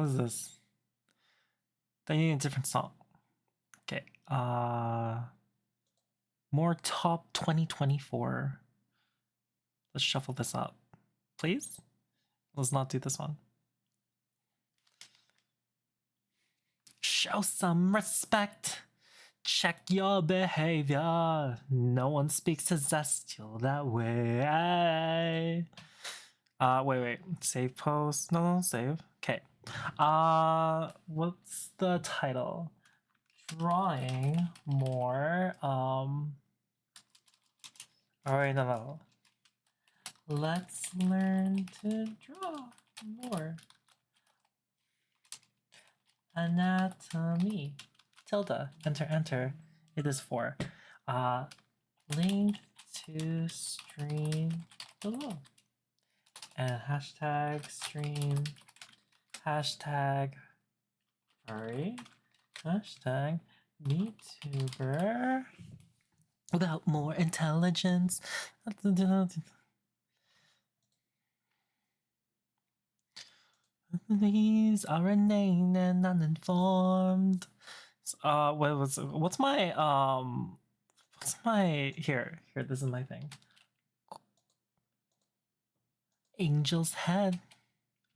What is this? They need a different song. Okay. More top 2024. Let's shuffle this up. Please? Let's not do this one. Show some respect. Check your behavior. No one speaks as zestial that way. Wait. Save post. No, save. Okay. What's the title? Drawing more. Alright, no. Let's learn to draw more. Anatomy. Tilde. Enter. It is 4. Link to stream below. And hashtag stream. Hashtag VTuber without more intelligence. These are inane and uninformed. What's my here? This is my thing. Angel's head.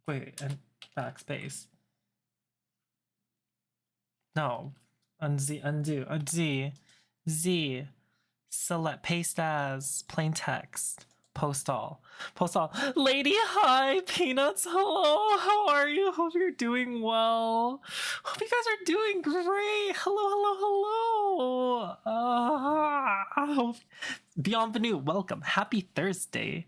Wait, and backspace. No, undo. Z. Select paste as plain text. Post all. Lady, hi, Peanuts, hello, how are you? Hope you're doing well. Hope you guys are doing great. Hello. Bienvenue, welcome. Happy Thursday.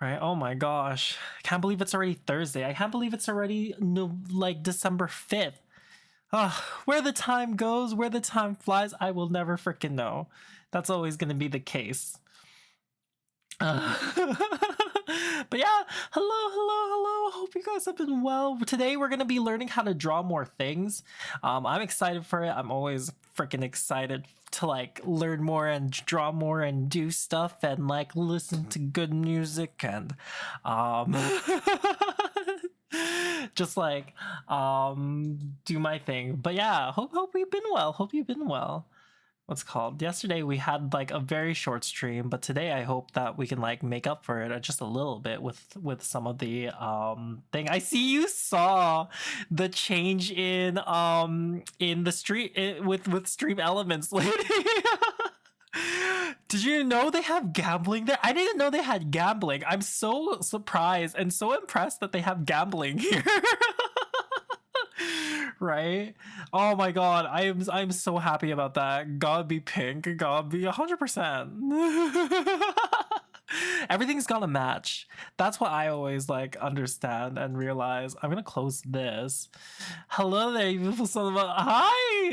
Right, oh my gosh. I can't believe it's already Thursday. I can't believe it's already December 5th. Where the time goes, where the time flies, I will never freaking know. That's always gonna be the case. But yeah, hello. Hope you guys have been well. Today we're gonna be learning how to draw more things. I'm excited for it. I'm always freaking excited to learn more and draw more and do stuff and listen to good music and just do my thing. But yeah, hope you've been well. What's called? Yesterday we had a very short stream, but today I hope that we can make up for it just a little bit with some of the thing. I see you saw the change in the stream with stream elements lady. Did you know they have gambling there? I didn't know they had gambling. I'm so surprised and so impressed that they have gambling here. Right? Oh my god, I'm so happy about that. God be pink, God be 100%. Everything's gotta match. That's what I always understand and realize. I'm gonna close this. Hello there, you beautiful son of a hi.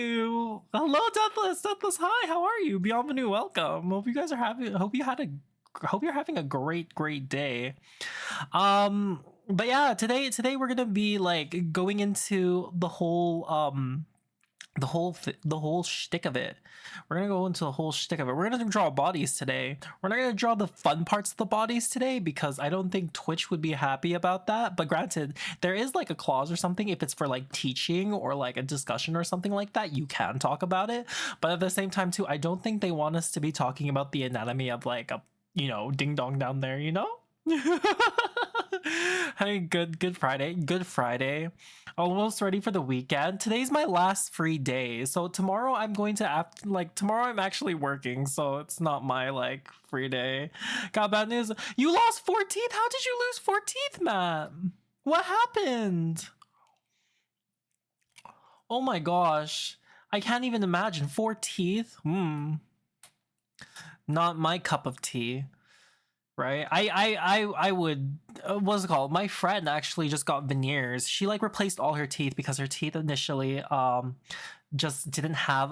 Hello, Deathless. Hi, how are you? Bienvenue, welcome. Hope you guys are hope you're having a great day. But yeah, today we're gonna be going into the whole shtick of it. We're gonna go into the whole shtick of it. We're gonna draw bodies today. We're not gonna draw the fun parts of the bodies today because I don't think Twitch would be happy about that. But granted, there is a clause or something if it's for teaching or a discussion or something like that. You can talk about it, but at the same time too, I don't think they want us to be talking about the anatomy of a ding dong down there. Hey, good Friday. Almost ready for the weekend. Today's my last free day, so tomorrow I'm going to tomorrow I'm actually working, so it's not my free day. Got bad news. You lost 4 teeth. How did you lose 4 teeth, Matt? What happened? Oh my gosh, I can't even imagine. 4 teeth. Not my cup of tea. Right, I would what's it called? My friend actually just got veneers. She replaced all her teeth because her teeth initially just didn't have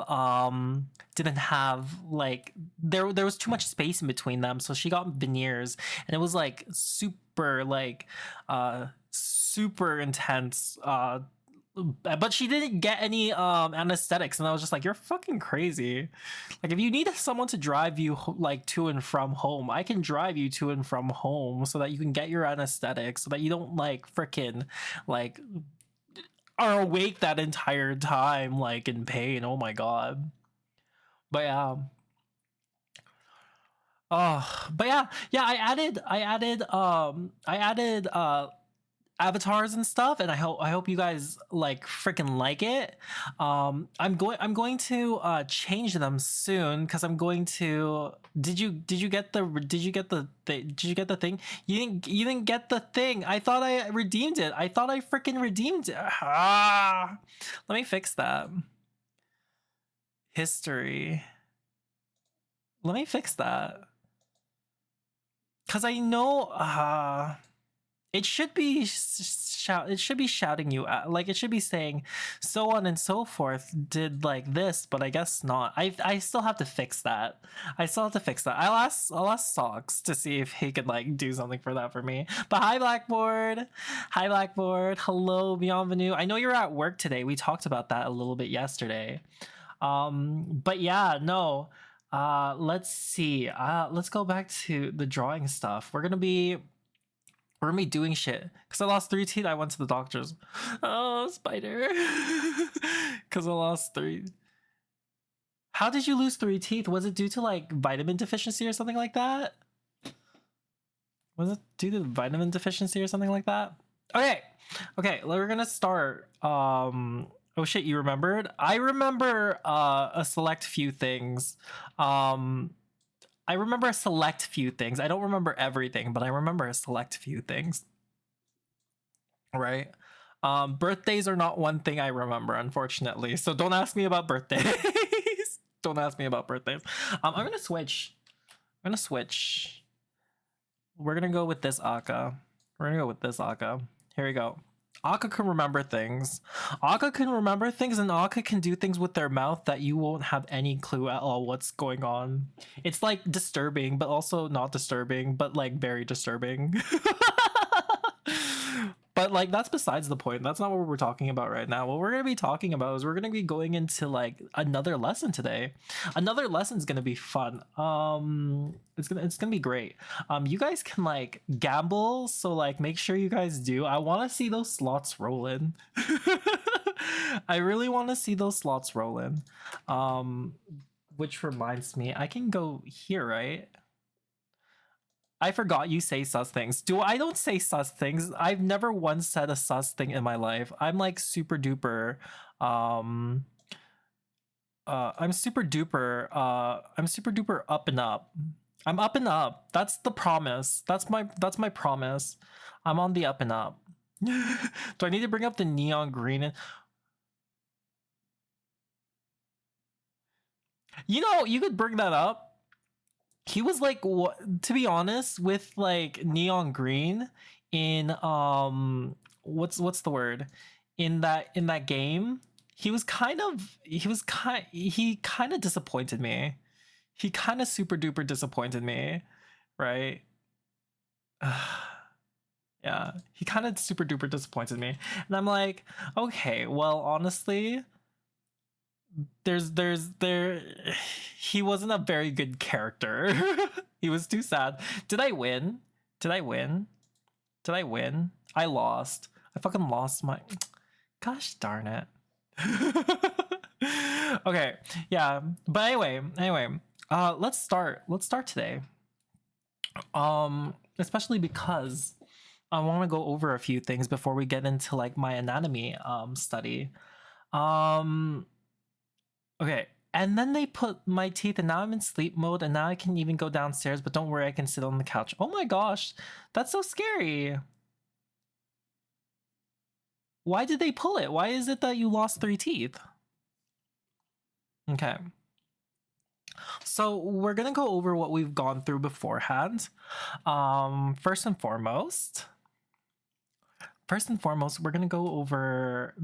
there was too much space in between them, so she got veneers, and it was super intense. But she didn't get any anesthetics, and I was just you're fucking crazy. If you need someone to drive you to and from home, I can drive you to and from home so that you can get your anesthetics, so that you don't freaking are awake that entire time, like in pain. Oh my god. But yeah. But yeah, I added avatars and stuff, and I hope you guys like freaking like it. I'm going to change them soon because I'm going to did you get the thing? You didn't get the thing. I thought I redeemed it. I thought I freaking redeemed it. Let me fix that. History. Let me fix that. Cause I know it should be it should be shouting you out, like it should be saying so on and so forth did like this, but I guess not. I still have to fix that. I'll ask Socks to see if he could like do something for that for me. But hi Blackboard. Hi Blackboard. Hello Bienvenue. I know you're at work today. We talked about that a little bit yesterday. But yeah, no. Let's see. Let's go back to the drawing stuff. We're gonna be doing shit. Cause I lost 3 teeth, I went to the doctors. Oh, spider. Cause I lost 3. How did you lose 3 teeth? Was it due to like vitamin deficiency or something like that? Was it due to vitamin deficiency or something like that? Okay, we're gonna start. Oh shit, you remembered? I remember a select few things. I remember a select few things. I don't remember everything, but I remember a select few things. Right? Birthdays are not one thing I remember, unfortunately. So don't ask me about birthdays. Don't ask me about birthdays. I'm gonna switch. We're gonna go with this Akka. Here we go. Akka can remember things. And Akka can do things with their mouth that you won't have any clue at all what's going on. It's like disturbing, but also not disturbing, but like very disturbing. But like that's besides the point. That's not what we're talking about right now. What we're going to be talking about is we're going to be going into like another lesson today. Another lesson's going to be fun. It's going to be great. You guys can like gamble, so like make sure you guys do. I want to see those slots rolling. I really want to see those slots rolling. Which reminds me, I can go here, right? I forgot you say sus things. I don't say sus things. I've never once said a sus thing in my life. I'm like super duper I'm super duper up and up. I'm up and up. That's the promise. That's my promise. I'm on the up and up. Do I need to bring up the neon green? You know, you could bring that up. He was like, what, to be honest, with like neon green in what's the word, in that game, he kind of disappointed me. He kind of super duper disappointed me, right? Yeah, he kind of super duper disappointed me, and I'm like, okay, well, honestly, there he wasn't a very good character. He was too sad. Did I win? I lost. I fucking lost my, gosh darn it. Okay, yeah, but anyway, let's start today. Especially because I want to go over a few things before we get into like my anatomy study. Okay, and then they put my teeth, and now I'm in sleep mode, and now I can even go downstairs, but don't worry, I can sit on the couch. Oh my gosh, that's so scary. Why did they pull it? Why is it that you lost 3 teeth? Okay. So we're gonna go over what we've gone through beforehand. First and foremost, we're gonna go over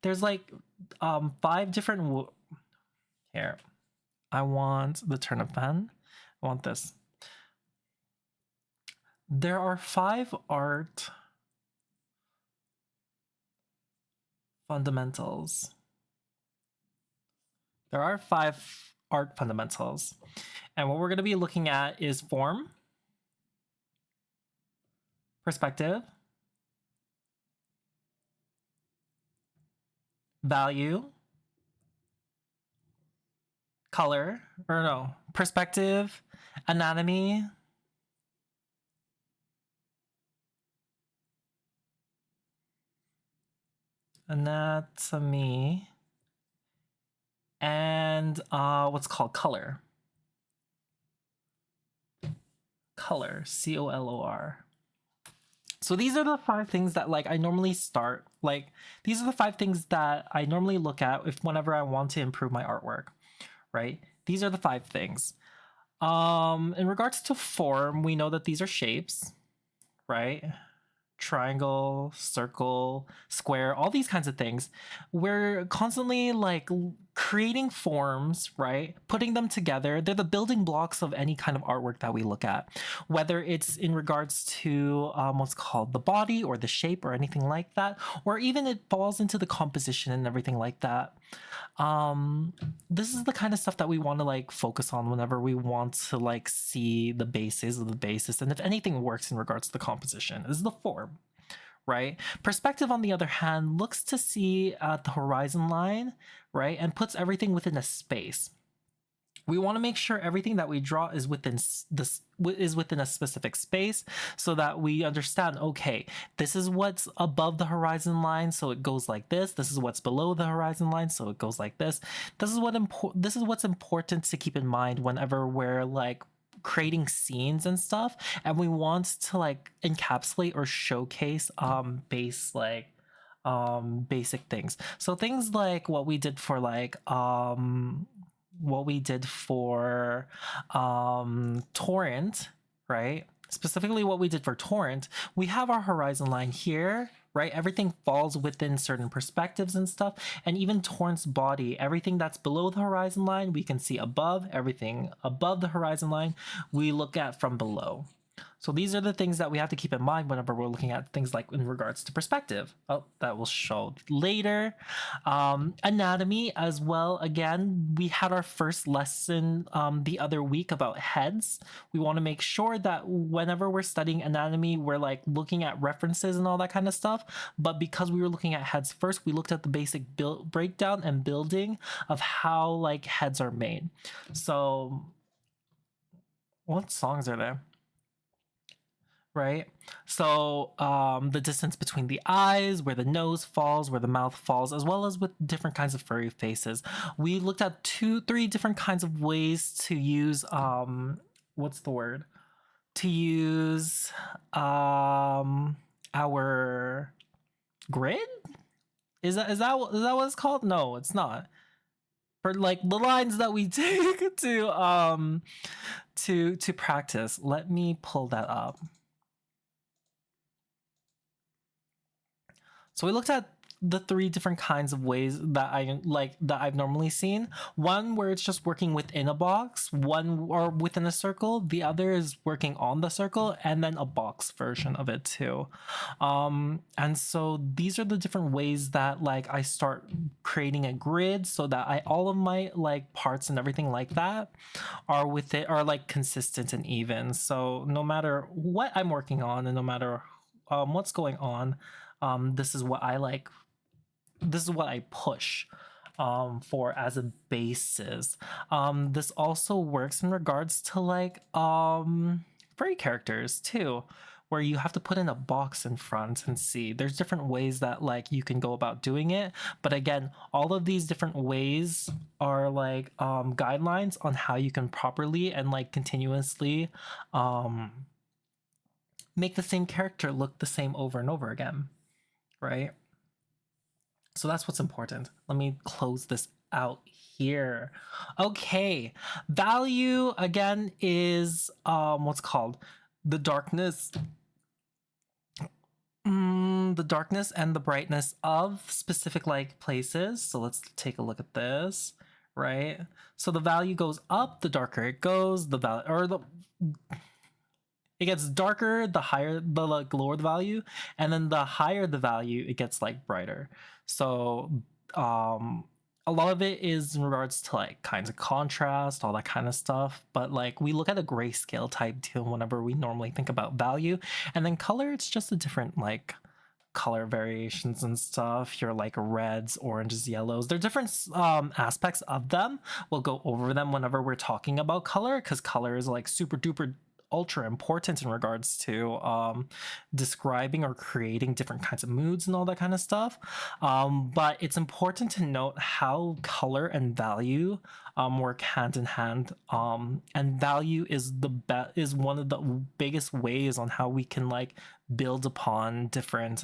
there's like 5 different here. I want the turnip pen. I want this. There are 5 art fundamentals. There are 5 art fundamentals. And what we're going to be looking at is form, perspective, value, color, or no, perspective, anatomy, anatomy, and what's called color. Color, color. So these are the 5 things that like I normally start. Like these are the 5 things that I normally look at if whenever I want to improve my artwork, right? These are the 5 things. In regards to form, we know that these are shapes, right? Triangle, circle, square, all these kinds of things. We're constantly like creating forms, right? Putting them together. They're the building blocks of any kind of artwork that we look at, whether it's in regards to what's called the body or the shape or anything like that, or even it falls into the composition and everything like that. This is the kind of stuff that we want to like focus on whenever we want to like see the basis of the basis, and if anything works in regards to the composition. This is the form, right? Perspective, on the other hand, looks to see at the horizon line, right, and puts everything within a space. We want to make sure everything that we draw is within a specific space, so that we understand, okay, this is what's above the horizon line, so it goes like this. This is what's below the horizon line, so it goes like this. This is what's important to keep in mind whenever we're like creating scenes and stuff, and we want to like encapsulate or showcase basic things. So things like what we did for torrent, right? Specifically what we did for torrent, we have our horizon line here, right? Everything falls within certain perspectives and stuff. And even torrent's body, everything that's below the horizon line we can see above. Everything above the horizon line we look at from below. So these are the things that we have to keep in mind whenever we're looking at things like in regards to perspective. Oh, that will show later. Anatomy as well. Again, we had our first lesson the other week about heads. We want to make sure that whenever we're studying anatomy, we're like looking at references and all that kind of stuff. But because we were looking at heads first, we looked at the basic breakdown and building of how like heads are made. So what songs are there? Right? So the distance between the eyes, where the nose falls, where the mouth falls, as well as with different kinds of furry faces. We looked at 3 different kinds of ways to use what's the word? To use our grid? Is that what it's called? No, it's not. For like the lines that we take to practice. Let me pull that up. So we looked at the 3 different kinds of ways that I've normally seen. One where it's just working within a box, one or within a circle, the other is working on the circle, and then a box version of it too. And so these are the different ways that like I start creating a grid, so that all of my like parts and everything like that are like consistent and even. So no matter what I'm working on and no matter what's going on, this is what I push for as a basis. This also works in regards to like furry characters too, where you have to put in a box in front and see. There's different ways that like you can go about doing it, but again, all of these different ways are like guidelines on how you can properly and like continuously make the same character look the same over and over again, right? So that's what's important. Let me close this out here. Okay. Value again is what's called the darkness. The darkness and the brightness of specific like places. So let's take a look at this, right? So the value goes up, the darker it goes, the value or the it gets darker the higher the like lower the value, and then the higher the value it gets like brighter. So a lot of it is in regards to like kinds of contrast, all that kind of stuff, but like we look at a grayscale type too whenever we normally think about value. And then color, it's just a different like color variations and stuff, your like reds, oranges, yellows. There are different aspects of them. We'll go over them whenever we're talking about color, because color is like super duper ultra important in regards to describing or creating different kinds of moods and all that kind of stuff. But it's important to note how color and value work hand in hand. And value is is one of the biggest ways on how we can like build upon different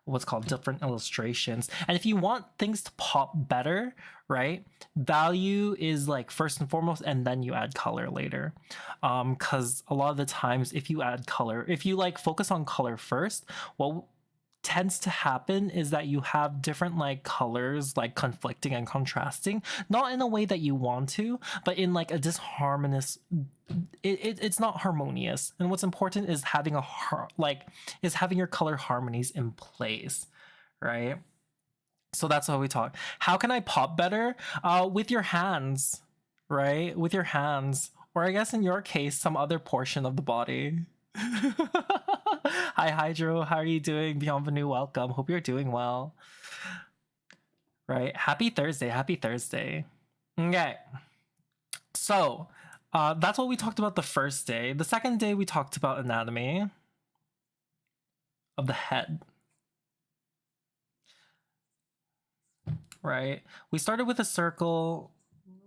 what's called different illustrations. And if you want things to pop better, right, value is like first and foremost, and then you add color later. Because a lot of the times if you add color, if you like focus on color first, what tends to happen is that you have different like colors like conflicting and contrasting, not in a way that you want to, but in like a disharmonious, it's not harmonious. And what's important is having having your color harmonies in place, right? So that's how we talk. How can I pop better? With your hands, right? With your hands, or I guess in your case, some other portion of the body. Hi Hydro, how are you doing? Bienvenue, welcome. Hope you're doing well. Right, happy Thursday, happy Thursday. Okay, so that's what we talked about the first day. The second day we talked about anatomy of the head. Right, we started with a circle.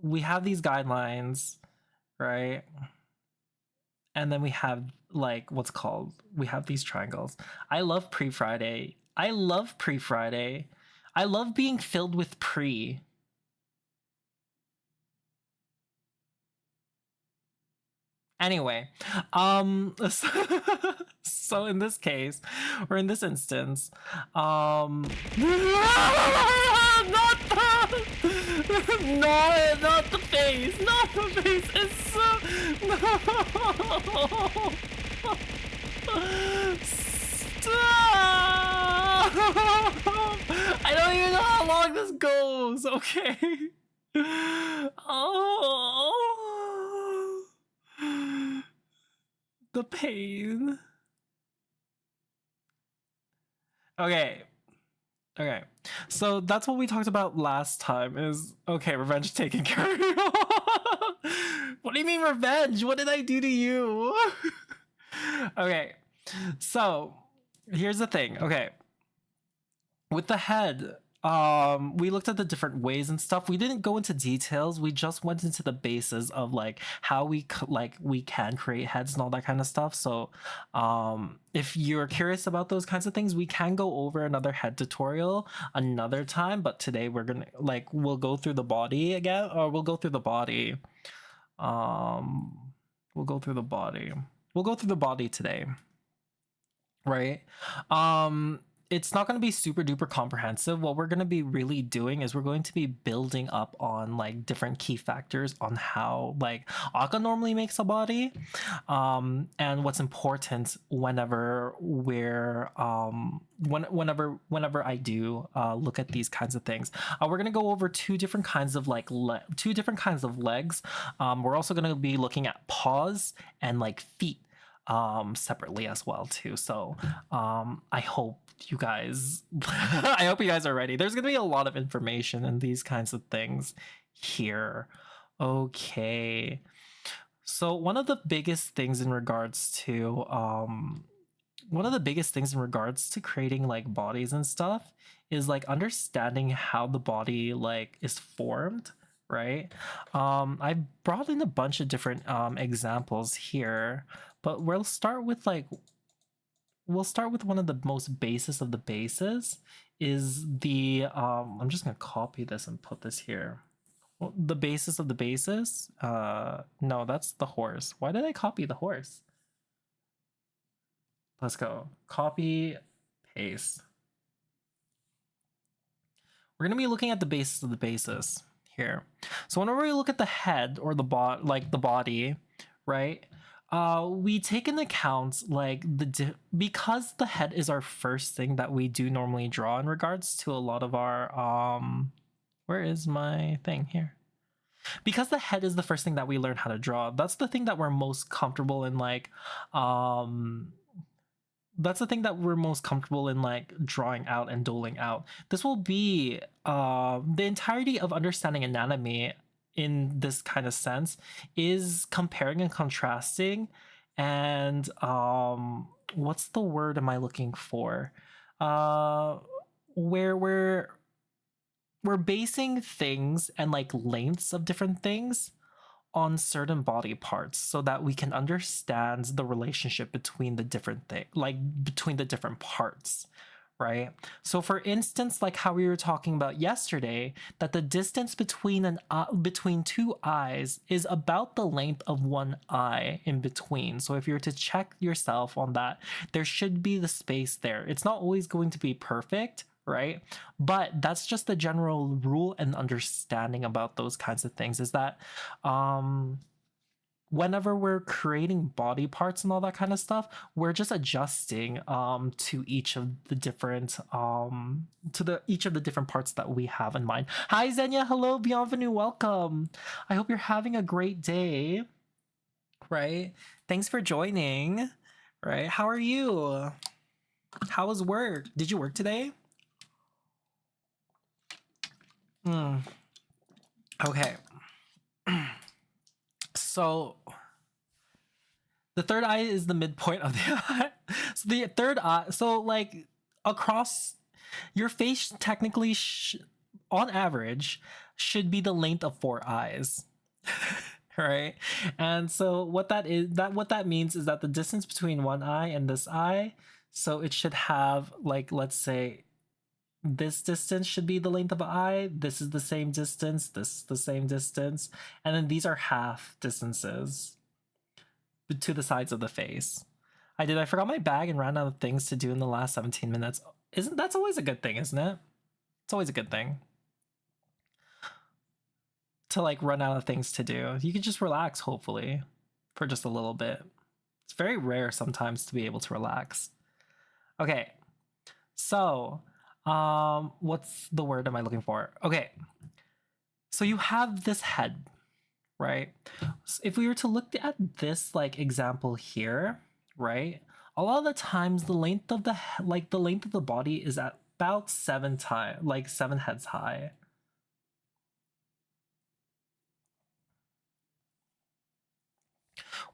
We have these guidelines, right? And then we have like we have these triangles. I love pre-Friday. I love pre-Friday. I love being filled with pre. Anyway, so in this case, or in this instance, not the face, not the face. It's so no. Stop! I don't even know how long this goes. Okay. Oh. The pain. Okay. Okay. So that's what we talked about last time is, okay, revenge taken care of. What do you mean revenge? What did I do to you? Okay. So here's the thing. Okay. With the head, we looked at the different ways and stuff. We didn't go into details. We just went into the bases of like how we can create heads and all that kind of stuff. So if you're curious about those kinds of things, we can go over another head tutorial another time, but today we'll go through the body again, or we'll go through the body. We'll go through the body. We'll go through the body today, right? It's not going to be super duper comprehensive. What we're going to be really doing is we're going to be building up on like different key factors on how like Akka normally makes a body, and what's important whenever we're whenever I do look at these kinds of things. We're going to go over two different kinds of legs. We're also going to be looking at paws and like feet separately as well too. So I hope you guys are ready. There's gonna be a lot of information and these kinds of things here. Okay, so one of the biggest things in regards to creating like bodies and stuff is like understanding how the body like is formed, right? I brought in a bunch of different examples here, but we'll start with one of the most basis of the bases is the I'm just gonna copy this and put this here. Well, the basis of the basis, no, that's the horse. Why did I copy the horse? Let's go copy, paste. We're gonna be looking at the basis of the basis here. So whenever we look at the head or the body, right, we take into account like because the head is our first thing that we do normally draw in regards to a lot of our where is my thing here? Because the head is the first thing that we learn how to draw. That's the thing that we're most comfortable in that's the thing that we're most comfortable in, like drawing out and doling out. This will be the entirety of understanding anatomy in this kind of sense is comparing and contrasting, and what's the word am I looking for? Uh where we're basing things and like lengths of different things on certain body parts so that we can understand the relationship between the different thing, like between the different parts, right? So for instance, like how we were talking about yesterday, that the distance between between two eyes is about the length of one eye in between. So if you were to check yourself on that, there should be the space there. It's not always going to be perfect, right? But that's just the general rule and understanding about those kinds of things, is that whenever we're creating body parts and all that kind of stuff, we're just adjusting to each of the different each of the different parts that we have in mind. Hi Zenya, hello, bienvenue, welcome. I hope you're having a great day, right? Thanks for joining, right? How are you? How was work? Did you work today? Okay. So the third eye is the midpoint of the eye. So the third eye, so like across your face, technically, on average, should be the length of 4 eyes. Right? And so what that means is that the distance between one eye and this eye, so it should have, like, let's say this distance should be the length of an eye, this is the same distance, this is the same distance, and then these are half distances to the sides of the face. I forgot my bag and ran out of things to do in the last 17 minutes. That's always a good thing, isn't it? It's always a good thing to like run out of things to do. You can just relax, hopefully, for just a little bit. It's very rare sometimes to be able to relax. Okay. So, what's the word am I looking for? Okay. So you have this head, right? So if we were to look at this like example here, right? A lot of the times the length of the body is at about 7 heads high.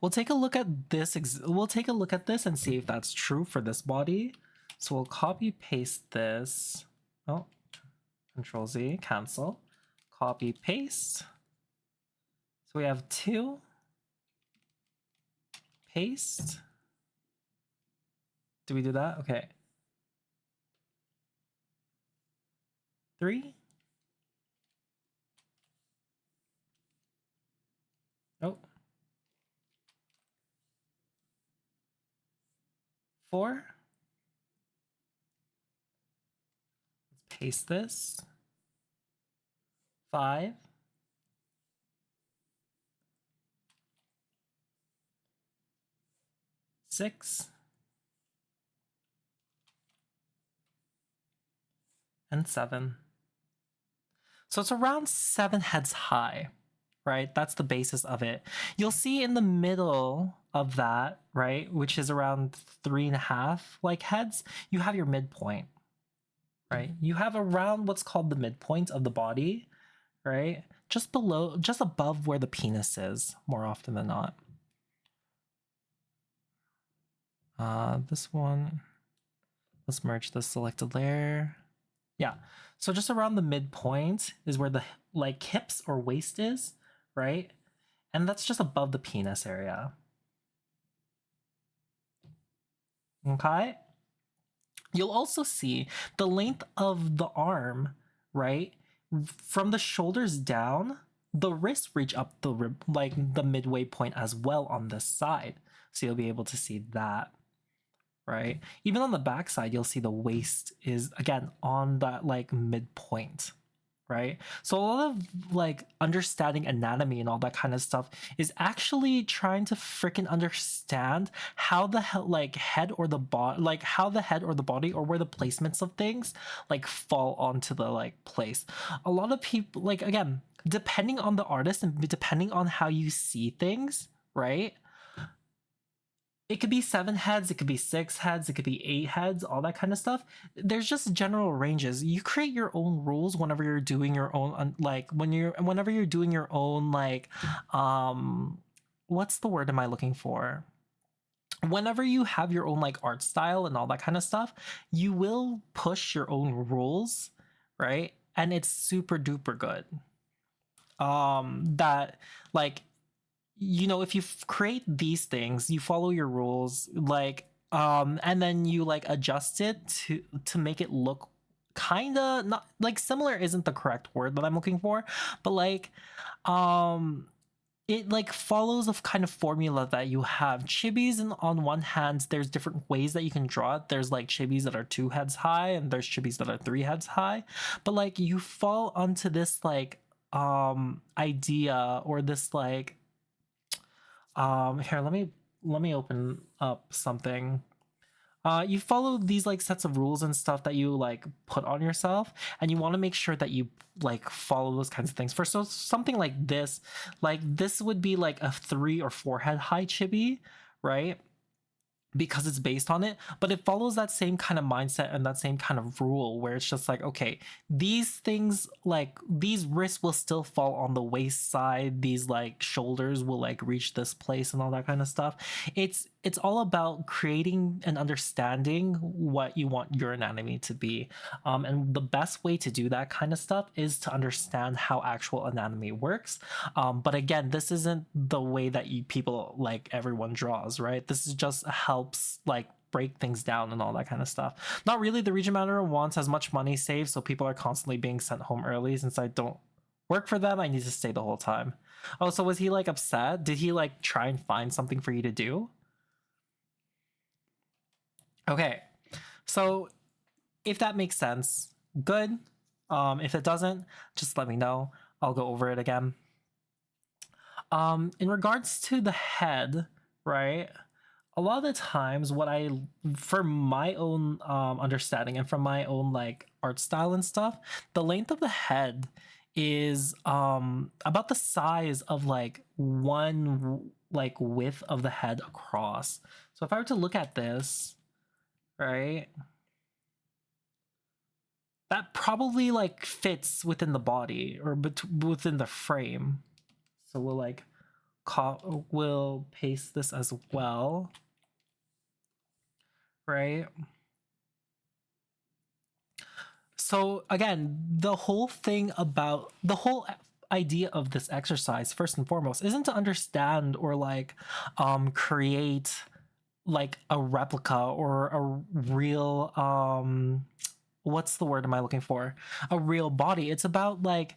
We'll take a look at this. We'll take a look at this and see if that's true for this body. So we'll copy paste this. Oh, Control Z, cancel. Copy paste. So we have 2. Paste. Do we do that? Okay. 3. Oh. 4. Let's paste this. 5. 6. And 7. So it's around 7 heads high, right? That's the basis of it. You'll see in the middle of that, right, which is around 3.5 like heads, you have your midpoint, right? You have around what's called the midpoint of the body, right? Just above where the penis is, more often than not. This one, let's merge the selected layer. Yeah, so just around the midpoint is where the like hips or waist is, right? And that's just above the penis area. Okay? You'll also see the length of the arm, right? From the shoulders down, the wrists reach up the midway point as well on this side. So you'll be able to see that, right? Even on the back side, you'll see the waist is again on that like midpoint, right? So a lot of like understanding anatomy and all that kind of stuff is actually trying to freaking understand how the head or the body, like how the head or the body or where the placements of things like fall onto the like place. A lot of people, like, again, depending on the artist and depending on how you see things, right? it could be 7 heads, it could be 6 heads, it could be 8 heads, all that kind of stuff. There's just general ranges. You create your own rules whenever you're doing your own like whenever you're doing your own like what's the word am I looking for? Whenever you have your own like art style and all that kind of stuff, you will push your own rules, right? And it's super duper good. That like if you create these things, you follow your rules, like and then you like adjust it to make it look kind of not like similar isn't the correct word that I'm looking for, but like um it like follows a kind of formula that you have chibis, and on one hand there's different ways that you can draw it. There's like chibis that are 2 heads high and there's chibis that are 3 heads high, but like you fall onto this like idea or this like here, let me open up something. You follow these like sets of rules and stuff that you like put on yourself, and you want to make sure that you like follow those kinds of things. For so something like this would be like a 3 or 4 head high chibi, right? Because it's based on it, but it follows that same kind of mindset and that same kind of rule where it's just like, okay, these things like these wrists will still fall on the waist side, these like shoulders will like reach this place and all that kind of stuff. It's all about creating and understanding what you want your anatomy to be, and the best way to do that kind of stuff is to understand how actual anatomy works. But again, this isn't the way that people like everyone draws, right? This is just helps like break things down and all that kind of stuff. Not really. The region manager wants as much money saved, so people are constantly being sent home early. Since I don't work for them, I need to stay the whole time. Oh, so was he like upset? Did he like try and find something for you to do? Okay, so if that makes sense, good. If it doesn't, just let me know. I'll go over it again. In regards to the head, right? A lot of the times, for my own understanding and from my own like art style and stuff, the length of the head is about the size of like one like width of the head across. So if I were to look at this, right, that probably like fits within the body or within the frame. So we'll like we'll paste this as well, right? So again, the whole idea of this exercise, first and foremost, isn't to understand or like create like a replica or a real what's the word am I looking for? A real body. It's about like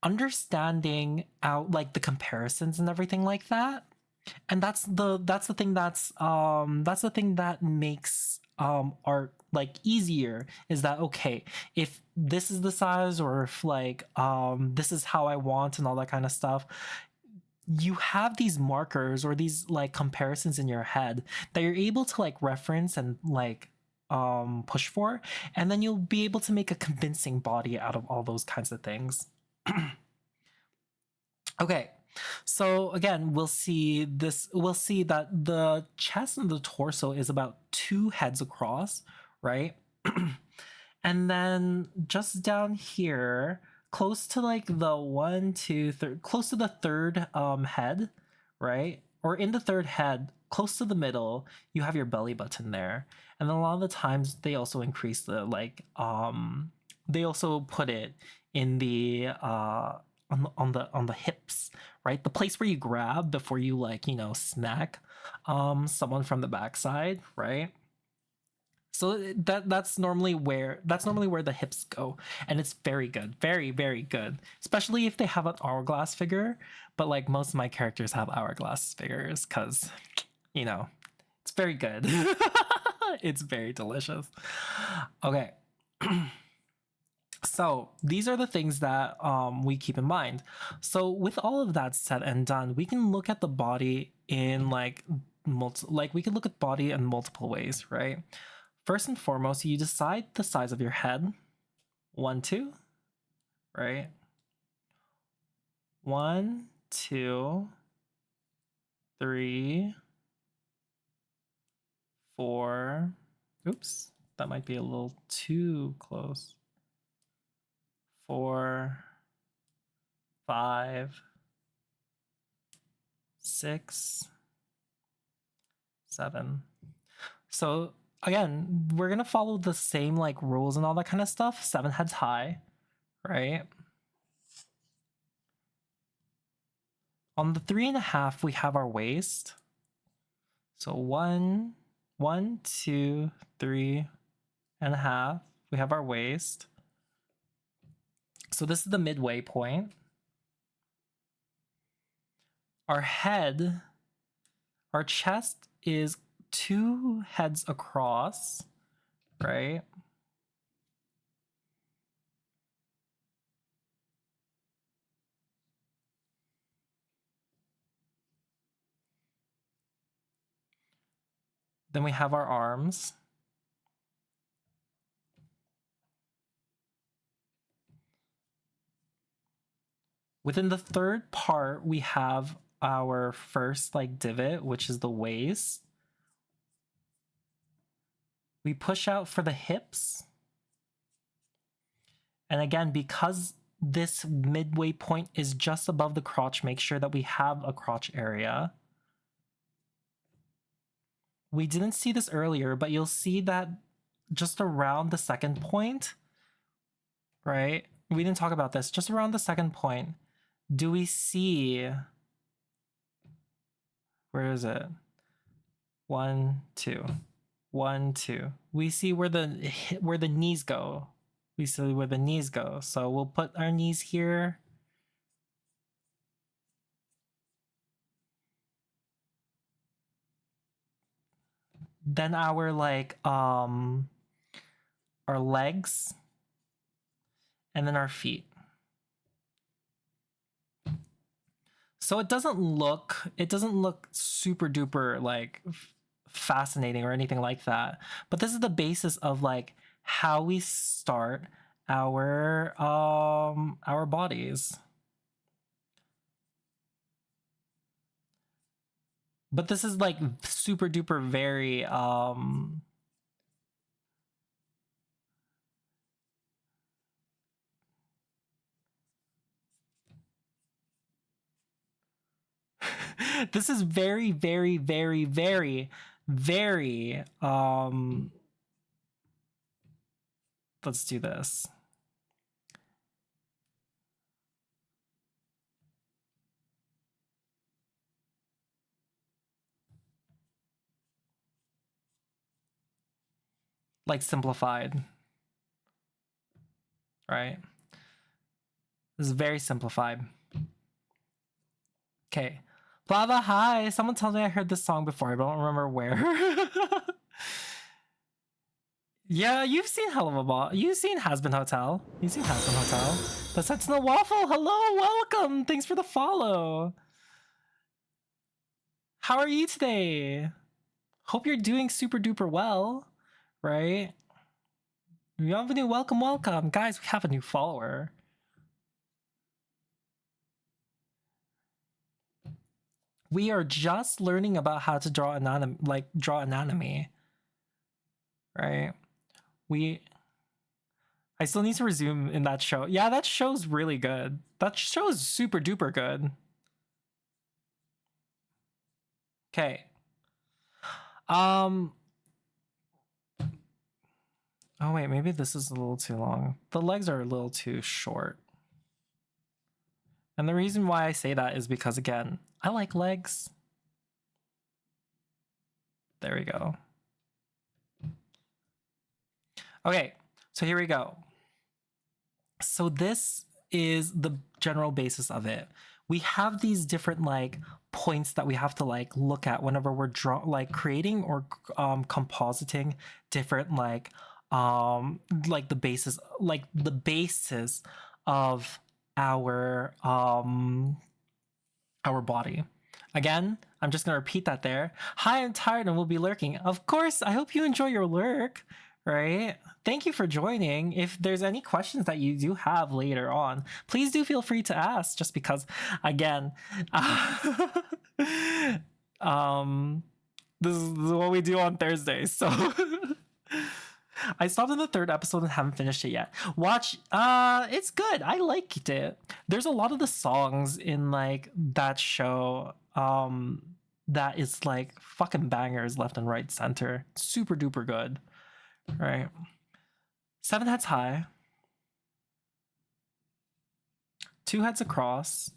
understanding out like the comparisons and everything like that. And that's the thing that makes art like easier, is that okay, if this is the size or if like this is how I want and all that kind of stuff, you have these markers or these like comparisons in your head that you're able to like reference and like push for, and then you'll be able to make a convincing body out of all those kinds of things. Okay, so again, we'll see that the chest and the torso is about 2 heads across, right? And then just down here, close to like the one, two, third, close to the third head, right? Or in the third head, close to the middle, you have your belly button there. And a lot of the times they also increase the like they also put it in the on the hips, right? The place where you grab before you like, smack someone from the backside, right? So that's normally where the hips go, and it's very good, very very good, especially if they have an hourglass figure. But like most of my characters have hourglass figures because you know it's very good. It's very delicious. Okay. So these are the things that we keep in mind. So with all of that said and done, we can look at the body in like we can look at body in multiple ways, right? First and foremost, you decide the size of your head. 1, 2, right? 1, 2, 3, 4. Oops, that might be a little too close. 4, 5, 6, 7. So again, we're gonna follow the same like rules and all that kind of stuff. 7 heads high, right? On the 3.5, we have our waist. So 1, 2, 3.5. We have our waist. So this is the midway point. Our head, our chest is 2 heads across, right? Then we have our arms. Within the third part, we have our first like divot, which is the waist. We push out for the hips. And again, because this midway point is just above the crotch, make sure that we have a crotch area. We didn't see this earlier, but you'll see that just around the second point, right? We didn't talk about this. Just around the second point, do we see, where is it? 1, 2, 1, 2. We see where the knees go. We see where the knees go. So we'll put our knees here. Then our like our legs, and then our feet. So it doesn't look super duper like fascinating or anything like that, but this is the basis of like how we start our bodies. But this is like super duper very this is very very very very very let's do this. Like simplified, right? This is very simplified. Okay. Blava, hi. Someone tells me I heard this song before. I don't remember where. Yeah, you've seen Hell of a Ball. You've seen Hasbin Hotel. You've seen Hasbin Hotel. The Sentinel Waffle. Hello, welcome. Thanks for the follow. How are you today? Hope you're doing super duper well, right? Bienvenue, welcome, welcome. Guys, we have a new follower. We are just learning about how to draw anatomy, right? I still need to resume in that show. Yeah, that show's really good. That show's super duper good. Okay. Oh wait, maybe this is a little too long. The legs are a little too short. And the reason why I say that is because, again, I like legs. There we go. Okay, so here we go. So this is the general basis of it. We have these different like points that we have to like look at whenever we're creating or compositing different like the basis of our body. Again, I'm just gonna repeat that there. Hi, I'm tired and will be lurking. Of course, I hope you enjoy your lurk, right? Thank you for joining. If there's any questions that you do have later on, please do feel free to ask, just because, again, This is what we do on Thursdays. So I stopped in the third episode and haven't finished it yet. Watch, it's good. I liked it. There's a lot of the songs in like that show, that is like fucking bangers left and right center. Super duper good. Right. Seven Heads High. Two Heads Across.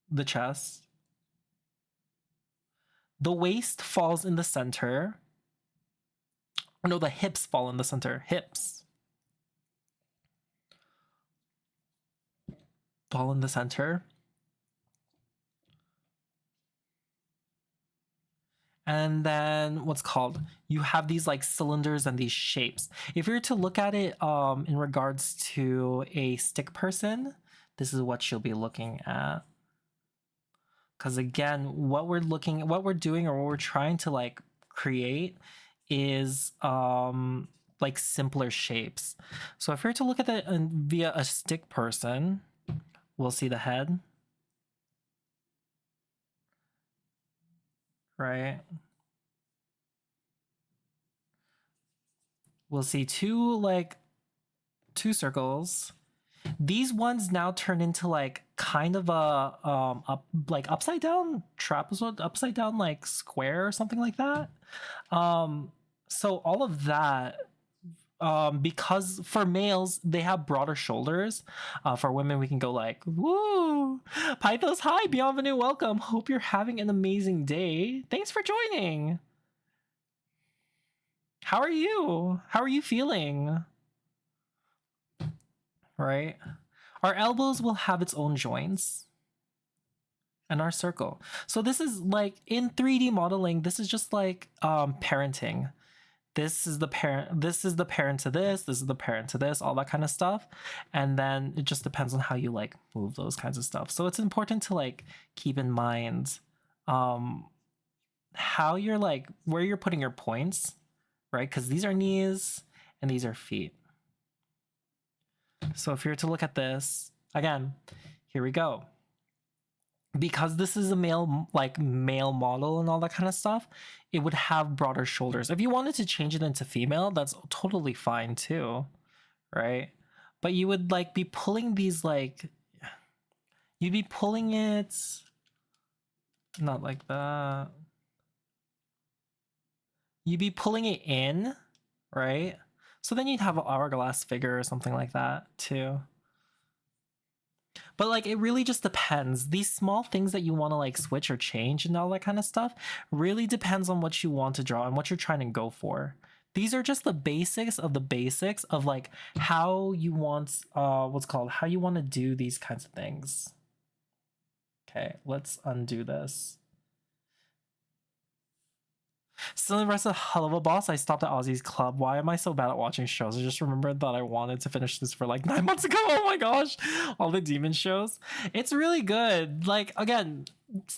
The chest. The waist falls in the center. No, the hips fall in the center. Hips fall in the center. And then what's called, you have these like cylinders and these shapes. If you were to look at it in regards to a stick person, this is what you'll be looking at. Because again, what we're doing, or what we're trying to like create is like simpler shapes. So if we were to look at it via a stick person, we'll see the head, right? We'll see two circles. These ones now turn into like kind of a like upside down trapezoid, upside down like square or something like that. So all of that, because for males they have broader shoulders. For women we can go like, woo. Pythos, hi, bienvenue, welcome. Hope you're having an amazing day. Thanks for joining. How are you? How are you feeling? Right? Our elbows will have its own joints. And our circle. So this is like in 3D modeling, this is just like parenting. This is the parent to this is the parent to this, all that kind of stuff. And then it just depends on how you like move those kinds of stuff. So it's important to like keep in mind how you're like, where you're putting your points, right? Because these are knees and these are feet. So if you're to look at this again, here we go. Because this is a male model and all that kind of stuff, it would have broader shoulders. If you wanted to change it into female, that's totally fine too, right? But you would like be pulling these like, you'd be pulling it not like that. You'd be pulling it in, right? So then you'd have an hourglass figure or something like that too. But like it really just depends. These small things that you want to like switch or change and all that kind of stuff really depends on what you want to draw and what you're trying to go for. These are just the basics of like how you want how you want to do these kinds of things. Okay, let's undo this. Still rest a hell of a boss. I stopped at Ozzy's club. Why am I so bad at watching shows? I just remembered that I wanted to finish this for like 9 months ago. Oh my gosh. All the demon shows. It's really good. Like, again,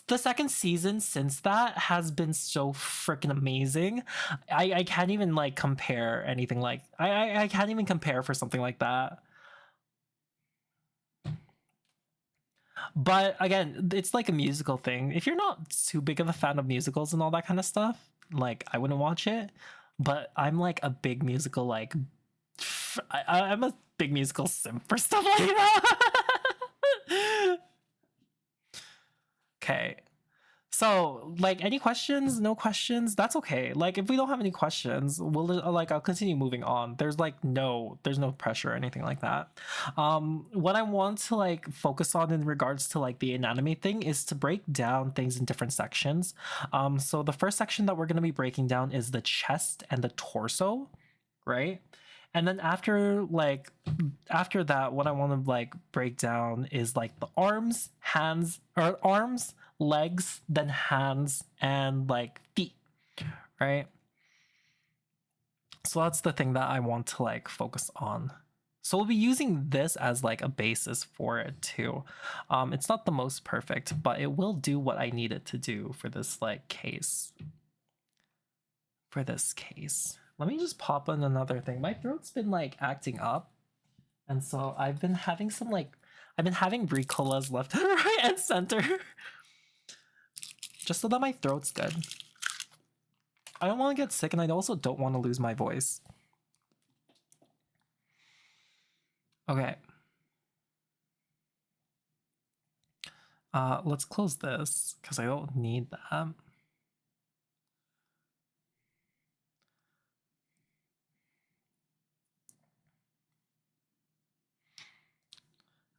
the second season since that has been so freaking amazing. I can't even like compare anything like I can't even compare for something like that. But again, it's like a musical thing. If you're not too big of a fan of musicals and all that kind of stuff, like I wouldn't watch it. But I'm like a big musical, like I'm a big musical simp for stuff like that. Okay. So, like, any questions? No questions? That's okay. Like, if we don't have any questions, I'll continue moving on. There's no pressure or anything like that. What I want to like focus on in regards to like the anatomy thing is to break down things in different sections. So the first section that we're going to be breaking down is the chest and the torso, right? And then after that, what I want to like break down is like the arms, legs, then hands, and like feet, right? So that's the thing that I want to like focus on. So we'll be using this as like a basis for it too. It's not the most perfect, but it will do what I need it to do for this like case. For this case. Let me just pop in another thing. My throat's been like acting up. And so I've been having Ricolas left, right, and center. just so that my throat's good. I don't want to get sick, and I also don't want to lose my voice. Okay. Let's close this because I don't need that.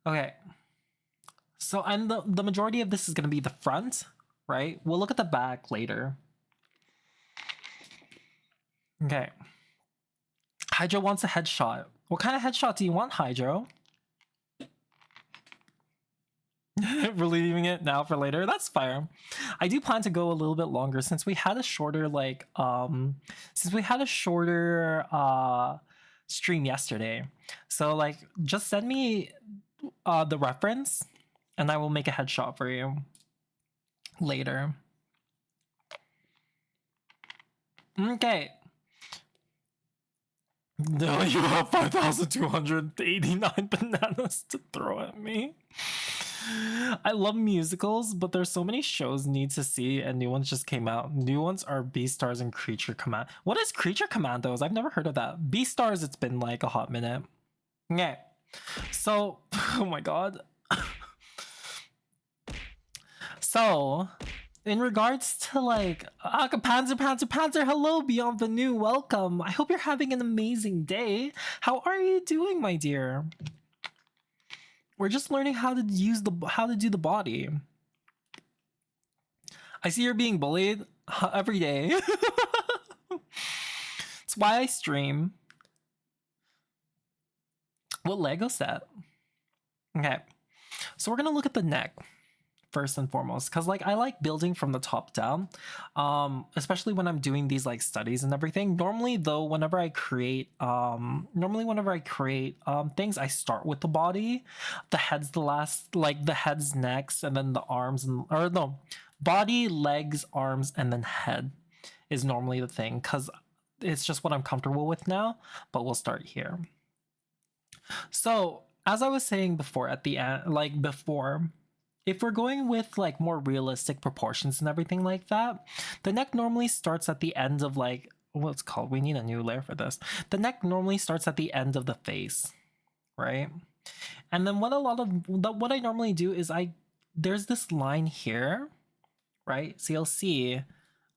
Okay. So, and the majority of this is going to be the front, right? We'll look at the back later. Okay. Hydro wants a headshot. What kind of headshot do you want, Hydro? We're leaving it now for later. That's fire. I do plan to go a little bit longer since we had a shorter stream yesterday. So like just send me the reference and I will make a headshot for you later. Okay. No, you have 5,289 bananas to throw at me. I love musicals, but there's so many shows need to see, and new ones just came out. New ones are Beastars and Creature Command. What is Creature Commandos? I've never heard of that. Beastars, it's been like a hot minute. Yeah. So, oh my god. So, in regards to like Panzer, hello, bienvenue, welcome. I hope you're having an amazing day. How are you doing, my dear? We're just learning how to do the body. I see you're being bullied every day. That's why I stream. What Lego set? Okay, so we're gonna look at the neck first and foremost, because like I like building from the top down, especially when I'm doing these like studies and everything. Normally though, whenever I create things, I start with the body. The head's the last, like the head's next, and then the arms, body, legs, arms, and then head is normally the thing, because it's just what I'm comfortable with now. But we'll start here. So as I was saying before, at the end, like before, if we're going with like more realistic proportions and everything like that, the neck normally starts at the end of like, what's called, we need a new layer for this. The neck normally starts at the end of the face, right? And then what I normally do is there's this line here, right? So you'll see,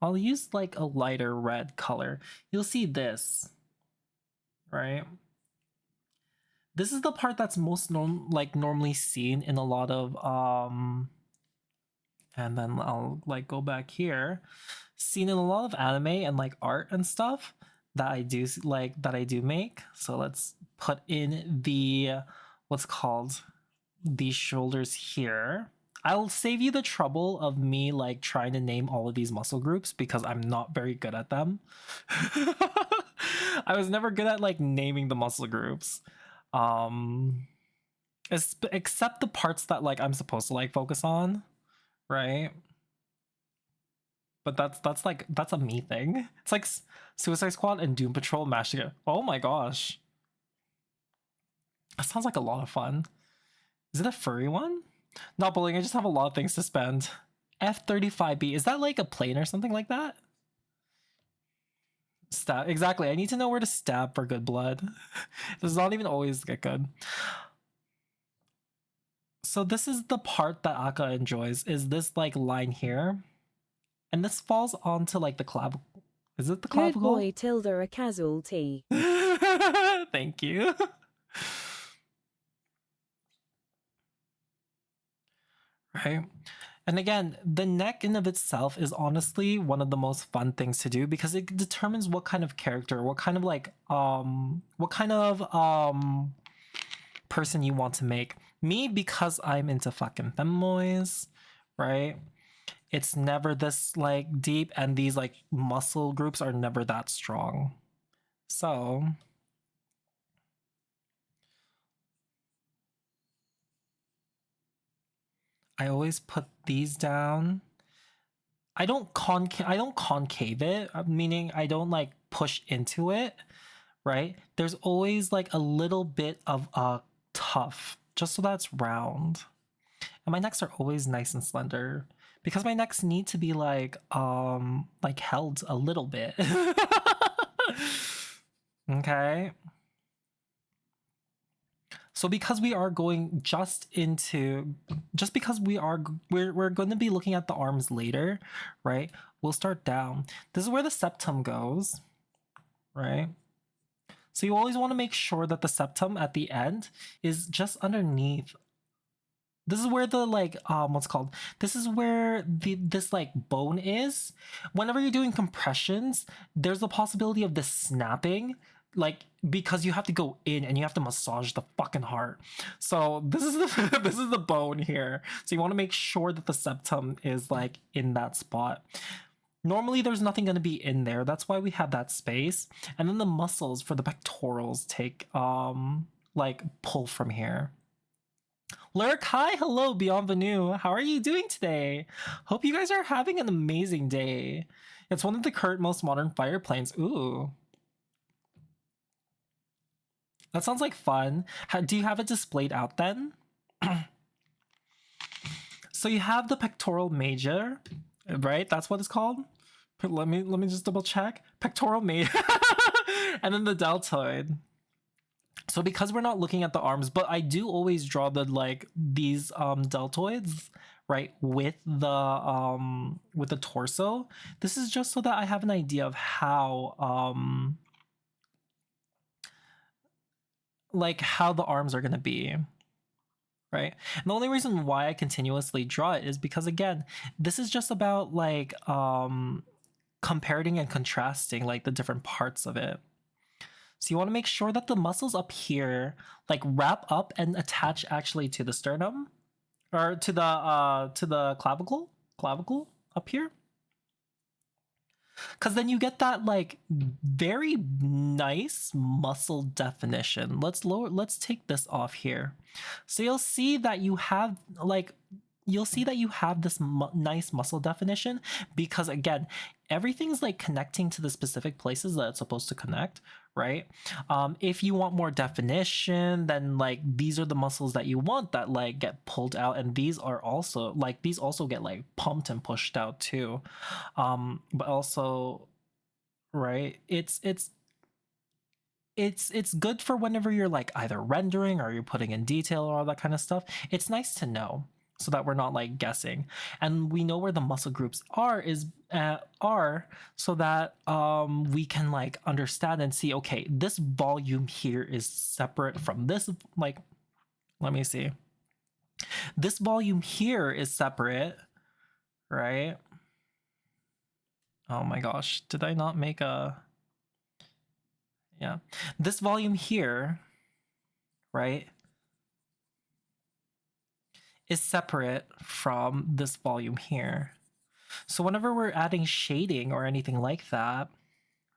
I'll use like a lighter red color. You'll see this, right? This is the part that's most normally seen in a lot of and then I'll like go back here, seen in a lot of anime and like art and stuff that I do make. So let's put in the what's called these shoulders here. I'll save you the trouble of me like trying to name all of these muscle groups because I'm not very good at them. I was never good at like naming the muscle groups. Except the parts that like I'm supposed to like focus on, right? But that's a me thing. It's like Suicide Squad and Doom Patrol mashed together. Oh my gosh, that sounds like a lot of fun. Is it a furry one? Not bullying, I just have a lot of things to spend. F-35B, is that like a plane or something like that? Stab, exactly. I need to know where to stab for good blood. It does not even always get good. So this is the part that Aka enjoys, is this like line here. And this falls onto like the clavicle. Is it the clavicle? Good boy, Tilda, a casualty. Thank you. Right? And again, the neck in of itself is honestly one of the most fun things to do because it determines what kind of character, what kind of person you want to make. Me, because I'm into fucking femboys, right? It's never this like deep, and these like muscle groups are never that strong. So I always put these down. I don't concave it, meaning I don't like push into it, right? There's always like a little bit of a tuft, just so that's round. And my necks are always nice and slender because my necks need to be like held a little bit. Okay. So because we are going just because we're going to be looking at the arms later, right? We'll start down. This is where the septum goes, right? So you always want to make sure that the septum at the end is just underneath. This is where the this is where this like bone is. Whenever you're doing compressions, there's the possibility of this snapping, like because you have to go in and you have to massage the fucking heart. So this is the this is the bone here. So you want to make sure that the septum is like in that spot. Normally there's nothing going to be in there. That's why we have that space. And then the muscles for the pectorals take like pull from here. Lurk, hi, hello, Bienvenue. How are you doing today? Hope you guys are having an amazing day. It's one of the current most modern fire planes. Ooh. That sounds like fun. Do you have it displayed out then? So you have the pectoral major, right? That's what it's called. Let me just double check. Pectoral major, and then the deltoid. So because we're not looking at the arms, but I do always draw the these deltoids, right, with the torso. This is just so that I have an idea of how how the arms are going to be, right? And the only reason why I continuously draw it is because, again, this is just about comparing and contrasting like the different parts of it. So you want to make sure that the muscles up here like wrap up and attach actually to the sternum, or to the clavicle up here. Because then you get that like very nice muscle definition. Let's take this off here. So you'll see that you have this nice muscle definition, because again, everything's like connecting to the specific places that it's supposed to connect, right? If you want more definition, then like these are the muscles that you want that like get pulled out, and these also get like pumped and pushed out too. But also, right, it's good for whenever you're like either rendering or you're putting in detail or all that kind of stuff. It's nice to know, so that we're not like guessing, and we know where the muscle groups are so that we can like understand and see, okay, this volume here is separate from this, like, let me see, this volume here is separate, right? Oh my gosh, did I not make a, yeah, this volume here, right, is separate from this volume here. So whenever we're adding shading or anything like that,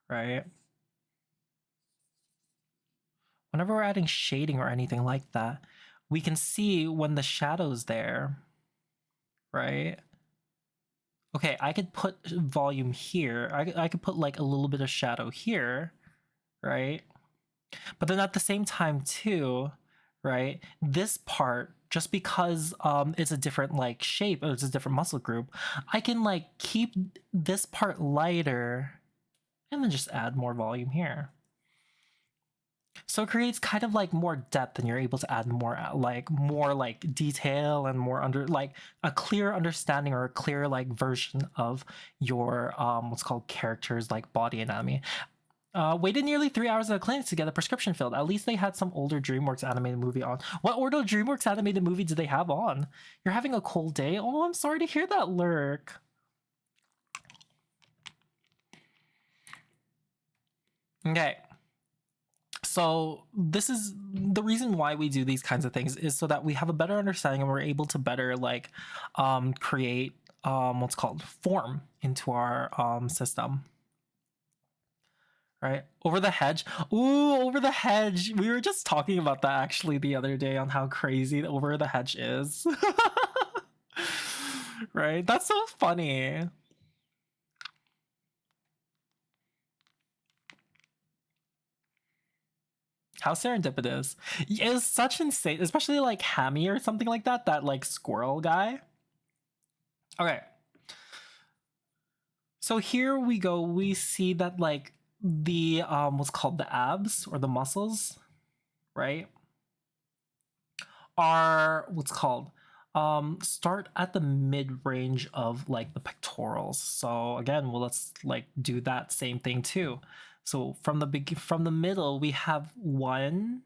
right? Whenever we're adding shading or anything like that, we can see when the shadow's there, right? Okay, I could put volume here. I could put like a little bit of shadow here, right? But then at the same time too, right, this part, just because it's a different like shape, or it's a different muscle group, I can like keep this part lighter and then just add more volume here. So it creates kind of like more depth, and you're able to add more detail and more like a clear understanding, or a clear like version of your what's called characters like body anatomy. Waited nearly 3 hours at a clinic to get a prescription filled. At least they had some older DreamWorks animated movie on. What older DreamWorks animated movie do they have on? You're having a cold day? Oh, I'm sorry to hear that, Lurk. Okay. So this is the reason why we do these kinds of things, is so that we have a better understanding and we're able to better like create what's called form into our system. Right? Over the hedge. Ooh, over the hedge. We were just talking about that actually the other day, on how crazy over the hedge is. Right? That's so funny. How serendipitous. It was such insane, especially like Hammy or something like that, that like squirrel guy. Okay, So here we go. We see that like the what's called the abs or the muscles, right? Are what's called start at the mid range of like the pectorals. So again, well, let's like do that same thing too. So from the middle, we have 1,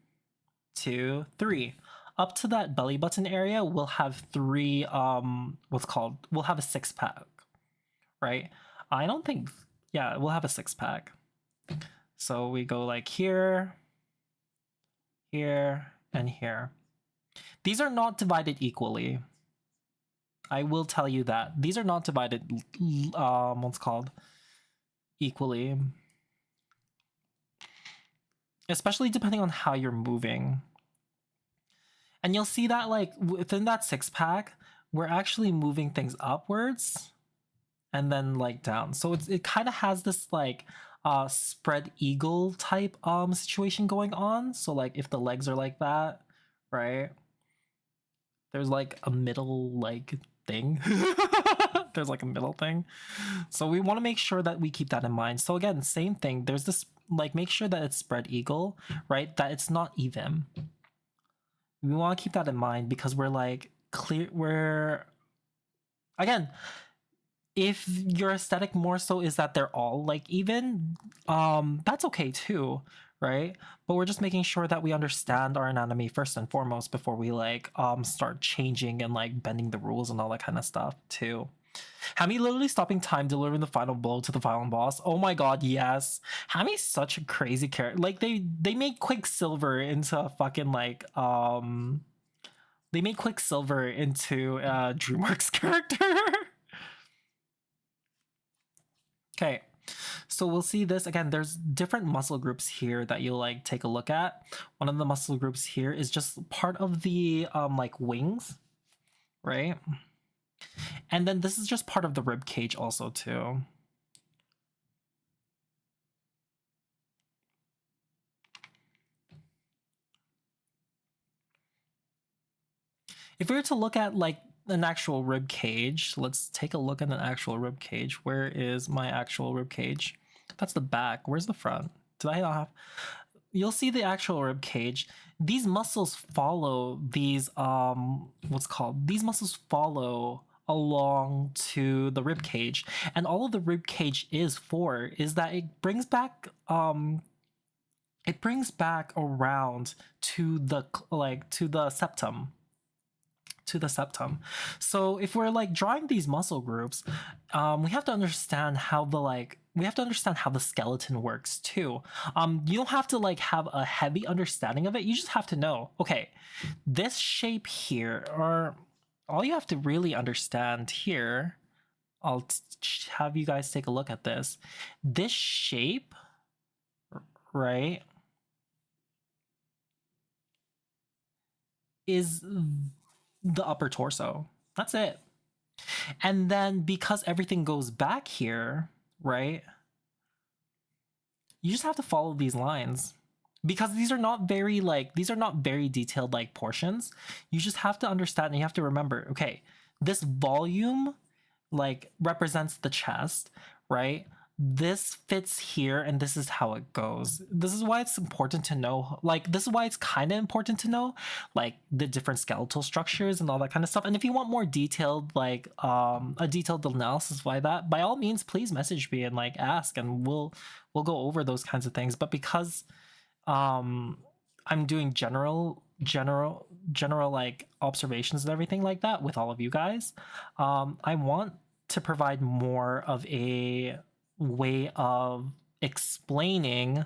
2, 3. Up to that belly button area, we'll have 3 we'll have a 6-pack, right? I don't think, yeah, we'll have a 6-pack. So we go like here, here, and here. These are not divided equally. I will tell you that. These are not divided what's called equally. Especially depending on how you're moving. And you'll see that like within that 6-pack, we're actually moving things upwards and then like down. So it kind of has this like spread eagle type situation going on. So like if the legs are like that, right? There's like a middle like thing. There's like a middle thing. So we want to make sure that we keep that in mind. So again, same thing. There's this like make sure that it's spread eagle, right? That it's not even. We want to keep that in mind because we're again, if your aesthetic more so is that they're all like even, that's okay too, right? But we're just making sure that we understand our anatomy first and foremost before we like start changing and like bending the rules and all that kind of stuff too. Hammy literally stopping time delivering the final blow to the final boss. Oh my god, yes. Hammy's such a crazy character. Like they made Quicksilver into a fucking like they made Quicksilver into a DreamWorks character. Okay, so we'll see this again. There's different muscle groups here that you'll like take a look at. One of the muscle groups here is just part of the like wings, right? And then this is just part of the rib cage also too. If we were to look at like an actual rib cage, let's take a look at an actual rib cage. Where is my actual rib cage? That's the back. Where's the front? Did I not have? You'll see the actual rib cage. These muscles follow these these muscles follow along to the rib cage, and all of the rib cage is that it brings back around to the septum, so if we're like drawing these muscle groups, we have to understand how the skeleton works too. You don't have to like have a heavy understanding of it. You just have to know, okay, this shape here, or all you have to really understand here, I'll have you guys take a look at this. This shape, right, is the upper torso. That's it. And then because everything goes back here, right? You just have to follow these lines. Because these are not very detailed like portions. You just have to understand and you have to remember, okay, this volume like represents the chest, right? This fits here and this is how it goes. This is why it's important to know, like this is why it's kind of important to know like the different skeletal structures and all that kind of stuff. And if you want more detailed like a detailed analysis by that, by all means please message me and like ask, and we'll go over those kinds of things. But because I'm doing general like observations and everything like that with all of you guys, I want to provide more of a way of explaining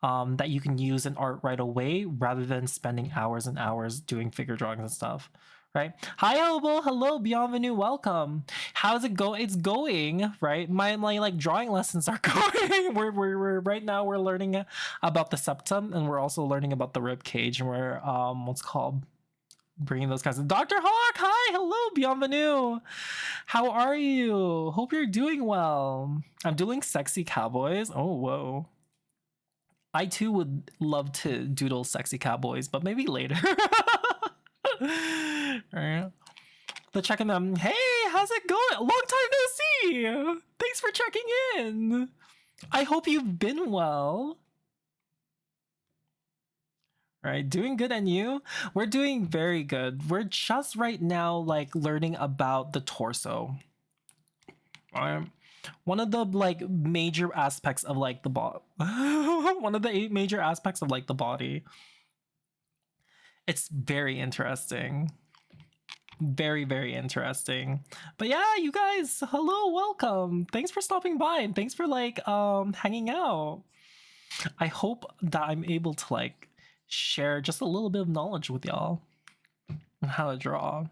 that you can use in art right away rather than spending hours and hours doing figure drawings and stuff, right? Hi Hobo, hello, bienvenue, welcome. How's it go? It's going, right? My like drawing lessons are going. We're right now we're learning about the septum, and we're also learning about the rib cage, and we're bringing those kinds of Dr. Hawk. Hi, hello, bienvenue. How are you? Hope you're doing well. I'm doing sexy cowboys. Oh, whoa. I too would love to doodle sexy cowboys, but maybe later. All right. But checking them. Hey, how's it going? Long time no see. Thanks for checking in. I hope you've been well. Right, doing good, and you? We're doing very good. We're just right now like learning about the torso. One of the like major aspects of like the body. One of the 8 major aspects of like the body. It's very interesting. Very, very interesting. But yeah, you guys, hello, welcome. Thanks for stopping by, and thanks for like hanging out. I hope that I'm able to like share just a little bit of knowledge with y'all on how to draw.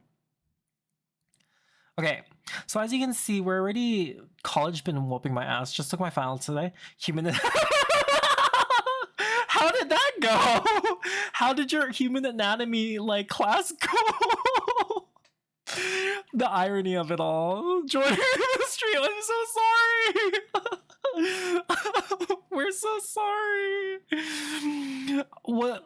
Okay, so as you can see, we're already college been whooping my ass. Just took my finals today. Human. How did that go? How did your human anatomy like class go? The irony of it all. Joining the stream. I'm so sorry. We're so sorry. What?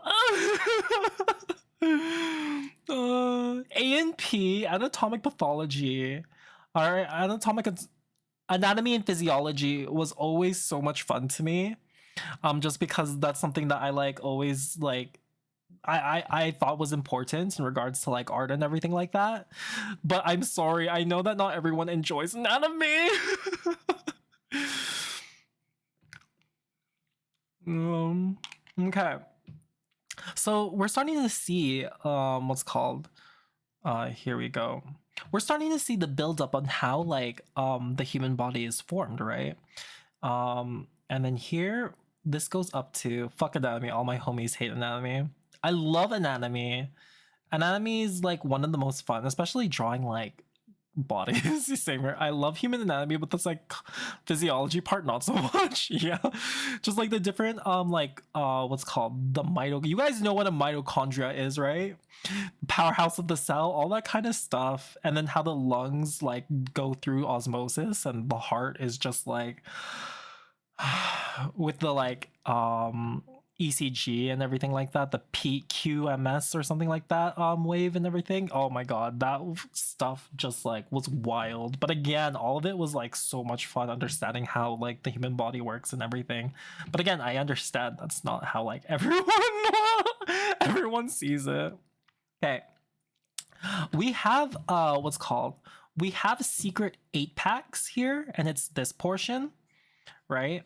A&P, anatomic pathology. All right, anatomy and physiology was always so much fun to me. Just because that's something that I like always like I thought was important in regards to like art and everything like that. But I'm sorry, I know that not everyone enjoys anatomy. Okay. So we're starting to see what's called here we go. We're starting to see the buildup on how like the human body is formed, right? And then here this goes up to fuck anatomy. All my homies hate anatomy. I love anatomy. Anatomy is like one of the most fun, especially drawing like bodies. Same here. I love human anatomy, but that's like physiology part not so much. Yeah, just like the different like what's called the you guys know what a mitochondria is, right? Powerhouse of the cell, all that kind of stuff. And then how the lungs like go through osmosis, and the heart is just like with the like ECG and everything like that, the PQMS or something like that wave and everything. Oh my god, that stuff just like was wild. But again, all of it was like so much fun understanding how like the human body works and everything. But again, I understand that's not how like everyone sees it. Okay. We have what's called, we have secret 8-packs here, and it's this portion, right?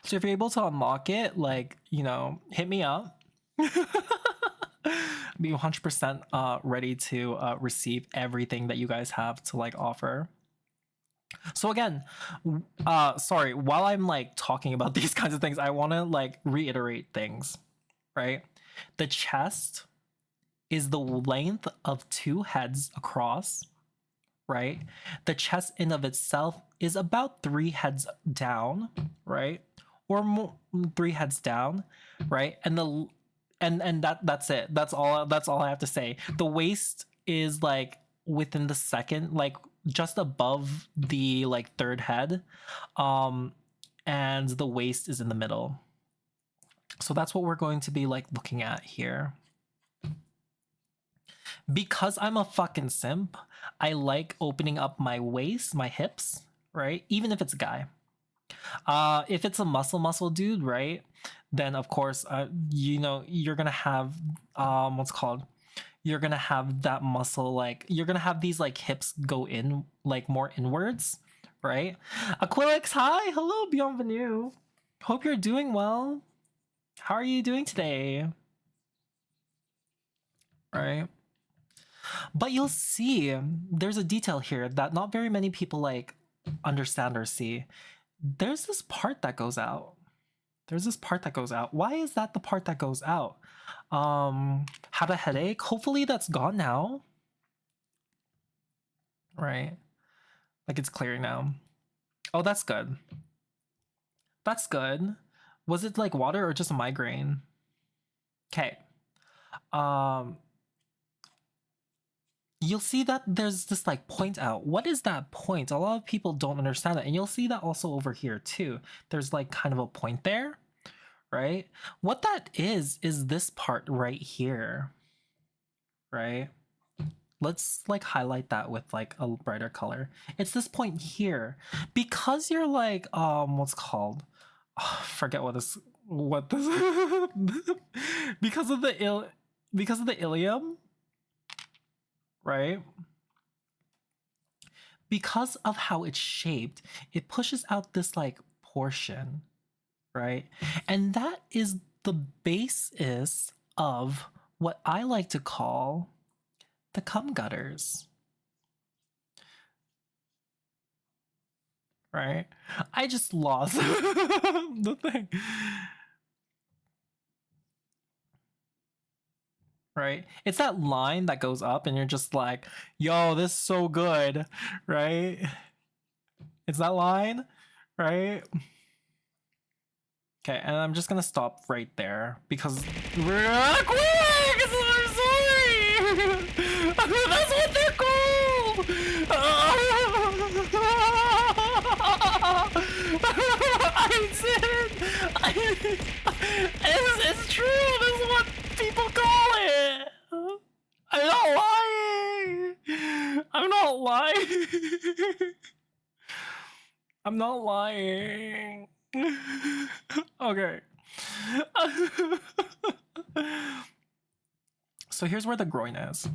So if you're able to unlock it, like, you know, hit me up. Be 100% ready to receive everything that you guys have to like offer. So again, sorry, while I'm like talking about these kinds of things, I want to like reiterate things, right? The chest is the length of 2 heads across, right? The chest in of itself is about 3 heads down, right? Or more, 3 heads down, right? And that's it. That's all I have to say. The waist is like within the second, like just above the like 3rd head, and the waist is in the middle. So that's what we're going to be like looking at here. Because I'm a fucking simp, I like opening up my waist, my hips, right? Even if it's a guy. If it's a muscle dude, right? Then of course, you know, you're gonna have what's called, you're gonna have that muscle, like you're gonna have these like hips go in like more inwards, right? Aquilix, hi, hello, bienvenue. Hope you're doing well. How are you doing today? Right. But you'll see there's a detail here that not very many people like understand or see. There's this part that goes out. There's this part that goes out. Why is that the part that goes out? Had a headache. Hopefully that's gone now. Right? Like it's clear now. Oh, that's good. That's good. Was it like water or just a migraine? Okay. You'll see that there's this like point out. What is that point? A lot of people don't understand it. And you'll see that also over here too. There's like kind of a point there, right? What that is this part right here, right? let's like highlight that with like a brighter color. It's this point here. Because you're like what's called, forget what this because of the ilium, right? Because of how it's shaped, it pushes out this like portion, right? And that is the basis of what I like to call the cum gutters, right? I just lost the thing, right? It's that line that goes up and you're just like, yo, this is so good, right? It's that line, right? Okay, and I'm just gonna stop right there because we're quick! I'm sorry! That's what they're called! I did! It's true! This is what people call it! I'm not lying! I'm not lying! I'm not lying. Okay. So here's where the groin is.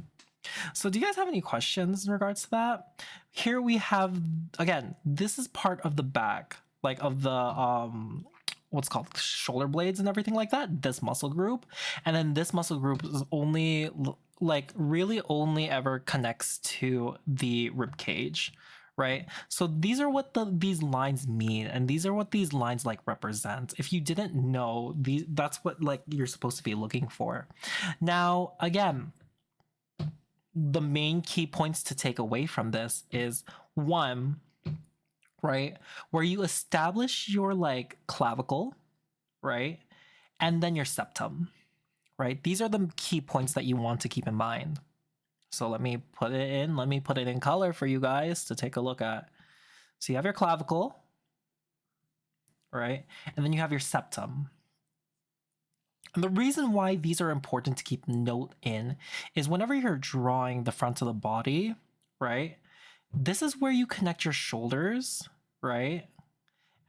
So do you guys have any questions in regards to that? Here we have, again, this is part of the back, like of the what's called shoulder blades and everything like that, this muscle group. And then this muscle group is only like really only ever connects to the rib cage, right? So these are what these lines mean, and these are what these lines like represent. If you didn't know, that's what like you're supposed to be looking for. Now, again, the main key points to take away from this is one, right, where you establish your like clavicle, right, and then your septum, right? These are the key points that you want to keep in mind. So let me put it in color for you guys to take a look at. So you have your clavicle, right? And then you have your septum. And the reason why these are important to keep note in is whenever you're drawing the front of the body, right? This is where you connect your shoulders, right?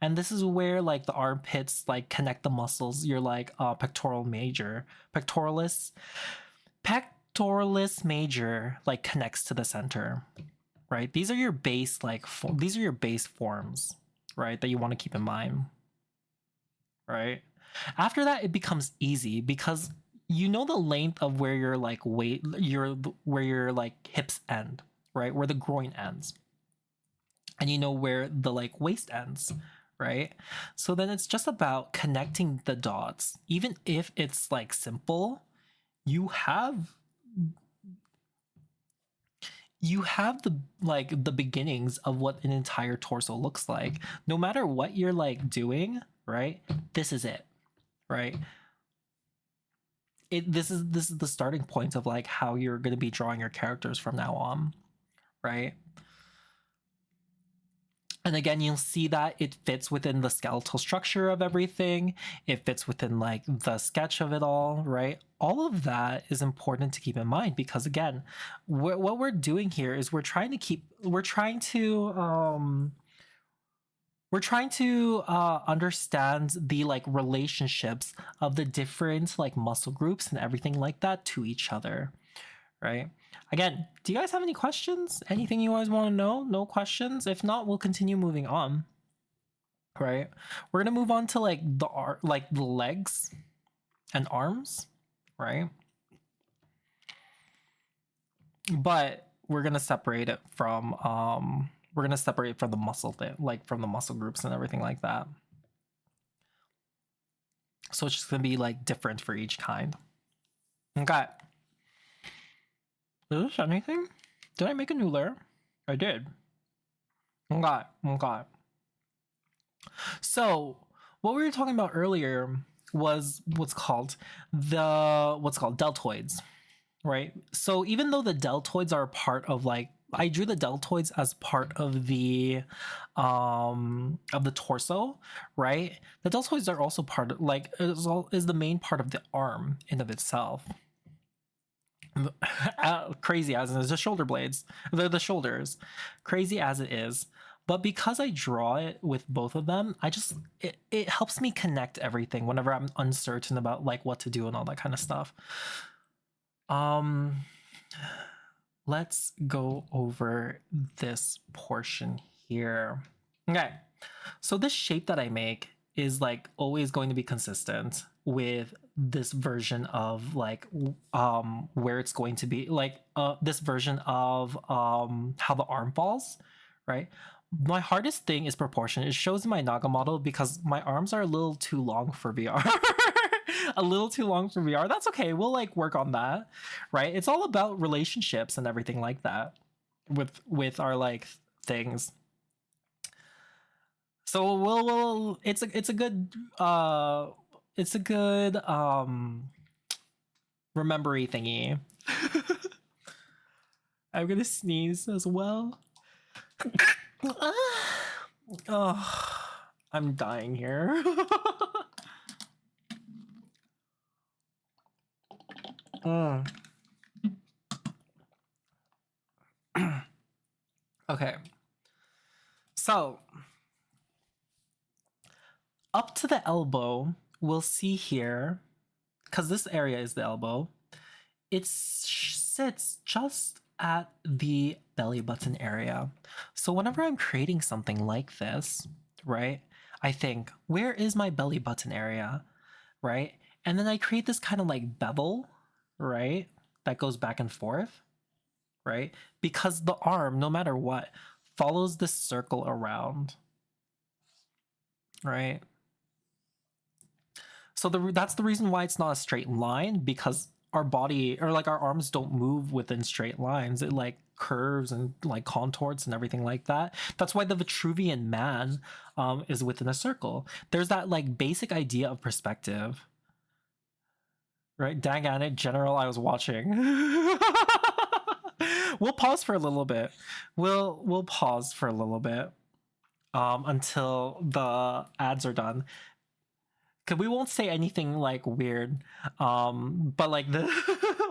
And this is where like the armpits like connect the muscles, your like pectoralis major like connects to the center, right? These are your base like these are your base forms, right? That you want to keep in mind, right? After that, it becomes easy because you know the length of where your like where your like hips end, right? Where the groin ends, and you know where the like waist ends, right? So then it's just about connecting the dots. Even if it's like simple, you have the like the beginnings of what an entire torso looks like. No matter what you're like doing, right? This is it, right? This is the starting point of like how you're going to be drawing your characters from now on, right? And again, you'll see that it fits within the skeletal structure of everything. It fits within like the sketch of it all, right? All of that is important to keep in mind because again, what we're doing here is we're trying to understand the like relationships of the different like muscle groups and everything like that to each other, right? Again, do you guys have any questions? Anything you guys want to know? No questions? If not, we'll continue moving on. Right? We're gonna move on to like the legs and arms, right? But we're gonna separate it from the muscle thing, like from the muscle groups and everything like that. So it's just gonna be like different for each kind. Okay. Is this anything? Did I make a new layer? I did. Okay. So what we were talking about earlier was what's called deltoids, right? So even though the deltoids are part of like I drew the deltoids as part of the torso, right? The deltoids are also part of like is the main part of the arm in of itself. crazy as it is, the shoulder blades, the shoulders, crazy as it is. But because I draw it with both of them, it helps me connect everything whenever I'm uncertain about like what to do and all that kind of stuff. Let's go over this portion here. Okay, so this shape that I make is like always going to be consistent with this version of like where it's going to be, like this version of how the arm falls, right? My hardest thing is proportion. It shows in my Naga model because my arms are a little too long for VR. A little too long for VR. That's okay. We'll like work on that, right? It's all about relationships and everything like that with our like things. So we'll it's a good remembery thingy. I'm gonna sneeze as well. Oh, I'm dying here. Okay. So up to the elbow, we'll see here, because this area is the elbow, it sits just at the belly button area. So whenever I'm creating something like this, right, I think, where is my belly button area, right? And then I create this kind of like bevel, right, that goes back and forth, right? Because the arm, no matter what, follows this circle around, right? So that's the reason why it's not a straight line, because our body or like our arms don't move within straight lines. It like curves and like contorts and everything like that. That's why the Vitruvian man is within a circle. There's that like basic idea of perspective, right? Dang on it, General, I was watching. We'll pause for a little bit. We'll pause for a little bit until the ads are done. Cause we won't say anything like weird, but like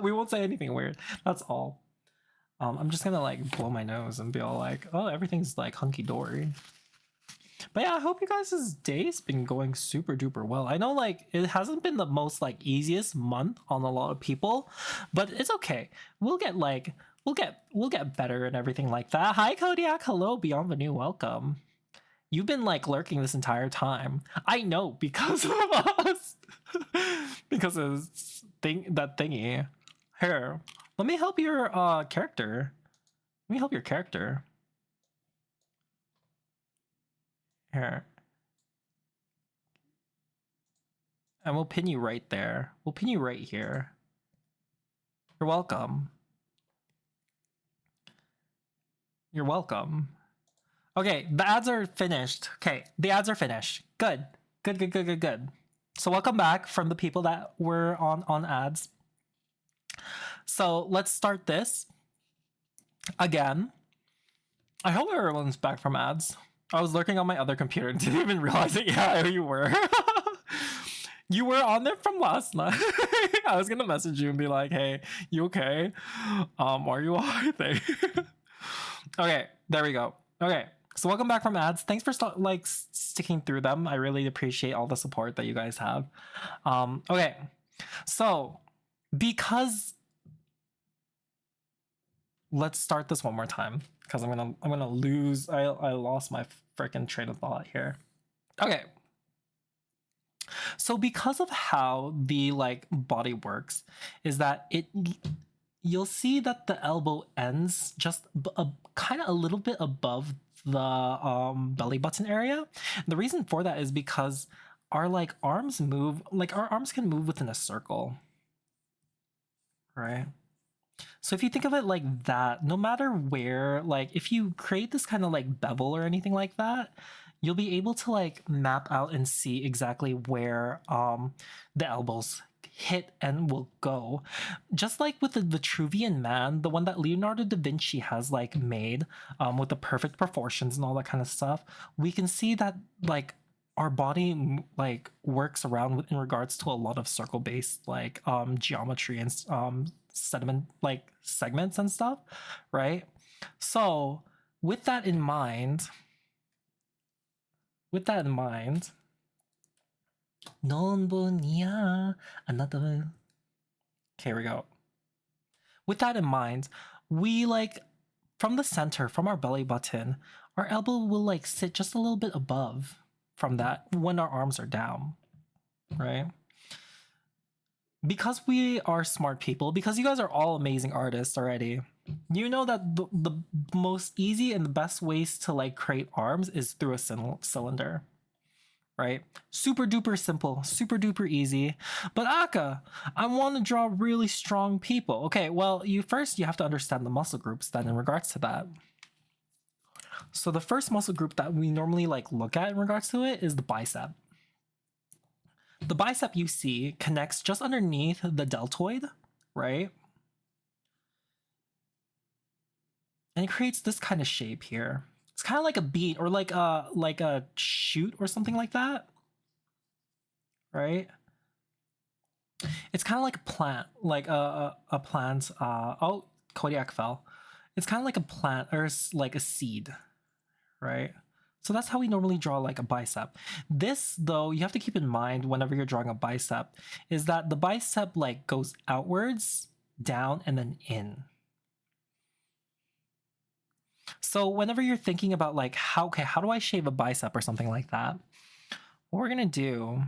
we won't say anything weird. That's all. I'm just gonna like blow my nose and be all like, oh, everything's like hunky dory. But yeah, I hope you guys' day's been going super duper well. I know like it hasn't been the most like easiest month on a lot of people, but it's okay. We'll get better and everything like that. Hi Kodiak, hello, Beyond the New, welcome. You've been like lurking this entire time. I know because of us. Because of that thingy. Here, let me help your character. Let me help your character. Here. And we'll pin you right there. We'll pin you right here. You're welcome. You're welcome. Okay, the ads are finished. Okay, the ads are finished. Good. Good. So welcome back from the people that were on ads. So let's start this again. I hope everyone's back from ads. I was lurking on my other computer and didn't even realize it. Yeah, you were. You were on there from last night. I was gonna message you and be like, hey, you okay? Are you alright? Okay, there we go. Okay. So welcome back from ads. Thanks for sticking through them. I really appreciate all the support that you guys have. Okay, so because let's start this one more time because I'm gonna lose. I lost my freaking train of thought here. Okay. So because of how the like body works, is that you'll see that the elbow ends just kind of a little bit above the belly button area. And the reason for that is because our like arms move, like our arms can move within a circle, right? So if you think of it like that, no matter where, like if you create this kind of like bevel or anything like that, you'll be able to like map out and see exactly where the elbows hit and will go. Just like with the Vitruvian man, the one that Leonardo da Vinci has like made with the perfect proportions and all that kind of stuff, we can see that like our body like works around in regards to a lot of circle based like geometry and segments and stuff, right? So with that in mind, non bonia another. Okay, here we go. With that in mind, we like from the center, from our belly button, our elbow will like sit just a little bit above from that when our arms are down, right? Because we are smart people, because you guys are all amazing artists already, you know that the most easy and the best ways to like create arms is through a cylinder, right? Super duper simple, super duper easy. But Aka, I want to draw really strong people. Okay, well, you have to understand the muscle groups then in regards to that. So the first muscle group that we normally like look at in regards to it is the bicep. The bicep you see connects just underneath the deltoid, right? And it creates this kind of shape here. It's kind of like a beat or like a shoot or something like that, right? It's kind of like a plant, like a plant. Oh, Kodiak fell. It's kind of like a plant or like a seed, right? So that's how we normally draw like a bicep. This, though, you have to keep in mind whenever you're drawing a bicep, is that the bicep like goes outwards, down, and then in. So whenever you're thinking about like how do I shave a bicep or something like that, what we're gonna do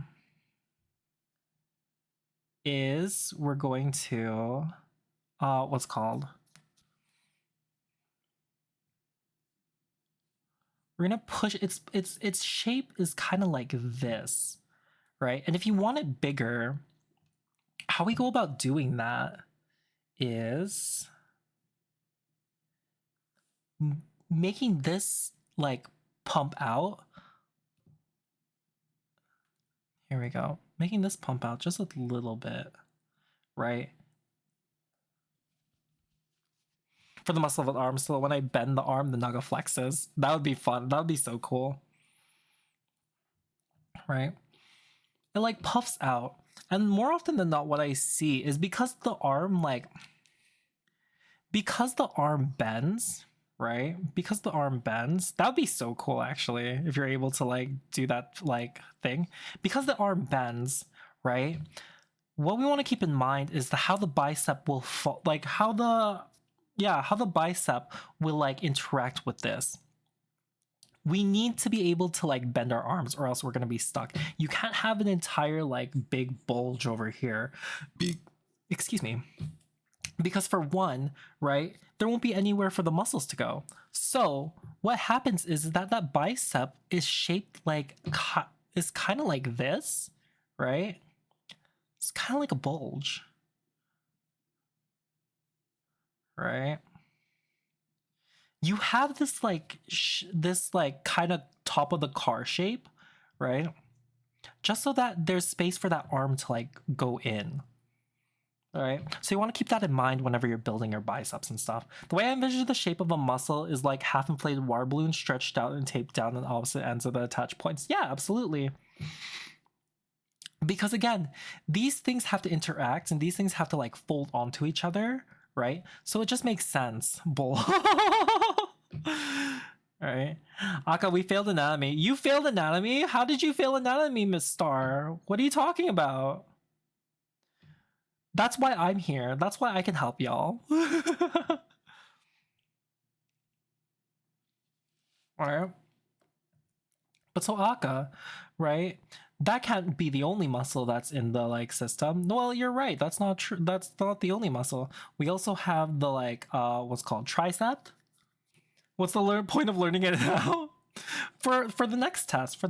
is we're going to what's called, we're gonna push its shape is kind of like this, right? And if you want it bigger, how we go about doing that is making this like pump out. Here we go. Making this pump out just a little bit, right? For the muscle of the arm, so when I bend the arm, the naga flexes. That would be fun. That would be so cool, right? It like puffs out. And more often than not, what I see is because the arm bends, right? Because the arm bends, that would be so cool actually, if you're able to like do that like thing. Because the arm bends, right? What we want to keep in mind is how the bicep will fall, like how the bicep will like interact with this. We need to be able to like bend our arms or else we're going to be stuck. You can't have an entire like big bulge over here. Excuse me. Because for one, right, there won't be anywhere for the muscles to go. So what happens is that bicep is shaped like, is kind of like this, right? It's kind of like a bulge, right? You have this like kind of top of the car shape, right? Just so that there's space for that arm to like go in. All right, so you want to keep that in mind whenever you're building your biceps and stuff. The way I envision the shape of a muscle is like half inflated water balloon stretched out and taped down on the opposite ends of the attached points. Yeah, absolutely. Because again, these things have to interact and these things have to like fold onto each other, right? So it just makes sense. Bull. All right. Aka, we failed anatomy. You failed anatomy? How did you fail anatomy, Miss Star? What are you talking about? That's why I'm here. That's why I can help y'all. Alright. But so Aka, right? That can't be the only muscle that's in the like system. Well, you're right. That's not true. That's not the only muscle. We also have the like what's called tricep. What's the point of learning it now? for the next test,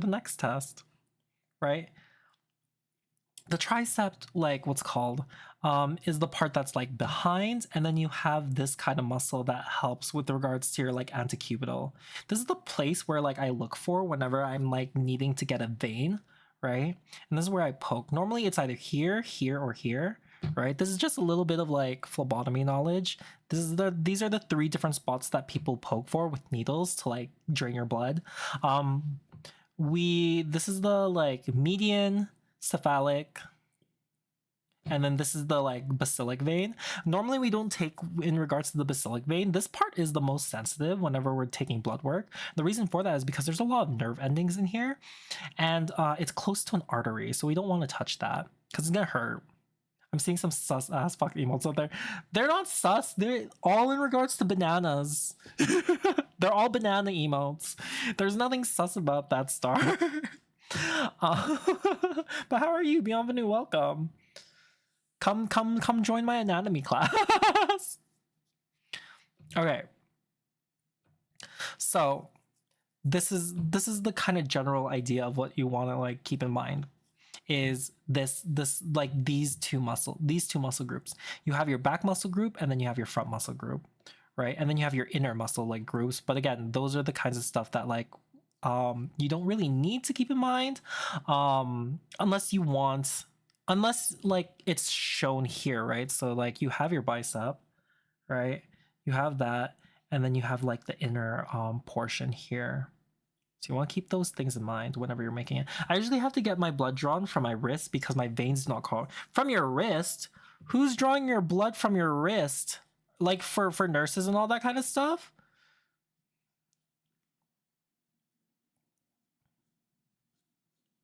right? The tricep, like what's called, is the part that's like behind, and then you have this kind of muscle that helps with regards to your like antecubital. This is the place where like I look for whenever I'm like needing to get a vein, right? And this is where I poke. Normally it's either here, here, or here, right? This is just a little bit of like phlebotomy knowledge. These are the 3 different spots that people poke for with needles to like drain your blood. This is the like median, cephalic, And then this is the like basilic vein. Normally we don't take in regards to the basilic vein. This part is the most sensitive whenever we're taking blood work. The reason for that is because there's a lot of nerve endings in here, and it's close to an artery, so we don't want to touch that because it's gonna hurt. I'm seeing some sus ass fuck emotes out there. They're not sus. They're all in regards to bananas. They're all banana emotes. There's nothing sus about that star. uh, but how are you? Bienvenue, welcome. Come join my anatomy class. Okay. So this is the kind of general idea of what you want to like keep in mind is this like these two muscle groups. You have your back muscle group and then you have your front muscle group, right? And then you have your inner muscle like groups. But again, those are the kinds of stuff that like you don't really need to keep in mind unless like it's shown here, right? So like you have your bicep, right? You have that, and then you have like the inner portion here. So you want to keep those things in mind whenever you're making it. I usually have to get my blood drawn from my wrist because my veins do not call from your wrist. Who's drawing your blood from your wrist? Like for nurses and all that kind of stuff?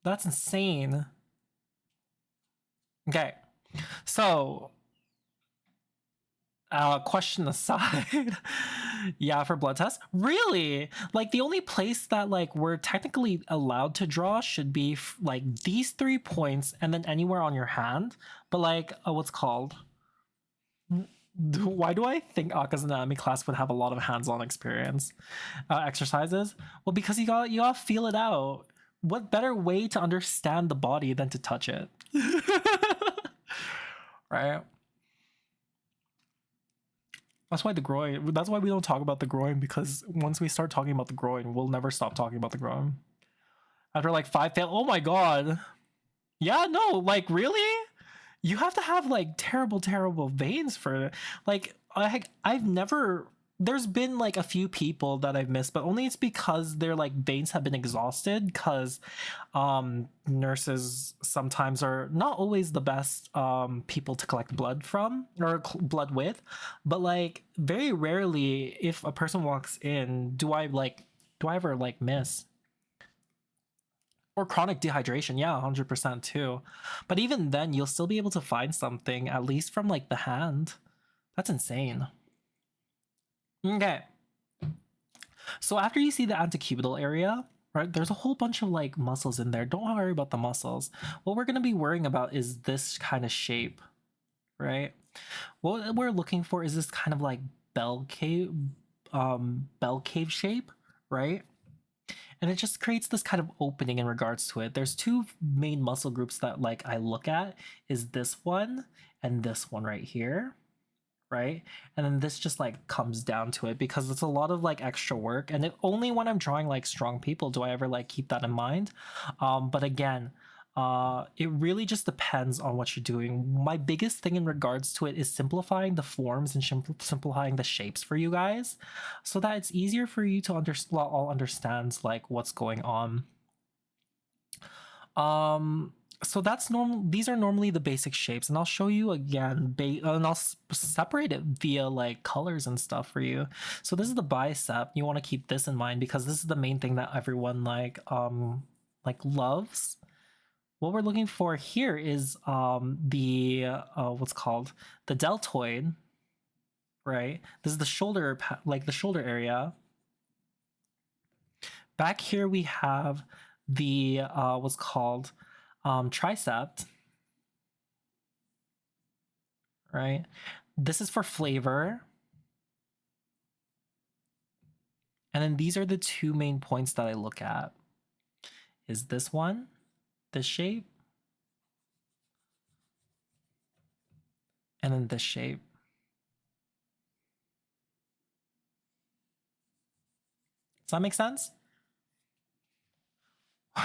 That's insane. Okay. So question aside, yeah, for blood tests, really, like the only place that like we're technically allowed to draw should be like these 3 points and then anywhere on your hand. But like what's called, why do I think Aka's anatomy class would have a lot of hands-on experience exercises? Well, because you gotta feel it out. What better way to understand the body than to touch it? Right? That's why that's why we don't talk about the groin, because once we start talking about the groin, we'll never stop talking about the groin. After like 5 fail, oh my god. Yeah, no, like really? You have to have like terrible veins for like I've never, there's been like a few people that I've missed, but only it's because their like veins have been exhausted, because nurses sometimes are not always the best people to collect blood from or blood with. But like very rarely, if a person walks in, do I ever like miss. Or chronic dehydration, yeah, 100% too. But even then, you'll still be able to find something, at least from like the hand. That's insane. Okay. So after you see the antecubital area, right, there's a whole bunch of like muscles in there. Don't worry about the muscles. What we're going to be worrying about is this kind of shape, right? What we're looking for is this kind of like bell cave shape, right? And it just creates this kind of opening in regards to it. There's 2 main muscle groups that like I look at, is this one and this one right here, right? And then this just like comes down to it because it's a lot of like extra work, and only when I'm drawing like strong people do I ever like keep that in mind. But again, it really just depends on what you're doing. My biggest thing in regards to it is simplifying the forms and simplifying the shapes for you guys, so that it's easier for you to all understand like what's going on. So that's normal. These are normally the basic shapes, and I'll show you again, and I'll separate it via like colors and stuff for you. So this is the bicep. You want to keep this in mind because this is the main thing that everyone like loves. What we're looking for here is the what's called the deltoid, right? This is the shoulder, like the shoulder area. Back here we have the what's called tricep, right? This is for flavor. And then these are the 2 main points that I look at. Is this one, this shape, and then this shape. Does that make sense?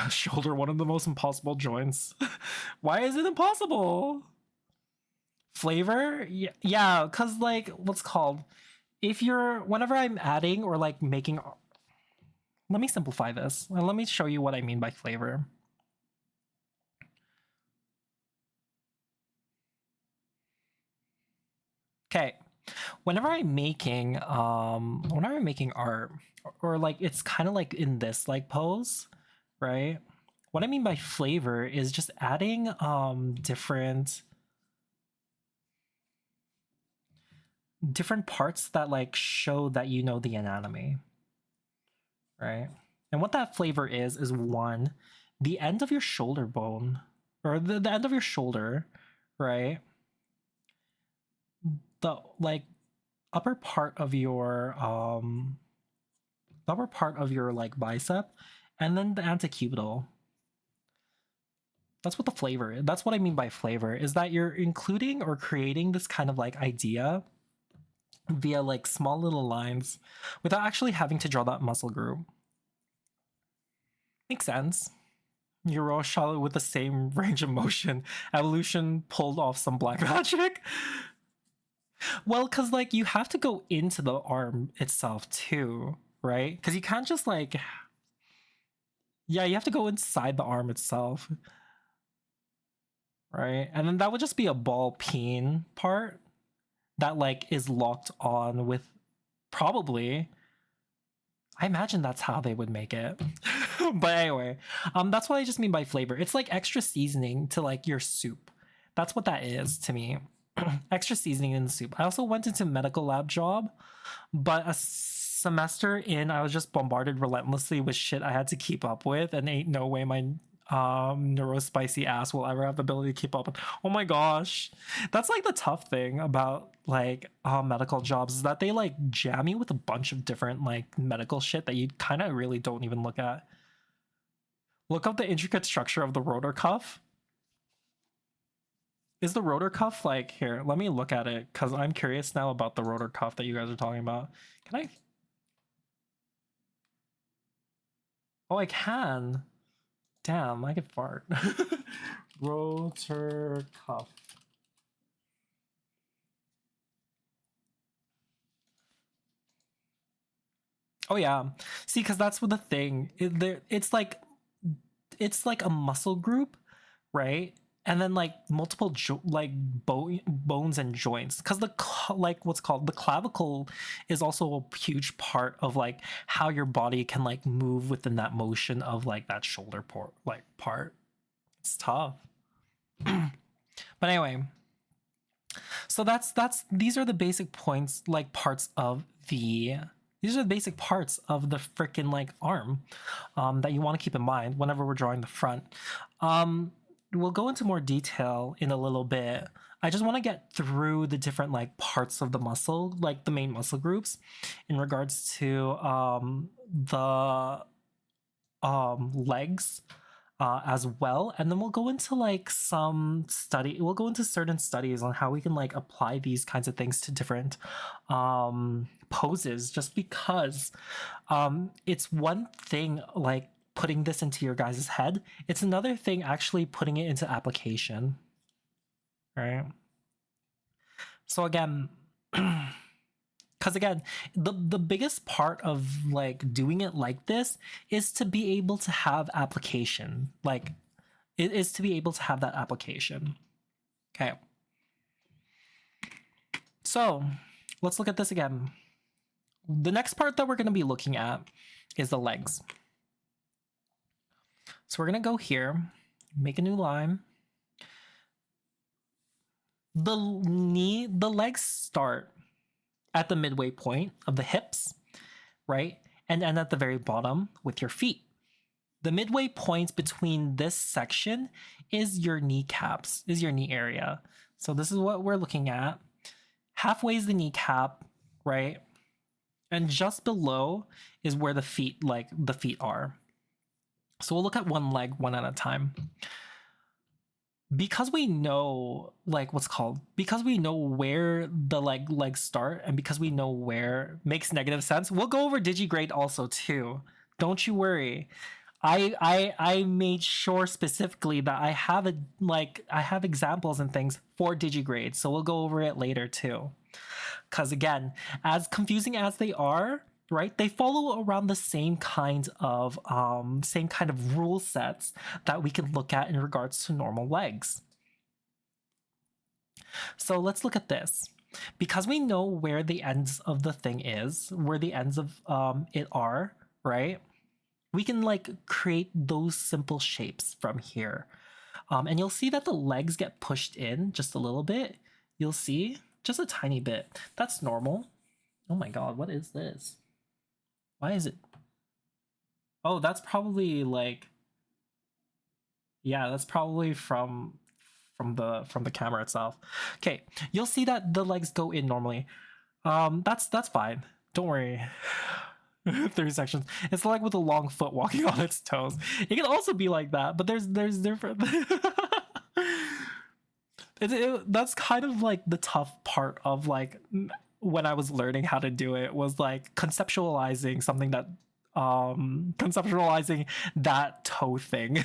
Shoulder, one of the most impossible joints. Why is it impossible? Flavor? Yeah, because like what's called, whenever I'm adding or like making, let me simplify this and let me show you what I mean by flavor. Okay. Whenever I'm making art, or like it's kind of like in this like pose, right? What I mean by flavor is just adding different parts that like show that you know the anatomy, right? And what that flavor is one, the end of your shoulder bone, or the end of your shoulder, right? The like upper part of your like bicep, and then the antecubital. That's what the flavor is. That's what I mean by flavor, is that you're including or creating this kind of like idea via like small little lines without actually having to draw that muscle group. Makes sense. You're all Charlotte with the same range of motion. Evolution pulled off some black magic. Well, because like you have to go into the arm itself too, right? Because you can't just like, yeah, you have to go inside the arm itself, right? And then that would just be a ball peen part that like is locked on with, probably, I imagine that's how they would make it. But anyway, that's what I just mean by flavor. It's like extra seasoning to like your soup. That's what that is to me. Extra seasoning in the soup. I also went into medical lab job, but a semester in, I was just bombarded relentlessly with shit I had to keep up with, and ain't no way my neurospicy ass will ever have the ability to keep up. Oh my gosh, that's like the tough thing about like medical jobs, is that they like jam you with a bunch of different like medical shit that you kind of really don't even look at. Look up the intricate structure of the rotor cuff. Is the rotor cuff like, here, let me look at it, because I'm curious now about the rotor cuff that you guys are talking about. Can I? Oh, I can. Damn, I could fart. Rotor cuff. Oh yeah. See, because that's what the thing. It's like a muscle group, right? And then like multiple bones and joints. Because like what's called the clavicle is also a huge part of like how your body can like move within that motion of like that shoulder part. It's tough. But anyway, so that's these are the basic points, like parts of the these are the basic parts of the freaking like arm that you want to keep in mind whenever we're drawing the front. We'll go into more detail in a little bit. I just want to get through the different like parts of the muscle, like the main muscle groups, in regards to the legs as well, and then we'll go into like we'll go into certain studies on how we can like apply these kinds of things to different poses, just because it's one thing like putting this into your guys' head, it's another thing actually putting it into application, right? So again, because again, the biggest part of like doing it like this is to be able to have application. Like it is to be able to have that application. Okay. So let's look at this again. The next part that we're going to be looking at is the legs. So we're going to go here, make a new line. The legs start at the midway point of the hips, right? And end at the very bottom with your feet. The midway point between this section is your kneecaps, is your knee area. So this is what we're looking at. Halfway is the kneecap, right? And just below is where the feet are. So we'll look at one leg one at a time. Because we know because we know where the legs start, and because we know where makes negative sense, we'll go over digigrade also too. Don't you worry. I made sure specifically that I have examples and things for digigrade, so we'll go over it later too. Because again, as confusing as they are, right, they follow around the same kind of rule sets that we can look at in regards to normal legs. So let's look at this. because we know where the ends of the thing is, where the ends of it are, right? We can like create those simple shapes from here. And you'll see that the legs get pushed in just a little bit. You'll see just a tiny bit. That's normal. Oh my god, what is this? Why is it? Oh, that's probably like, yeah, that's probably from the camera itself. Okay, you'll see that the legs go in normally. That's fine. Don't worry. 30 sections. It's like with a long foot walking on its toes. It can also be like that, but there's different. That's kind of like the tough part of like when I was learning how to do it, was like conceptualizing something that conceptualizing that toe thing.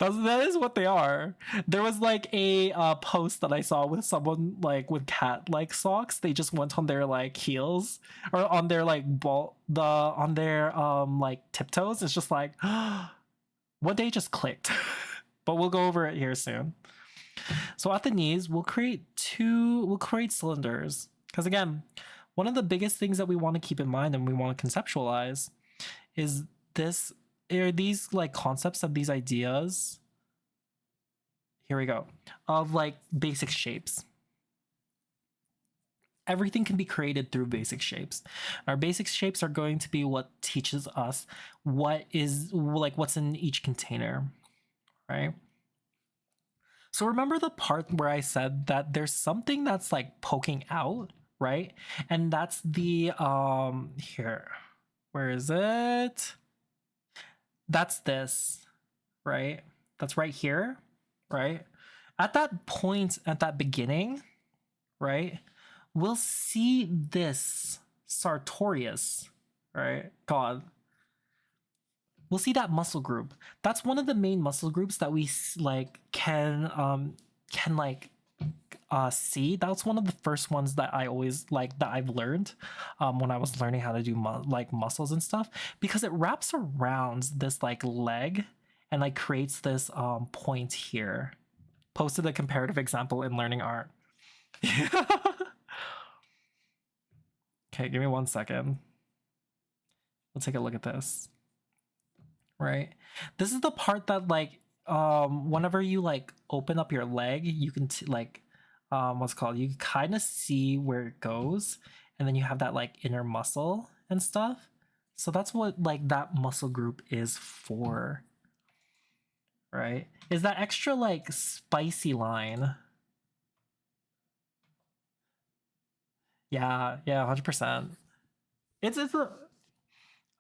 That is what they are. There was like a post that I saw with someone like with cat like socks. They just went on their like heels or on their like on their like tiptoes. It's just like one day just clicked. But we'll go over it here soon. So at the knees, we'll create cylinders. Because again, one of the biggest things that we want to keep in mind and we want to conceptualize is this, are these like concepts of these ideas. Here we go. Of like basic shapes. Everything can be created through basic shapes. Our basic shapes are going to be what teaches us what is like what's in each container, right? So remember the part where I said that there's something that's like poking out, right? And that's the here. Where is it? That's this, right? That's right here, right? At that point, at that beginning, right? We'll see this Sartorius, right? God. We'll see that muscle group. That's one of the main muscle groups that we like can like see. That's one of the first ones that I always like that I've learned when I was learning how to do like muscles and stuff, because it wraps around this like leg and like creates this point here. Posted a comparative example in learning art. Okay, give me 1 second. We'll take a look at this. Right, this is the part that like whenever you like open up your leg, you can like what's called, you kind of see where it goes, and then you have that like inner muscle and stuff. So that's what like that muscle group is for, right? Is that extra like spicy line. Yeah, 100%. It's a,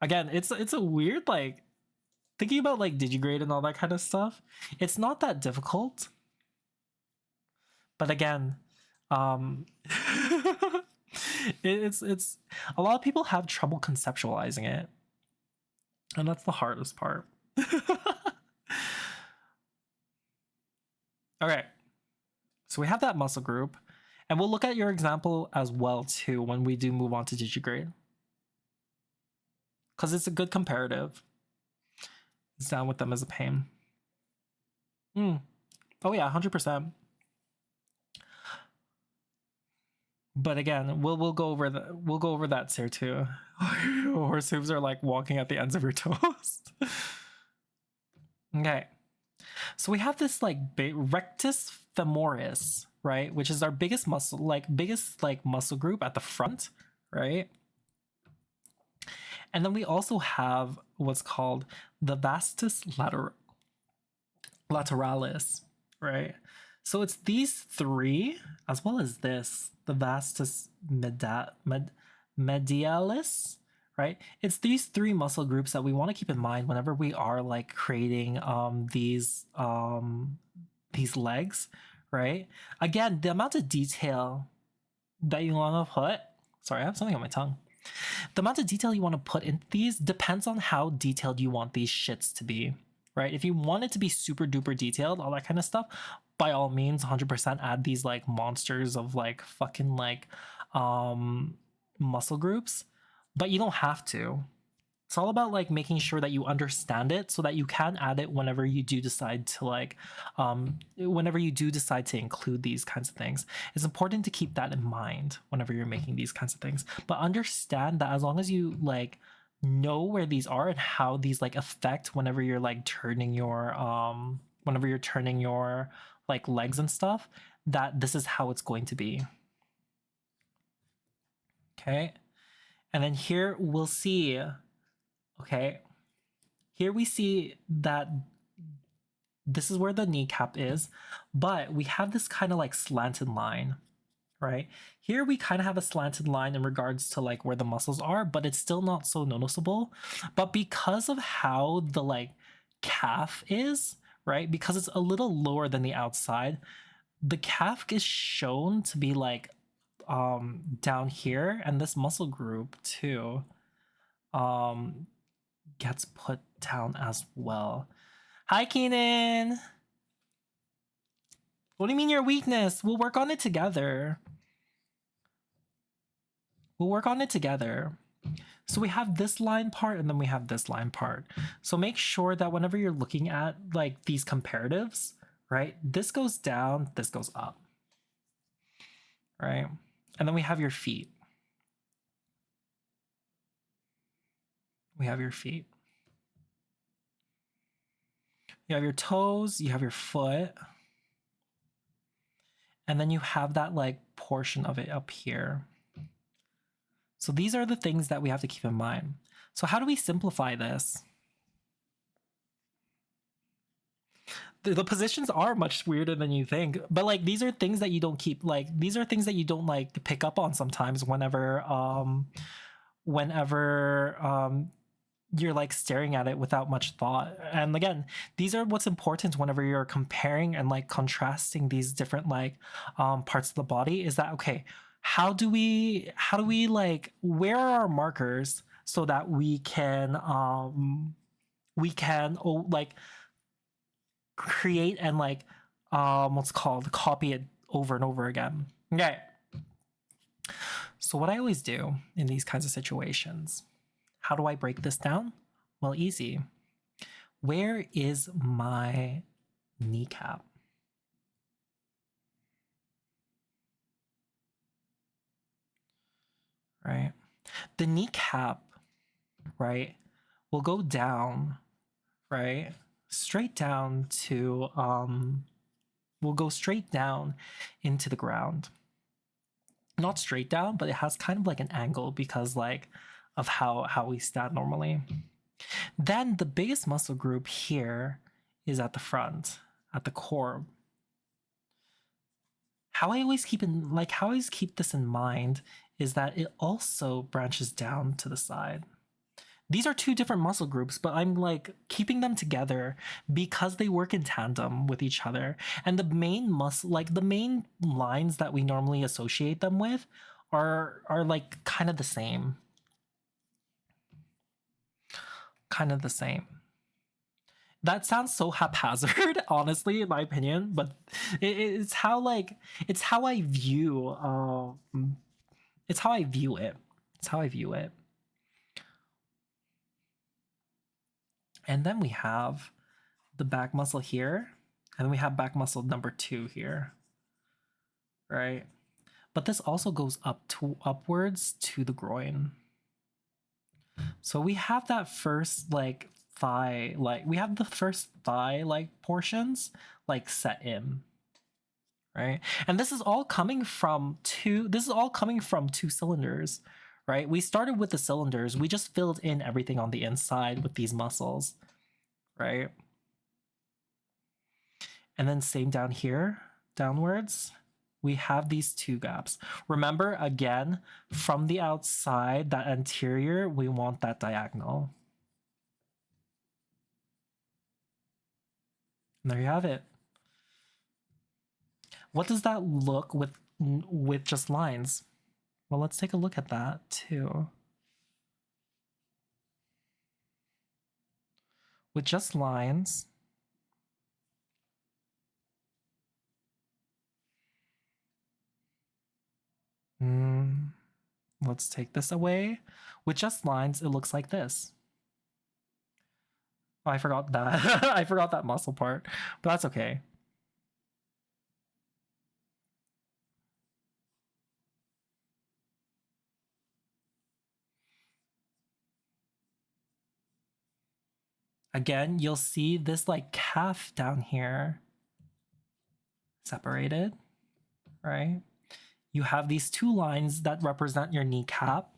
again, it's a weird like thinking about like digigrade and all that kind of stuff. It's not that difficult, but again, it's a lot of people have trouble conceptualizing it, and that's the hardest part. Okay, so we have that muscle group, and we'll look at your example as well too when we do move on to digigrade, because it's a good comparative. It's down with them as a pain. Oh yeah, 100%. But again, we'll go over that here too. Horse hooves are like walking at the ends of your toes. Okay, so we have this like rectus femoris, right, which is our biggest muscle muscle group at the front, right? And then we also have what's called the vastus lateralis, right? So it's these three, as well as this, the vastus medialis, right? It's these three muscle groups that we want to keep in mind whenever we are like creating these legs, right? Again, the amount of detail that you want to put, sorry, I have something on my tongue. The amount of detail you want to put in these depends on how detailed you want these shits to be, right? If you want it to be super duper detailed, all that kind of stuff, by all means, 100% add these like monsters of like fucking like muscle groups, but you don't have to. It's all about like making sure that you understand it so that you can add it whenever you do decide to whenever you do decide to include these kinds of things. It's important to keep that in mind whenever you're making these kinds of things. But understand that as long as you like know where these are and how these like affect whenever you're like turning your like legs and stuff, that this is how it's going to be. Okay. And then here we'll see, okay, here we see that this is where the kneecap is, but we have this kind of like slanted line, right? Here we kind of have a slanted line in regards to like where the muscles are, but it's still not so noticeable. But because of how the like calf is, right? Because it's a little lower than the outside, the calf is shown to be like down here, and this muscle group too gets put down as well. Hi, Keenan. What do you mean your weakness? We'll work on it together. We'll work on it together. So we have this line part and then we have this line part. So make sure that whenever you're looking at like these comparatives, right? This goes down, this goes up, right? And then we have your feet. We have your feet. You have your toes, you have your foot. And then you have that like portion of it up here. So these are the things that we have to keep in mind. So how do we simplify this? The positions are much weirder than you think, but like these are things that you don't keep, like these are things that you don't like pick up on sometimes whenever you're like staring at it without much thought. And again, these are what's important whenever you're comparing and like contrasting these different like parts of the body, is that okay, how do we like, where are our markers so that we can like create and like what's called copy it over and over again. Okay. So what I always do in these kinds of situations, how do I break this down? Well, easy. Where is my kneecap? Right? The kneecap, right, will go down, right? Straight down to will go straight down into the ground. Not straight down, but it has kind of like an angle because like of how we stand normally. Then the biggest muscle group here is at the front, at the core. How I always keep this in mind is that it also branches down to the side. These are two different muscle groups, but I'm like keeping them together because they work in tandem with each other. And the main muscle, like the main lines that we normally associate them with are like kind of the same. Kind of the same. That sounds so haphazard, honestly, in my opinion, but it's how like it's how I view it's how I view it. It's how I view it. And then we have the back muscle here, and then we have back muscle number 2 here, right? But this also goes upwards to the groin. So we have that first like thigh, like we have the first thigh like portions like set in, right? And this is all coming from two cylinders, right? We started with the cylinders, we just filled in everything on the inside with these muscles, right? And then same down here, downwards, we have these two gaps. Remember, again, from the outside, that anterior, we want that diagonal. And there you have it. What does that look with just lines? Well, let's take a look at that too. With just lines, let's take this away. With just lines, it looks like this. Oh, I forgot that. I forgot that muscle part, but that's okay. Again, you'll see this like calf down here separated, right? You have these two lines that represent your kneecap,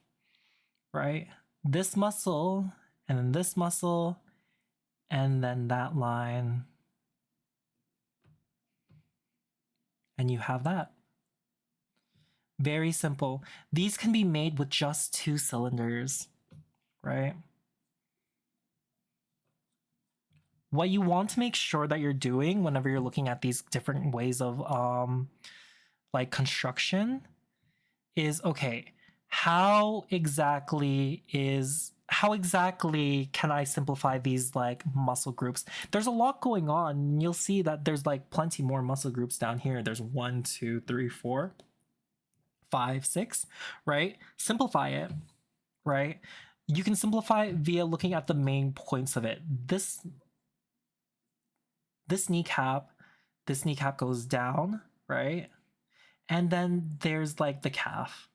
right? This muscle, and then this muscle, and then that line. And you have that. Very simple. These can be made with just 2 cylinders, right? What you want to make sure that you're doing whenever you're looking at these different ways of like construction is, okay, how exactly can I simplify these like muscle groups? There's a lot going on. You'll see that there's like plenty more muscle groups down here. There's 1, 2, 3, 4, 5, 6, right? Simplify it, right? You can simplify it via looking at the main points of it. This kneecap, goes down, right? And then there's like the calf,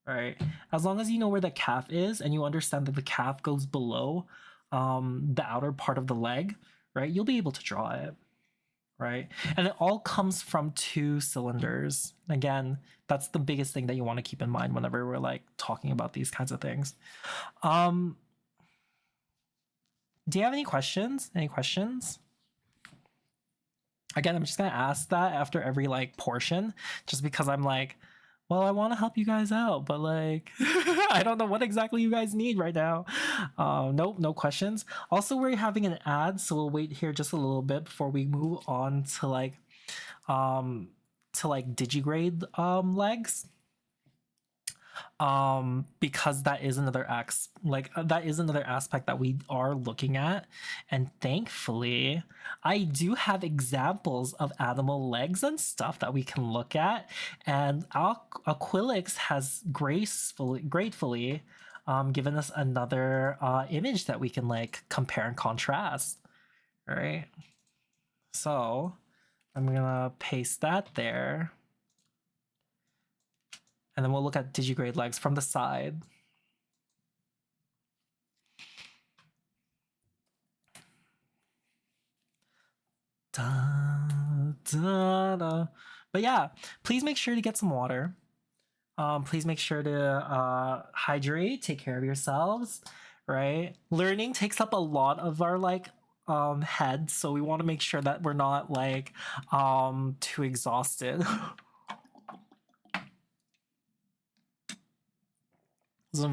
right? As long as you know where the calf is and you understand that the calf goes below the outer part of the leg, right? You'll be able to draw it, right? And it all comes from 2 cylinders. Again, that's the biggest thing that you want to keep in mind whenever we're like talking about these kinds of things. Do you have any questions? Any questions? Again, I'm just gonna ask that after every like portion, just because I'm like, well, I want to help you guys out, but like, I don't know what exactly you guys need right now. Nope, no questions. Also, we're having an ad, so we'll wait here just a little bit before we move on to like digigrade legs, because that is another aspect that we are looking at. And thankfully I do have examples of animal legs and stuff that we can look at, and Aquilix has gratefully given us another image that we can like compare and contrast. All right, so I'm gonna paste that there, and then we'll look at digigrade legs from the side. Da, da, da. But yeah, please make sure to get some water. Please make sure to hydrate, take care of yourselves, right? Learning takes up a lot of our like head, so we want to make sure that we're not like too exhausted.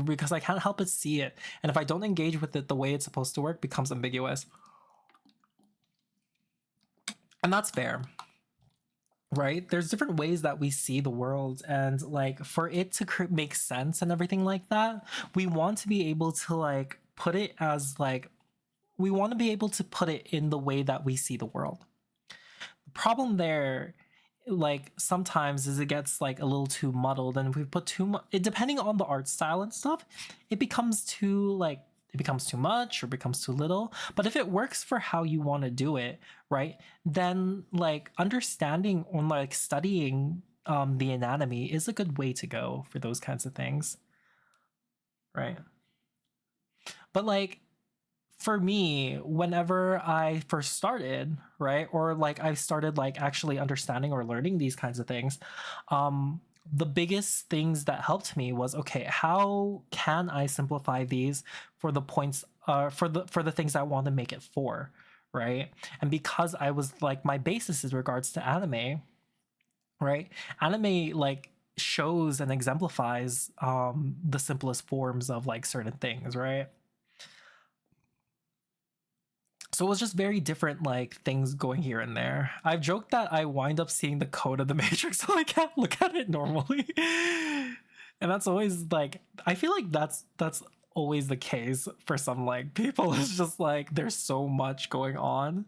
Because I can't help but see it, and if I don't engage with it the way it's supposed to work, it becomes ambiguous. And that's fair, right? There's different ways that we see the world, and like for it to make sense and everything like that, we want to be able to like put it as like, we want to be able to put it in the way that we see the world. The problem there, like sometimes, is it gets like a little too muddled, and if we put too much, depending on the art style and stuff, it becomes too much or becomes too little. But if it works for how you want to do it, right, then like understanding or like studying the anatomy is a good way to go for those kinds of things, right? But like for me, whenever I first started, right, or like I started like actually understanding or learning these kinds of things, the biggest things that helped me was, okay, how can I simplify these for the points, for the things I want to make it for, right? And because I was like, my basis is regards to anime, right? Anime like shows and exemplifies the simplest forms of like certain things, right? So it was just very different, like things going here and there. I've joked that I wind up seeing the code of the Matrix, so I can't look at it normally. And that's always like, I feel like that's always the case for some like people. It's just like there's so much going on.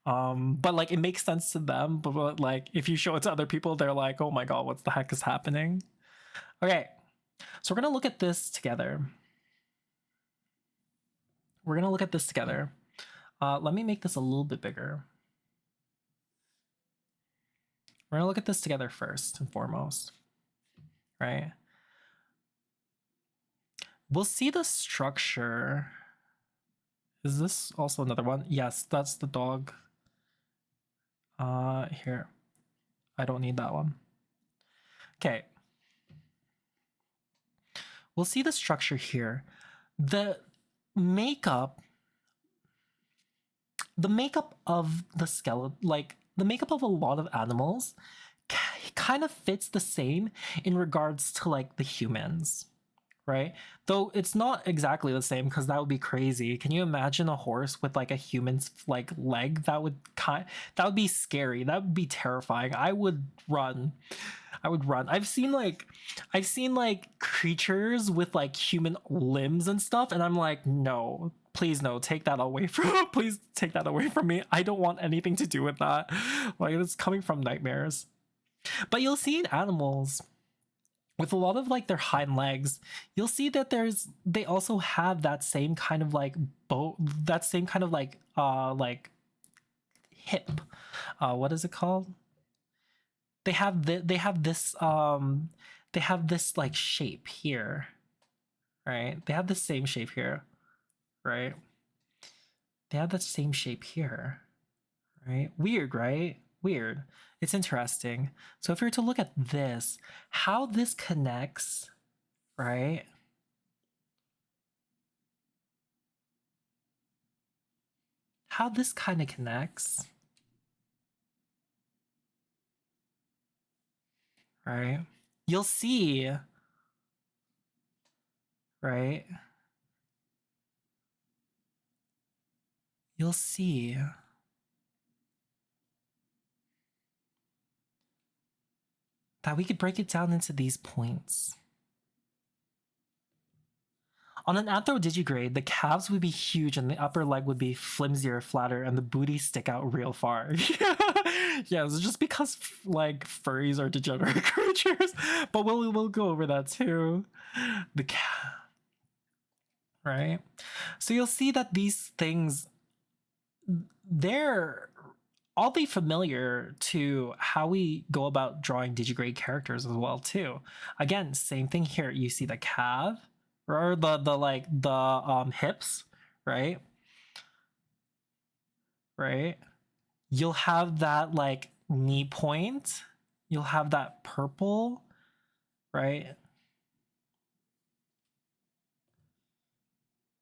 But like it makes sense to them, but like if you show it to other people, they're like, oh my god, what the heck is happening? Okay, so we're gonna look at this together. Let me make this a little bit bigger. We're gonna look at this together first and foremost, right? We'll see the structure. Is this also another one? Yes, that's the dog. Here. I don't need that one. Okay. We'll see the structure here. The makeup of the skeleton, like the makeup of a lot of animals kind of fits the same in regards to like the humans, right? Though it's not exactly the same because that would be crazy. Can you imagine a horse with like a human's like leg? That would be scary. That would be terrifying. I would run. I've seen like creatures with like human limbs and stuff, and I'm like, no, please no, take that away from please take that away from me. I don't want anything to do with that. Like it's coming from nightmares. But you'll see in animals with a lot of like their hind legs, you'll see that they also have that same kind of like that same kind of like hip. What is it called? They have they have this like shape here, right? They have the same shape here, right? They have the same shape here, right? Weird, right? Weird. It's interesting. So if you were to look at this, how this connects, right? How this kind of connects, right? You'll see, right? You'll see that we could break it down into these points. On an anthro digigrade, the calves would be huge and the upper leg would be flimsier, flatter, and the booty stick out real far. Yeah, it's just because like furries are degenerate creatures, but we'll go over that too. The calf, right? So you'll see that these things, they're oddly familiar to how we go about drawing digigrade characters as well too. Again, same thing here. You see the calf or the hips, right? Right? You'll have that like knee point. You'll have that purple, right?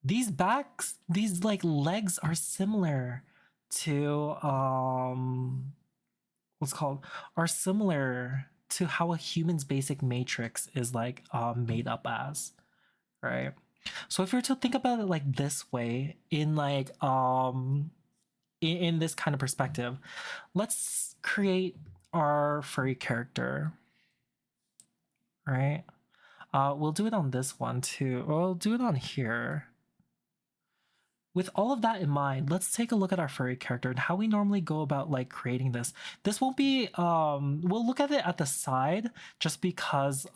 These backs, these like legs are similar to what's called are similar to how a human's basic matrix is like made up as, right? So if you're to think about it like this way, in like in this kind of perspective, let's create our furry character, right? We'll do it on this one too. We'll do it on here. With all of that in mind, let's take a look at our furry character and how we normally go about like creating this. This won't be we'll look at it at the side just because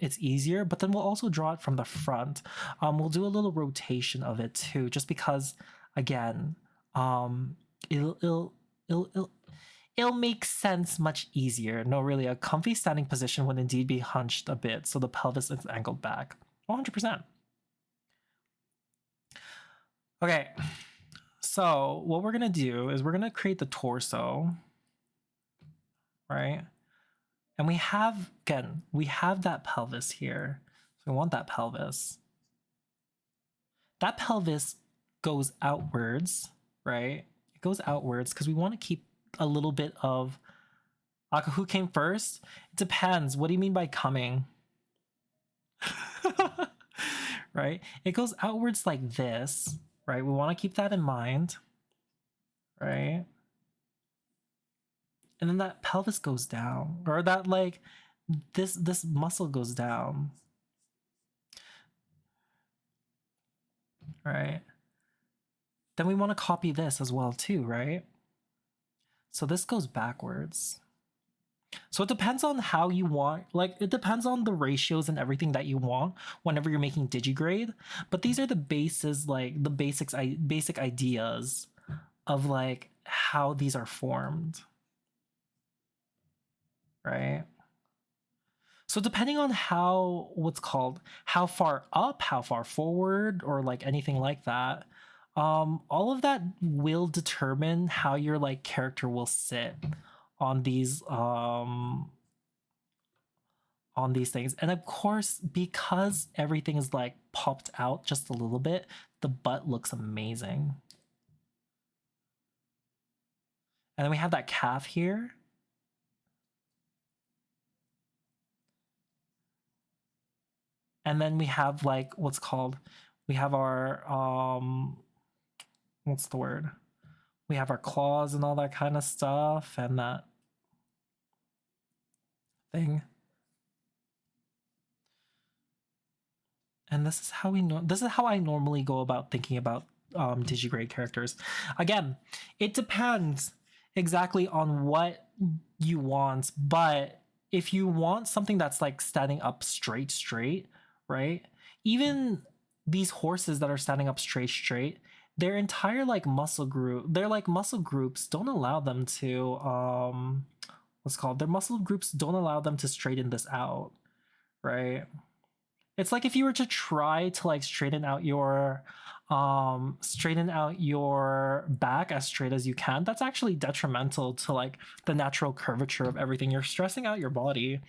it's easier, but then we'll also draw it from the front. We'll do a little rotation of it too, just because again, it'll make sense much easier. No, really, a comfy standing position would indeed be hunched a bit, so the pelvis is angled back. 100%. Okay, so what we're gonna do is we're gonna create the torso, right? And we have that pelvis here. So we want that pelvis. That pelvis goes outwards, right? It goes outwards because we want to keep a little bit of who came first? It depends. What do you mean by coming? Right? It goes outwards like this, right? We want to keep that in mind, right? And then that pelvis goes down, or that like this muscle goes down, right? Then we want to copy this as well too, right? So this goes backwards. So it depends on how you want, like it depends on the ratios and everything that you want whenever you're making digigrade. But these are the bases, like the basic ideas of like how these are formed, right? So depending on how how far up, how far forward, or like anything like that, all of that will determine how your like character will sit on these things. And of course, because everything is like popped out just a little bit, the butt looks amazing. And then we have that calf here. And then we have like we have our what's the word? We have our claws and all that kind of stuff and that thing. And this is how I normally go about thinking about digigrade characters. Again, it depends exactly on what you want, but if you want something that's like standing up straight, right? Even these horses that are standing up straight, their entire like muscle groups don't allow them to their muscle groups don't allow them to straighten this out, right? It's like if you were to try to like straighten out your back as straight as you can, that's actually detrimental to like the natural curvature of everything. You're stressing out your body.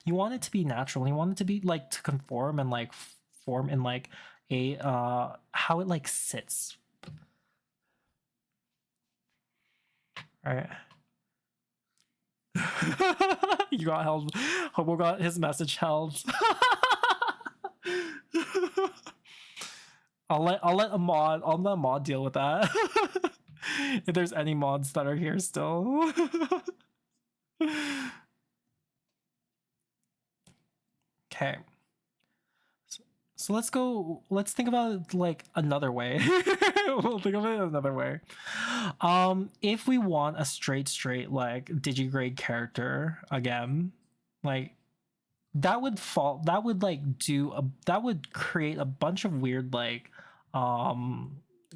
You want it to be natural. You want it to be like to conform and like form in like a how it like sits. All right. You got held. Hobo got his message held. I'll let a mod deal with that. If there's any mods that are here still. Okay. So let's think about it like another way. We'll think of it another way. If we want a straight like digigrade character again, like that would create a bunch of weird like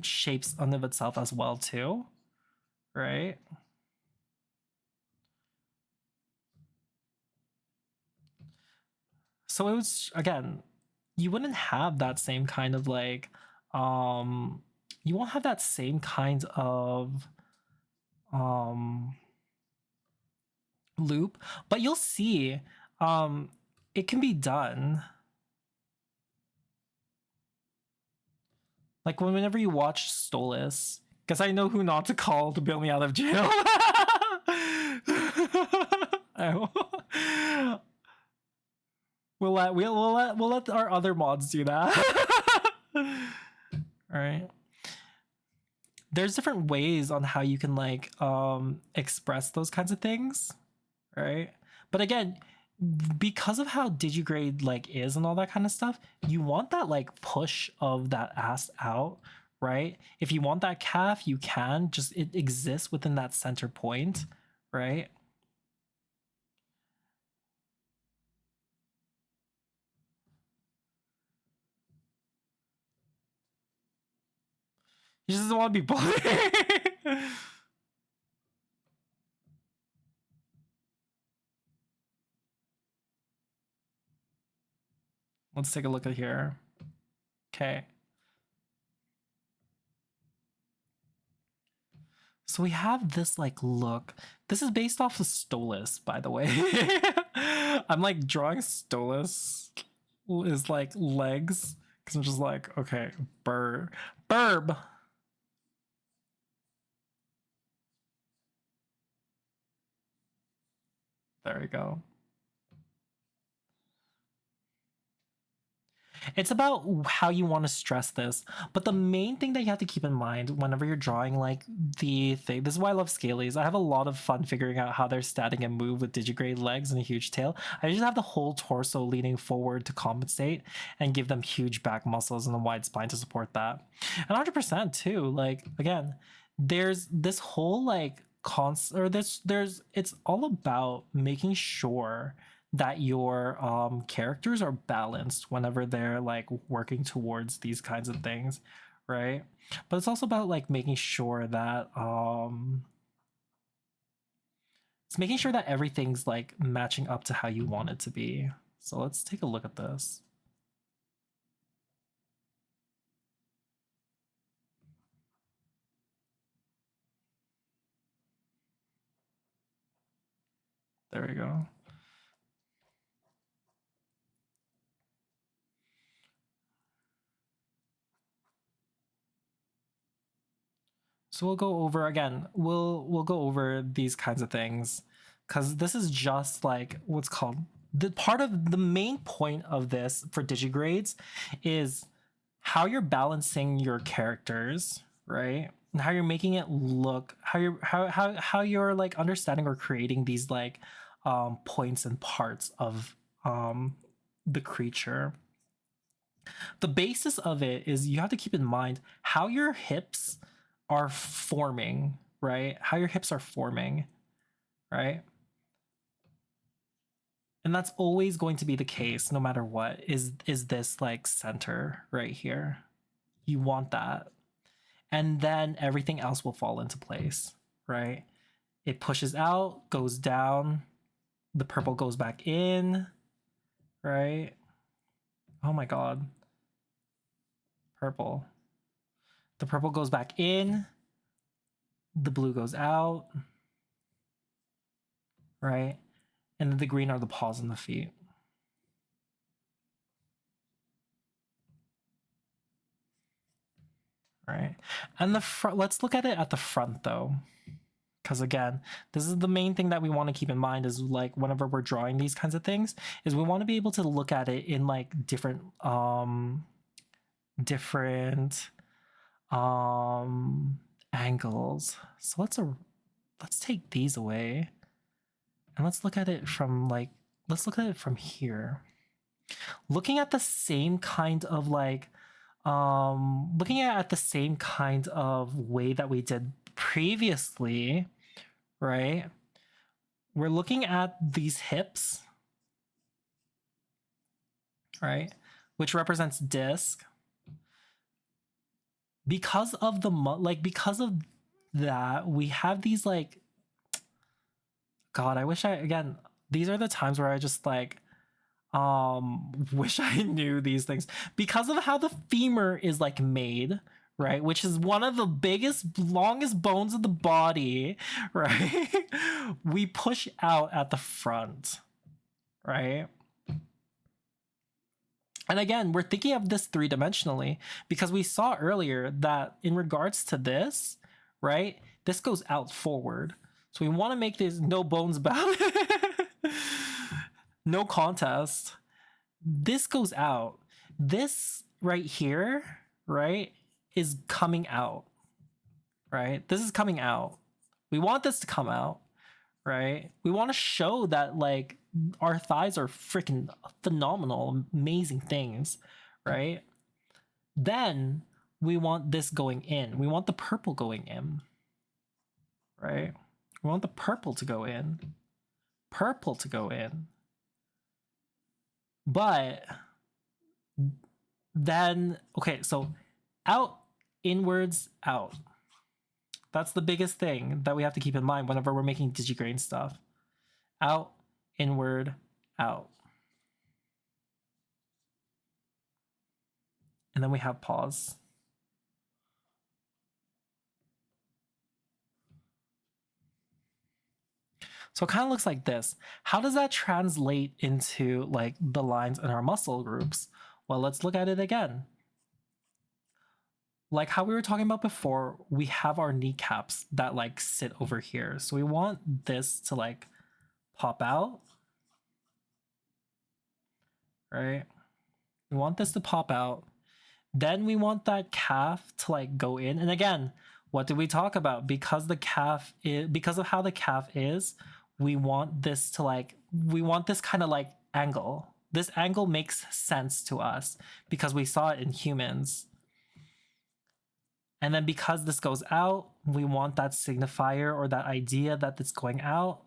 shapes of itself as well too, right? So it was, again, you wouldn't have that same kind of like you won't have that same kind of loop, but you'll see it can be done. Like whenever you watch Stolas, because I know who not to call to bail me out of jail. We'll let our other mods do that. All right. There's different ways on how you can like express those kinds of things, right? But again, because of how digigrade like is and all that kind of stuff, you want that like push of that ass out, right? If you want that calf, you can, just it exists within that center point, right? He just doesn't want to be bullied. Let's take a look at here. Okay. So we have this like look. This is based off of Stolas, by the way. I'm like drawing Stolas is like legs because I'm just like, okay, burb. There we go. It's about how you want to stress this, but the main thing that you have to keep in mind whenever you're drawing like the thing, this is why I love scalies. I have a lot of fun figuring out how they're static and move with digigrade legs and a huge tail. I just have the whole torso leaning forward to compensate and give them huge back muscles and a wide spine to support that. And 100% too, like again, there's this whole like it's all about making sure that your characters are balanced whenever they're like working towards these kinds of things, right? But it's also about like making sure that it's making sure that everything's like matching up to how you want it to be. So let's take a look at this. There we go. So we'll go over again. We'll go over these kinds of things because this is just like what's called the part of the main point of this for digigrades is how you're balancing your characters, right? And how you're making it look, how you're like understanding or creating these like points and parts of the creature. The basis of it is you have to keep in mind how your hips are forming, right? How your hips are forming, right? And that's always going to be the case no matter what. Is this like center right here? You want that. And then everything else will fall into place, right? It pushes out, goes down, the purple goes back in, right? Oh my god. Purple. The purple goes back in, the blue goes out, right? And then the green are the paws and the feet. Right. And the front, let's look at it at the front though. Because again, this is the main thing that we want to keep in mind is like whenever we're drawing these kinds of things, is we want to be able to look at it in like different angles. So let's take these away and let's look at it from like let's look at it from here. Looking at the same kind of like looking at the same kind of way that we did previously, right? We're looking at these hips, right? Which represents disc. Because of because of that, we have these like God, I wish again, these are the times where I just like wish I knew these things because of how the femur is like made, right? Which is one of the biggest, longest bones of the body, right? We push out at the front, right? And again, we're thinking of this three-dimensionally because we saw earlier that in regards to this, right? This goes out forward. So we want to make this no bones about it. No contest. This goes out. This right here, right, is coming out. Right? This is coming out. We want this to come out, right? We want to show that like our thighs are freaking phenomenal, amazing things, right? Then we want this going in. We want the purple going in, right? We want the purple to go in. Purple to go in. But then, okay, so out, inwards, out. That's the biggest thing that we have to keep in mind whenever we're making digigrain stuff. Out, inward, out. And then we have pause. So it kind of looks like this. How does that translate into like the lines in our muscle groups? Well, let's look at it again. Like how we were talking about before, we have our kneecaps that like sit over here. So we want this to like pop out, right? We want this to pop out. Then we want that calf to like go in. And again, what did we talk about? Because the calf is, because of how the calf is, we want this to like, we want this kind of like angle. This angle makes sense to us because we saw it in humans. And then because this goes out, we want that signifier or that idea that it's going out.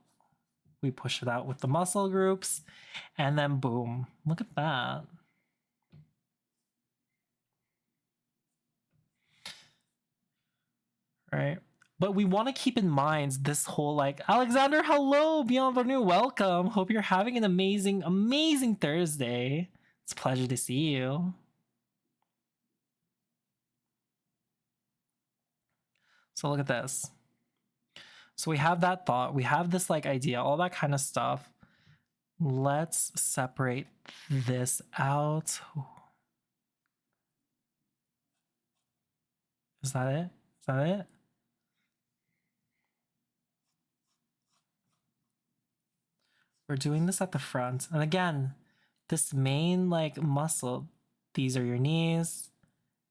We push it out with the muscle groups and then boom, look at that. right? But we want to keep in mind this whole like, Alexander, hello, bienvenue, welcome. Hope you're having an amazing, amazing Thursday. It's a pleasure to see you. So look at this. So we have that thought, we have this like idea, all that kind of stuff. Let's separate this out. Is that it? Is that it? We're doing this at the front. And again, this main like muscle, these are your knees,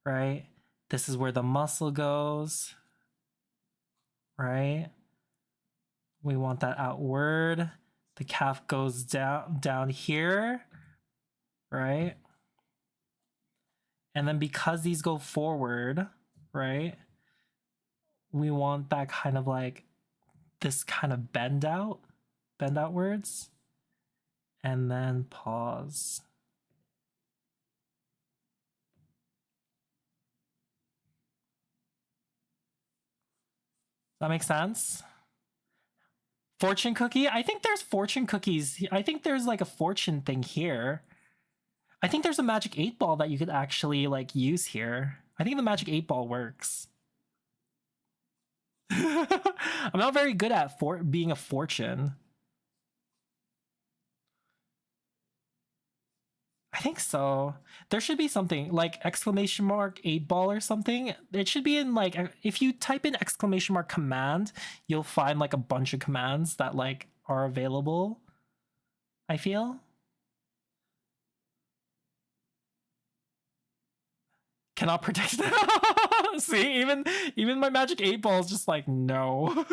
right? This is where the muscle goes, right? We want that outward. The calf goes down here, right? And then because these go forward, right? We want that kind of like this kind of bend outwards, and then pause. That makes sense? Fortune cookie? I think there's fortune cookies. I think there's like a fortune thing here. I think there's a magic 8-ball that you could actually like use here. I think the magic 8-ball works. I'm not very good at being a fortune. I think so. There should be something like exclamation mark 8-ball or something. It should be in like, if you type in exclamation mark command, you'll find like a bunch of commands that like are available, I feel. Cannot predict. See, even my magic 8-ball is just like no.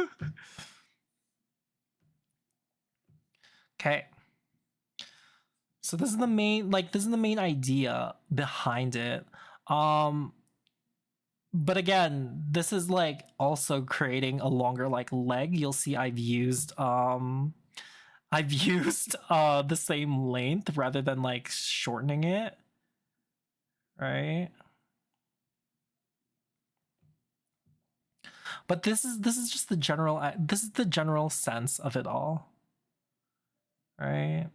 Okay. So this is the main idea behind it. But again, this is like also creating a longer like leg. You'll see I've used the same length rather than like shortening it. Right? But this is just the general sense of it all. Right?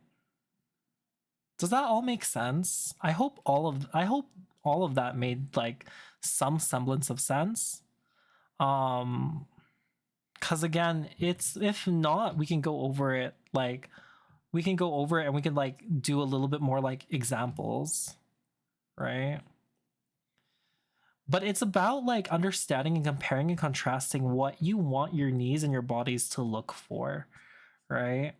Does that all make sense? I hope all of that made like some semblance of sense. Cause again, it's, if not, we can go over it and we can like do a little bit more like examples, right? But it's about like understanding and comparing and contrasting what you want your knees and your bodies to look for, right?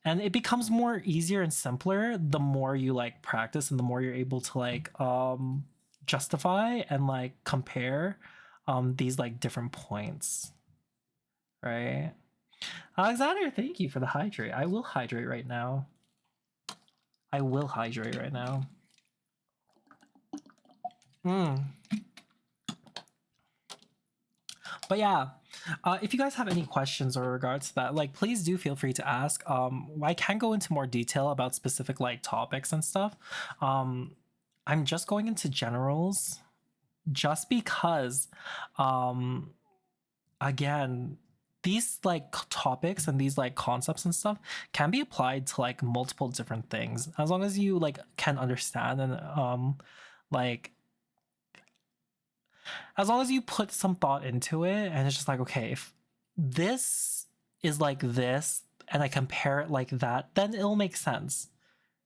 And it becomes more easier and simpler the more you like practice and the more you're able to like justify and like compare these like different points, right? Alexander, thank you for the hydrate. I will hydrate right now. But yeah, if you guys have any questions or regards to that, like please do feel free to ask. I can go into more detail about specific like topics and stuff. I'm just going into generals just because again, these like topics and these like concepts and stuff can be applied to like multiple different things as long as you like can understand and like as long as you put some thought into it and it's just like, okay, if this is like this and I compare it like that, then it'll make sense,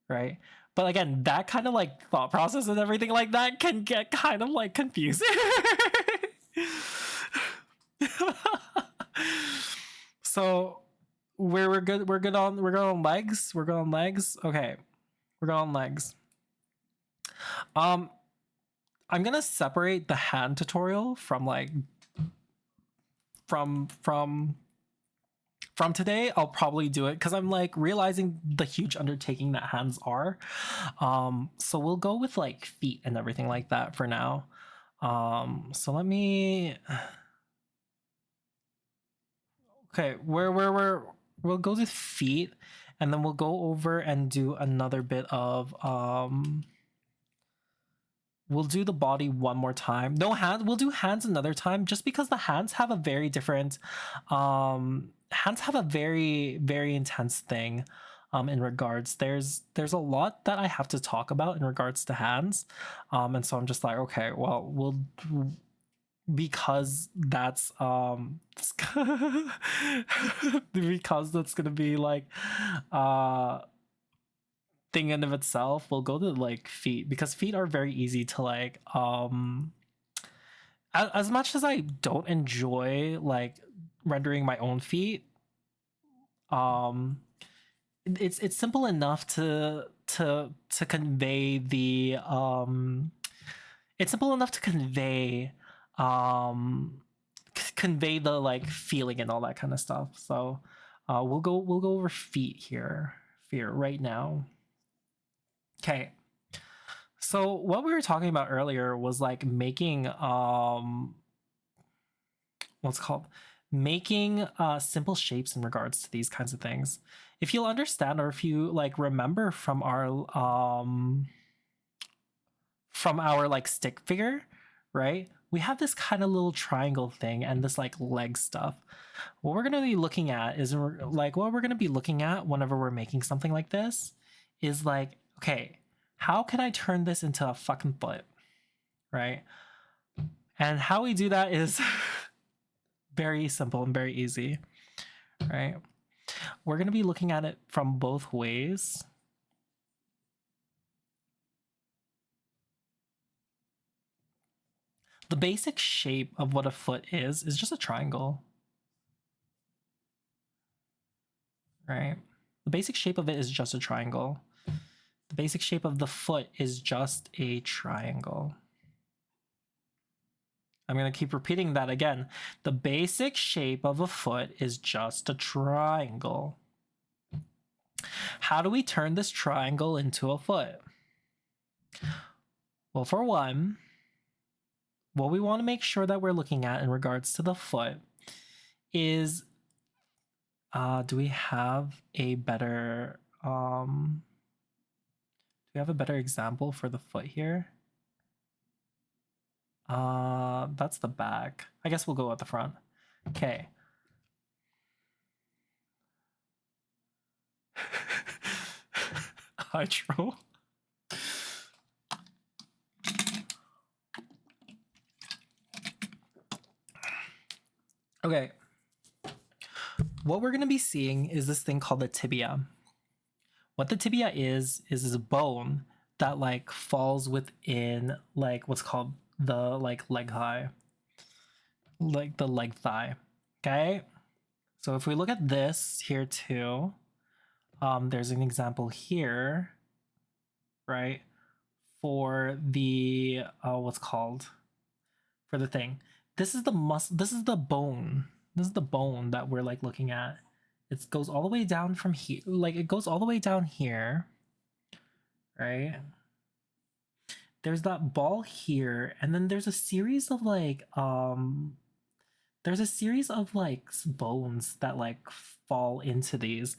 right? But again, that kind of like thought process and everything like that can get kind of like confusing. So we're good on legs. We're good on legs. Okay. We're good on legs. I'm gonna separate the hand tutorial from like from today. I'll probably do it because I'm like realizing the huge undertaking that hands are. So we'll go with like feet and everything like that for now. So let me. Okay, we'll go to feet, and then we'll go over and do another bit of we'll do the body one more time. No hands. We'll do hands another time, just because the hands have a very different. Hands have a very intense thing. In regards, there's a lot that I have to talk about in regards to hands. And so I'm just like, okay, well, we'll, because that's because that's gonna be like uh thing in of itself. We'll go to like feet, because feet are very easy to like as much as I don't enjoy like rendering my own feet, um it's simple enough to convey the it's simple enough to convey convey the like feeling and all that kind of stuff. So we'll go over feet here right now. Okay. So what we were talking about earlier was like making what's called making simple shapes in regards to these kinds of things. If you'll understand, or if you like remember from our like stick figure, right? We have this kind of little triangle thing and this like leg stuff. What we're going to be looking at is like what we're going to be looking at whenever we're making something like this is like, okay, how can I turn this into a fucking foot, right? And how we do that is very simple and very easy, right? We're going to be looking at it from both ways. The basic shape of what a foot is just a triangle, right? The basic shape of it is just a triangle. The basic shape of the foot is just a triangle. I'm going to keep repeating that again. The basic shape of a foot is just a triangle. How do we turn this triangle into a foot? Well, for one, what we want to make sure that we're looking at in regards to the foot is, do we have a better example for the foot here? That's the back. I guess we'll go at the front. Okay. Hydro. Okay. What we're going to be seeing is this thing called the tibia. What the tibia is a bone that like falls within like what's called the like leg thigh. Like the leg thigh. Okay? So if we look at this here too, there's an example here, right? For the what's called for the thing. This is the this is the bone. This is the bone that we're like looking at. It goes all the way down from here. Like it goes all the way down here, right? There's that ball here, and then there's a series of like there's a series of like bones that like fall into these.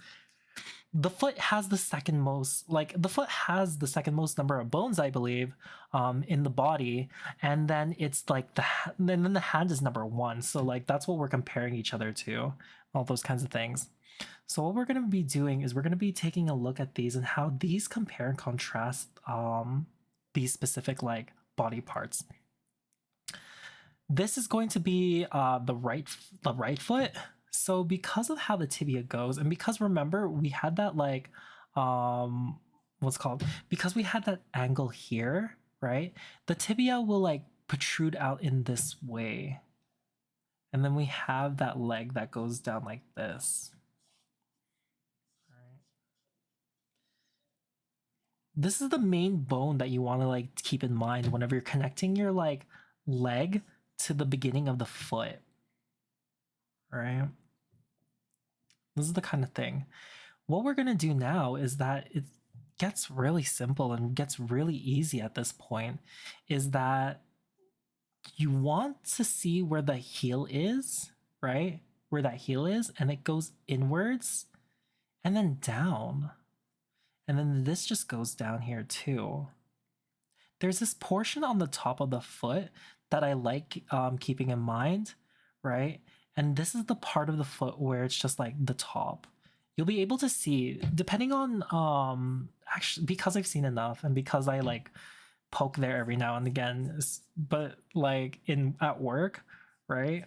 The foot has the second most number of bones, I believe, in the body, and then it's like then the hand is number one. So like that's what we're comparing each other to, all those kinds of things. So what we're going to be doing is we're going to be taking a look at these and how these compare and contrast these specific like body parts. This is going to be the right foot. So because of how the tibia goes, and because remember we had that like because we had that angle here, right? The tibia will like protrude out in this way. And then we have that leg that goes down like this. Right. This is the main bone that you want to like keep in mind whenever you're connecting your like leg to the beginning of the foot. Right? This is the kind of thing. What we're going to do now is that it gets really simple and gets really easy at this point, is that you want to see where the heel is, right? Where that heel is, and it goes inwards and then down. And then this just goes down here too. there's this portion on the top of the foot that I like keeping in mind, right? And this is the part of the foot where it's just like the top. You'll be able to see, depending on actually, because I've seen enough and because I like poke there every now and again, but like in at work, right?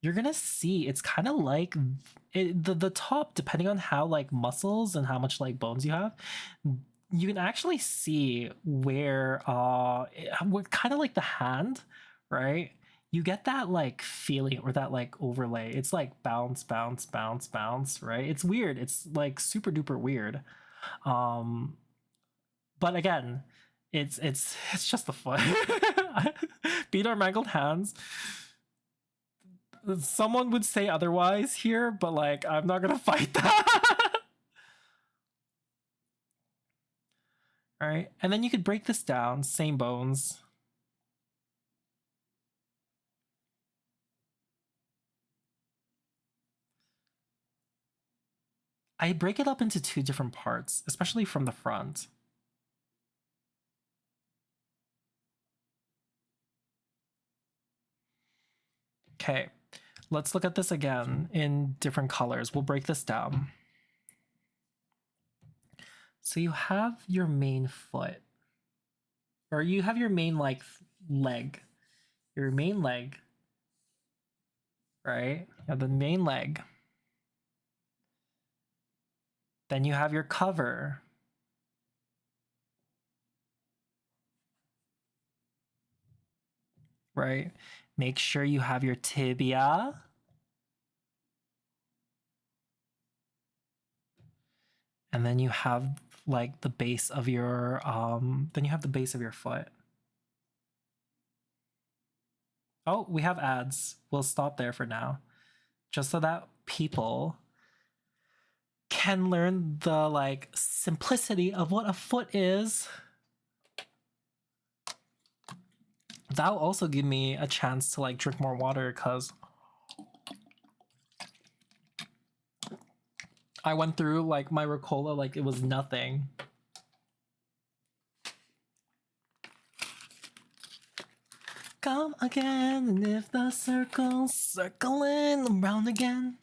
You're gonna see it's kind of like the top, depending on how like muscles and how much like bones you have, you can actually see where kind of like the hand, right? You get that like feeling or that like overlay. It's like bounce, bounce, bounce, bounce, right? It's weird. It's like super duper weird. Um, but again, it's just the foot. Feet are mangled hands. Someone would say otherwise here, but like I'm not gonna fight that. All right, and then you could break this down, same bones. I break it up into two different parts, especially from the front. Okay, let's look at this again in different colors. We'll break this down. So you have your main foot, or you have your main like leg, your main leg, right? You have the main leg. Then you have your cover. Right? Make sure you have your tibia. And then you have like the base of your then you have the base of your foot. Oh, we have ads. We'll stop there for now. Just so that people can learn the like simplicity of what a foot is. That'll also give me a chance to like drink more water because I went through like my Ricola like it was nothing. Come again, and if the circle's circling around again.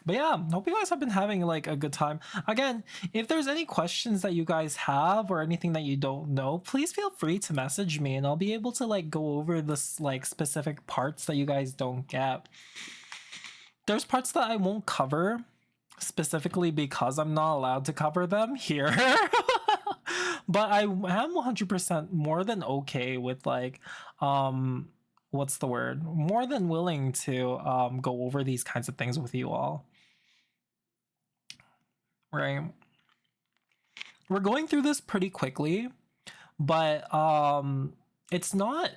But yeah, hope you guys have been having like a good time. Again, if there's any questions that you guys have or anything that you don't know, please feel free to message me and I'll be able to like go over this like specific parts that you guys don't get. There's parts that I won't cover specifically because I'm not allowed to cover them here. But I am 100% more than okay with like what's the word? More than willing to go over these kinds of things with you all. Right. We're going through this pretty quickly, but it's not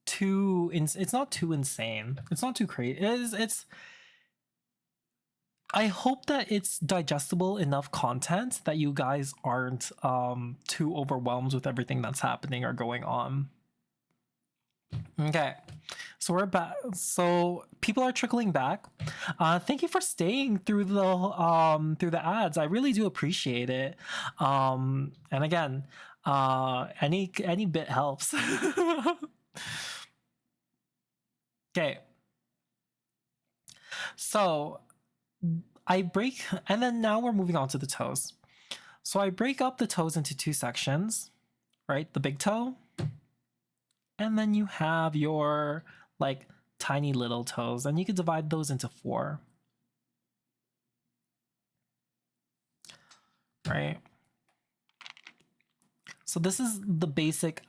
too it's not too insane. It's not too crazy. It's I hope that it's digestible enough content that you guys aren't too overwhelmed with everything that's happening or going on. Okay, so we're back. So people are trickling back. Thank you for staying through the ads. I really do appreciate it. And again, any bit helps. Okay, so I break, and then now we're moving on to the toes. So I break up the toes into two sections, right? The big toe, and then you have your like tiny little toes, and you can divide those into four. Right? So this is the basic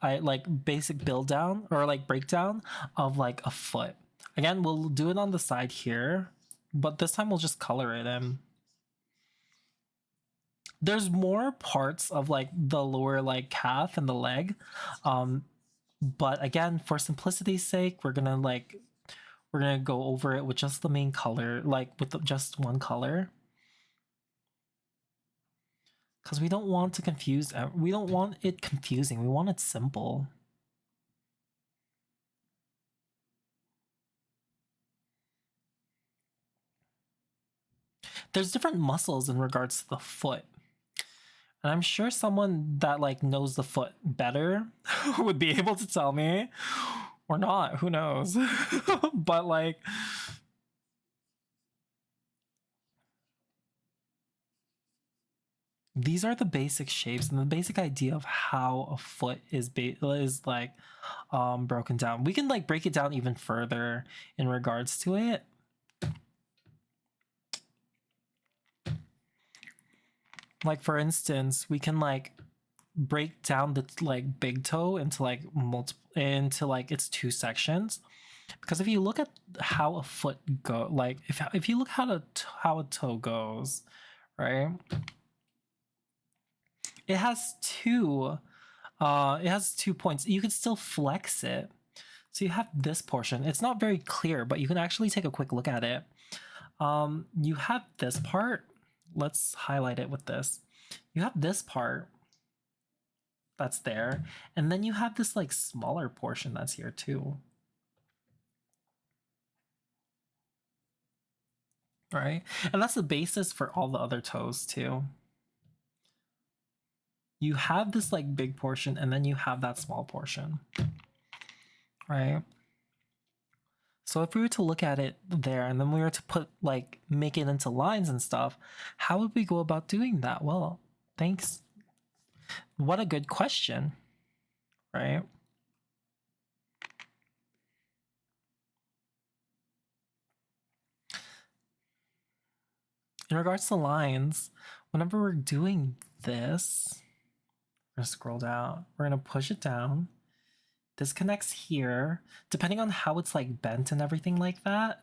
basic build down or like breakdown of like a foot. Again, we'll do it on the side here, but this time we'll just color it in. There's more parts of like the lower like calf and the leg. But again, for simplicity's sake, we're gonna go over it with just the main color, like with just one color. Because we don't want to confuse, we don't want it confusing, we want it simple. there's different muscles in regards to the foot. And I'm sure someone that like knows the foot better would be able to tell me, or not, who knows. But like, these are the basic shapes and the basic idea of how a foot is like broken down. We can like break it down even further in regards to it. Like for instance, we can like break down the like big toe into like its two sections, because if you look at how a foot go, like if you look how a toe goes, right, it has two points. You can still flex it. So you have this portion. It's not very clear, but you can actually take a quick look at it. You have this part. Let's highlight it with this. You have this part that's there, and then you have this like smaller portion that's here too. Right? And that's the basis for all the other toes too. You have this like big portion, and then you have that small portion. Right? So if we were to look at it there, and then we were to make it into lines and stuff, how would we go about doing that? Well, thanks. What a good question, right? In regards to lines, whenever we're doing this, we're gonna scroll down, we're gonna push it down. This connects here, depending on how it's like bent and everything like that.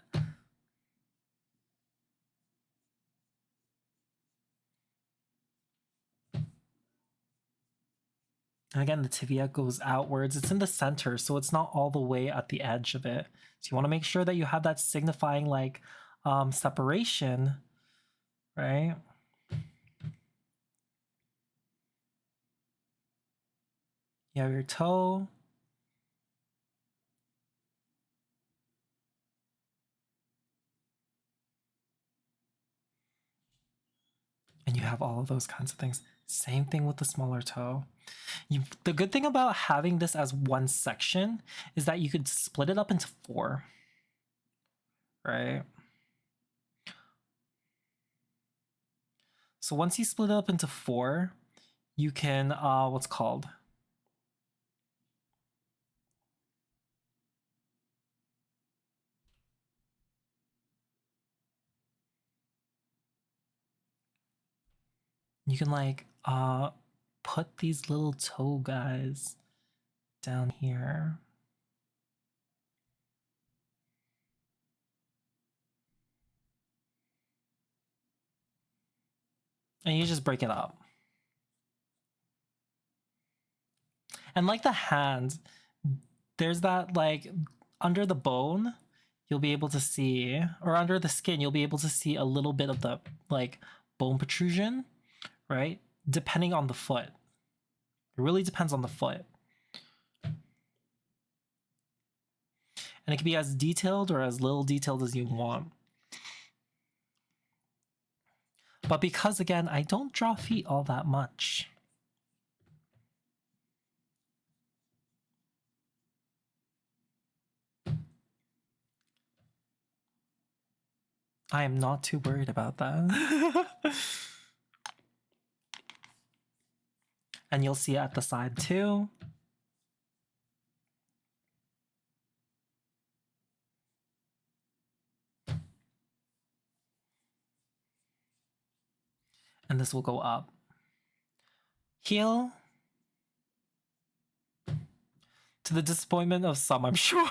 And again, the tibia goes outwards. It's in the center, so it's not all the way at the edge of it. So you want to make sure that you have that signifying like separation, right? You have your toe. And you have all of those kinds of things. Same thing with the smaller toe. The good thing about having this as one section is that you could split it up into 4, right? So once you split it up into 4, you can, what's called? You can like, put these little toe guys down here. And you just break it up. And like the hand, there's that like under the bone, you'll be able to see, or under the skin, you'll be able to see a little bit of the like bone protrusion, right? Depending on the foot. It really depends on the foot. And it can be as detailed or as little detailed as you want. But because, again, I don't draw feet all that much, I am not too worried about that. And you'll see it at the side too. And this will go up. Heel. To the disappointment of some, I'm sure.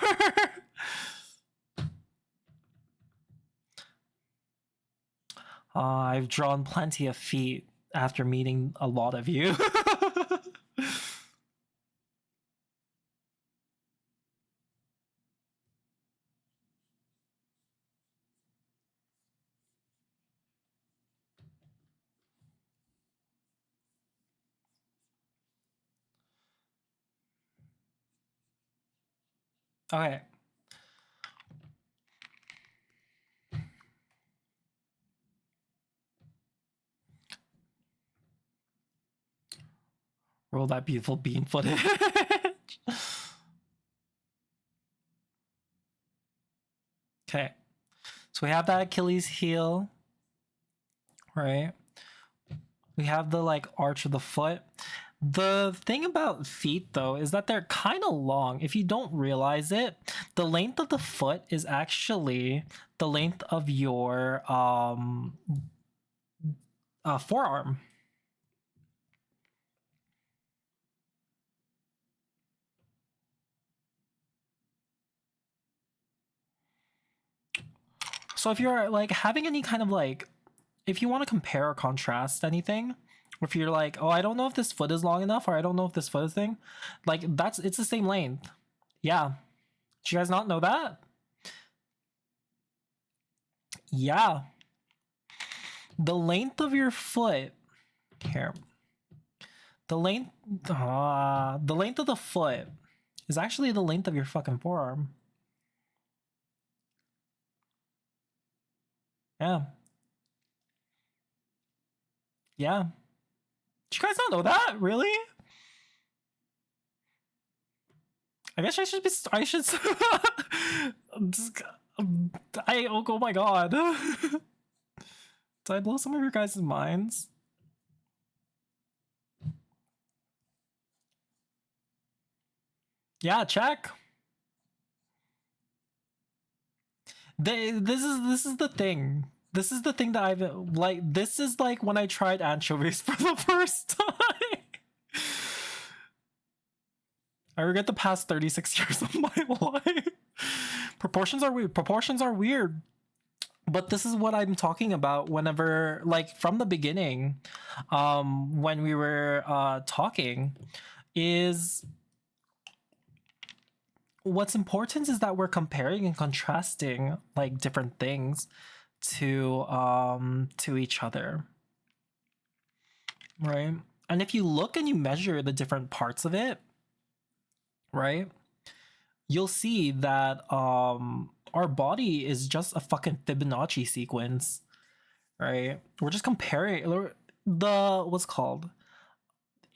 I've drawn plenty of feet after meeting a lot of you. Okay. Roll that beautiful bean footage. Okay. So we have that Achilles heel, right? We have the like arch of the foot. The thing about feet though is that they're kind of long. If you don't realize it, the length of the foot is actually the length of your forearm. So if you're like having any kind of like, if you want to compare or contrast anything, if you're like, oh, I don't know if this foot is long enough, or I don't know if this foot is thing, like it's the same length. Yeah. Did you guys not know that? Yeah. The length of your foot here. The length of the foot is actually the length of your fucking forearm. Yeah. Yeah. Did you guys not know that? Really? I guess I should be. I should. Oh my god. Did I blow some of your guys' minds? Yeah, check. This is the thing. This is the thing that I've like. This is like when I tried anchovies for the first time. I regret the past 36 years of my life. Proportions are weird. Proportions are weird. But this is what I'm talking about whenever, like, from the beginning, when we were talking, is what's important is that we're comparing and contrasting like different things to each other, right? And if you look and you measure the different parts of it, right, you'll see that our body is just a fucking Fibonacci sequence, right? We're just comparing the what's called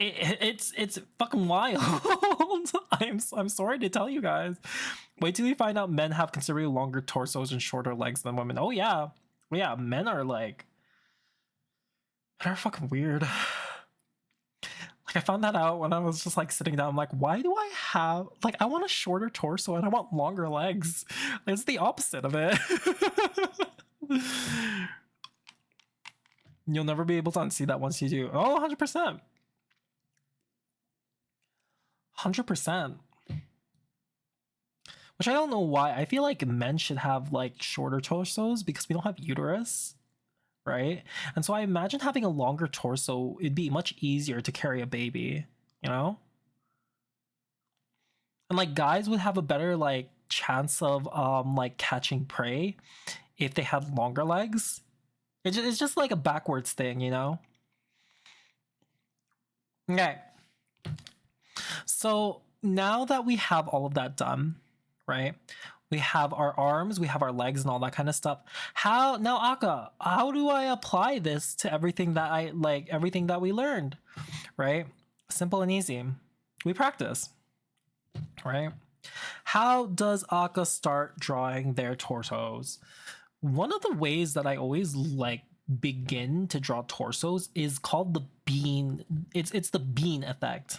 it's fucking wild. I'm sorry to tell you guys. Wait till you find out men have considerably longer torsos and shorter legs than women. Oh yeah, yeah. Men are like, they're fucking weird. Like I found that out when I was just like sitting down. I'm like, why do I have like I want a shorter torso and I want longer legs? Like, it's the opposite of it. You'll never be able to unsee that once you do. Oh, 100%. 100%. Which I don't know why. I feel like men should have like shorter torsos because we don't have uterus, right? And so I imagine having a longer torso, it'd be much easier to carry a baby, you know? And like guys would have a better like chance of like catching prey if they had longer legs. It's just like a backwards thing, you know? Okay. So now that we have all of that done, right? We have our arms, we have our legs, and all that kind of stuff. How now, Akka? How do I apply this to everything that I like? Everything that we learned, right? Simple and easy. We practice, right? How does Akka start drawing their torsos? One of the ways that I always like begin to draw torsos is called the bean. It's the bean effect.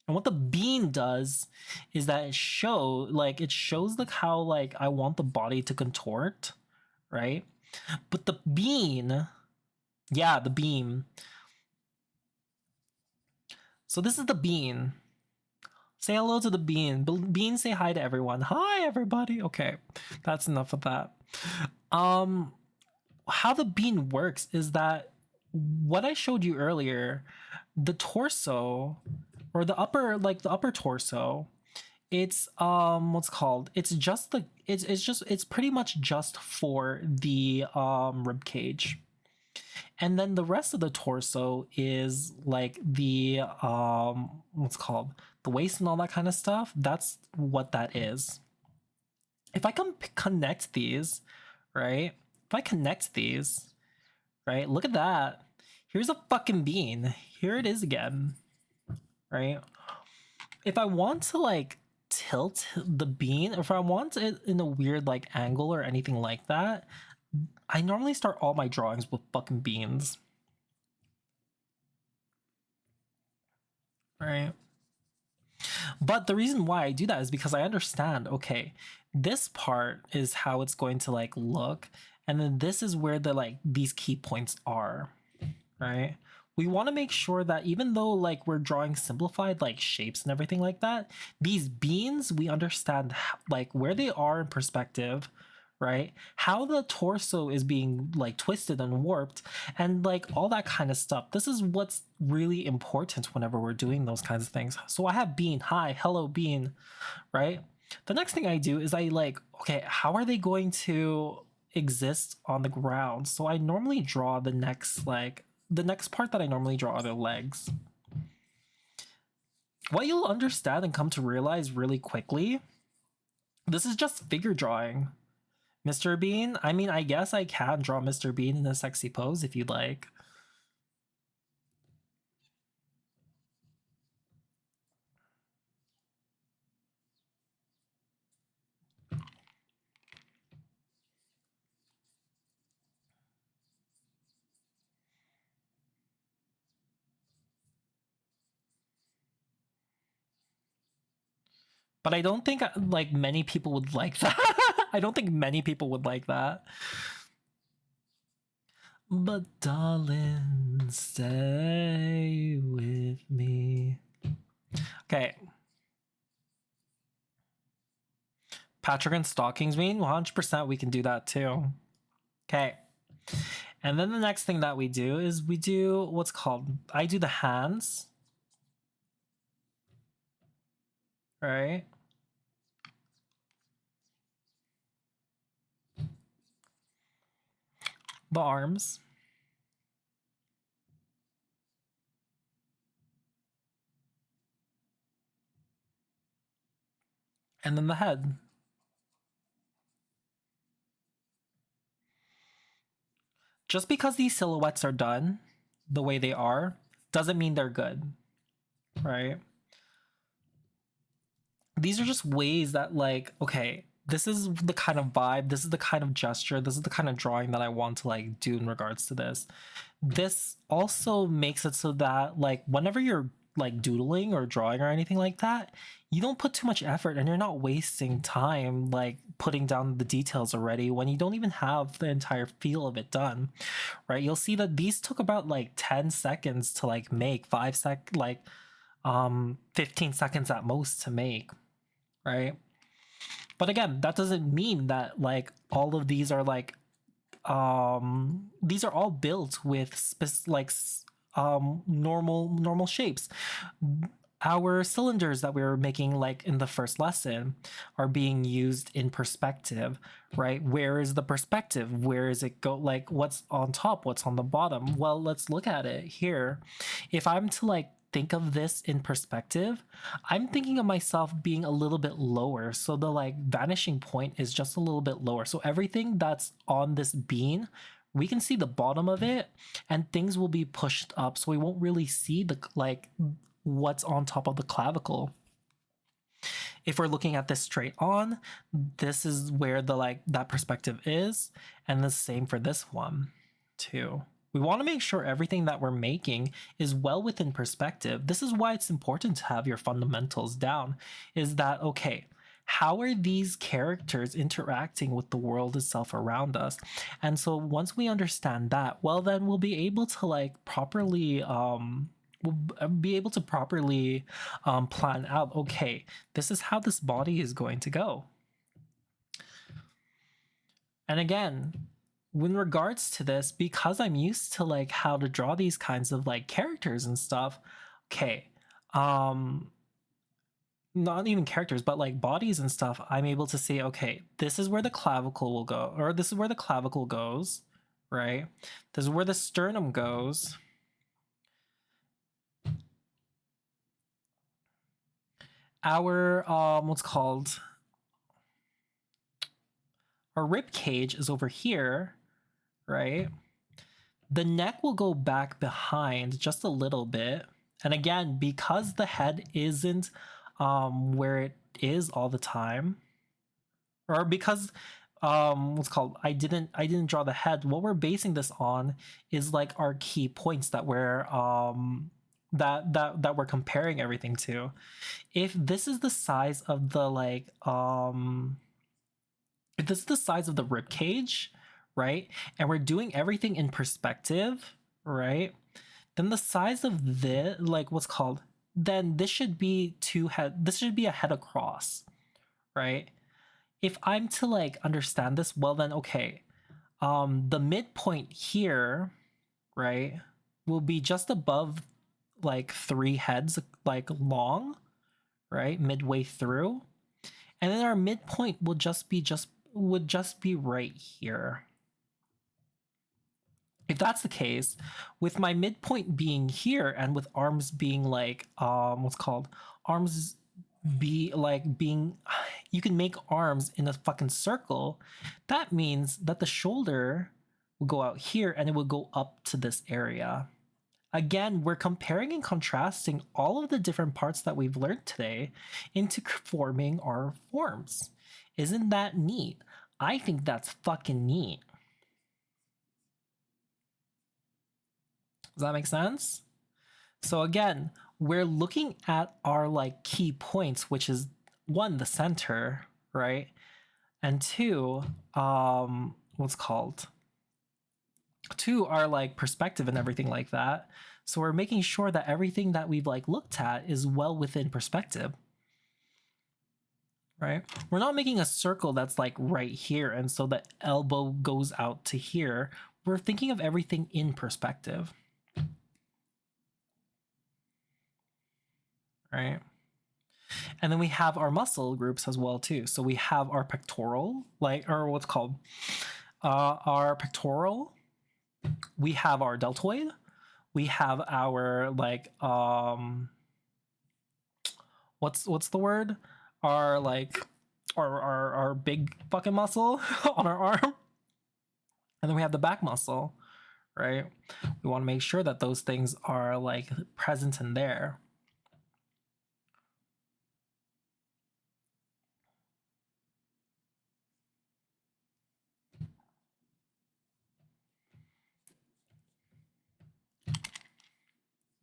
And what the bean does is that it shows like how like I want the body to contort, right? But the bean, yeah, the beam. So this is the bean. Say hello to the bean. Bean, say hi to everyone. Hi everybody. Okay. That's enough of that. How the bean works is that what I showed you earlier, the torso or the upper torso, it's what's called, it's just the it's pretty much just for the rib cage, and then the rest of the torso is like the what's called the waist and all that kind of stuff. That's what that is. If I can connect these, right, if I connect these, right, look at that. Here's a fucking bean. Here it is again. right? If I want to like tilt the bean, if I want it in a weird like angle or anything like that, I normally start all my drawings with fucking beans. Right? But the reason why I do that is because I understand, okay, this part is how it's going to like look, and then this is where the like these key points are, right? We want to make sure that even though like we're drawing simplified like shapes and everything like that, these beans we understand like where they are in perspective, right? How the torso is being like twisted and warped and like all that kind of stuff. This is what's really important whenever we're doing those kinds of things. So I have bean, hi, hello bean, right? The next thing I do is I like, okay, how are they going to exist on the ground? So I normally draw the next part that I normally draw are the legs. What you'll understand and come to realize really quickly, this is just figure drawing. Mr. Bean, I mean, I guess I can draw Mr. Bean in a sexy pose if you'd like. But I don't think like many people would like that. I don't think many people would like that. But darling, stay with me. Okay. Patrick and Stockings mean 100% we can do that too. Okay. And then the next thing that we do is we do what's called, I do the hands. Right? The arms. And then the head. Just because these silhouettes are done the way they are doesn't mean they're good, right? These are just ways that like, okay, this is the kind of vibe, this is the kind of gesture, this is the kind of drawing that I want to like do in regards to this. This also makes it so that like whenever you're like doodling or drawing or anything like that, you don't put too much effort and you're not wasting time like putting down the details already when you don't even have the entire feel of it done, right? You'll see that these took about like 10 seconds to like make, 15 seconds at most to make, right? But again, that doesn't mean that like all of these are like these are all built with normal shapes. Our cylinders that we were making like in the first lesson are being used in perspective, right? Where is the perspective? Where is it go, like what's on top, what's on the bottom? Well, let's look at it here. If I'm to like think of this in perspective, I'm thinking of myself being a little bit lower, so the like vanishing point is just a little bit lower, so everything that's on this bean, we can see the bottom of it and things will be pushed up, so we won't really see the like what's on top of the clavicle. If we're looking at this straight on, this is where the like that perspective is, and the same for this one too. We want to make sure everything that we're making is well within perspective. This is why it's important to have your fundamentals down. Is that okay? How are these characters interacting with the world itself around us? And so once we understand that, well, then we'll be able to like properly plan out, okay, this is how this body is going to go. And again, in regards to this, because I'm used to like how to draw these kinds of like characters and stuff, okay, not even characters, but like bodies and stuff, I'm able to see, okay, this is where the clavicle will go, or this is where the clavicle goes, right? This is where the sternum goes. Our what's called our rib cage is over here, right? The neck will go back behind just a little bit, And again, because the head isn't where it is all the time, or because what's called I didn't draw the head, what we're basing this on is like our key points that we're that we're comparing everything to. If this is the size of the like if this is the size of the rib cage, right, and we're doing everything in perspective, right, then the size of the like what's called then this should be this should be a head across, right? If I'm to like understand this, well then okay, the midpoint here, right, will be just above like 3 heads like long, right, midway through, and then our midpoint will would just be right here. If that's the case, with my midpoint being here and with arms being like what's called arms be like being you can make arms in a fucking circle, that means that the shoulder will go out here and it will go up to this area. Again, we're comparing and contrasting all of the different parts that we've learned today into forming our forms. Isn't that neat? I think that's fucking neat. Does that make sense? So again, we're looking at our like key points, which is one, the center, right? And two, what's called? Two, our like perspective and everything like that. So we're making sure that everything that we've like looked at is well within perspective. Right? We're not making a circle that's like right here and so the elbow goes out to here. We're thinking of everything in perspective. Right? And then we have our muscle groups as well too. So we have our pectoral, like, or what's called our pectoral. We have our deltoid. We have our like what's the word? Our like our big fucking muscle on our arm. And then we have the back muscle, right? We want to make sure that those things are like present in there.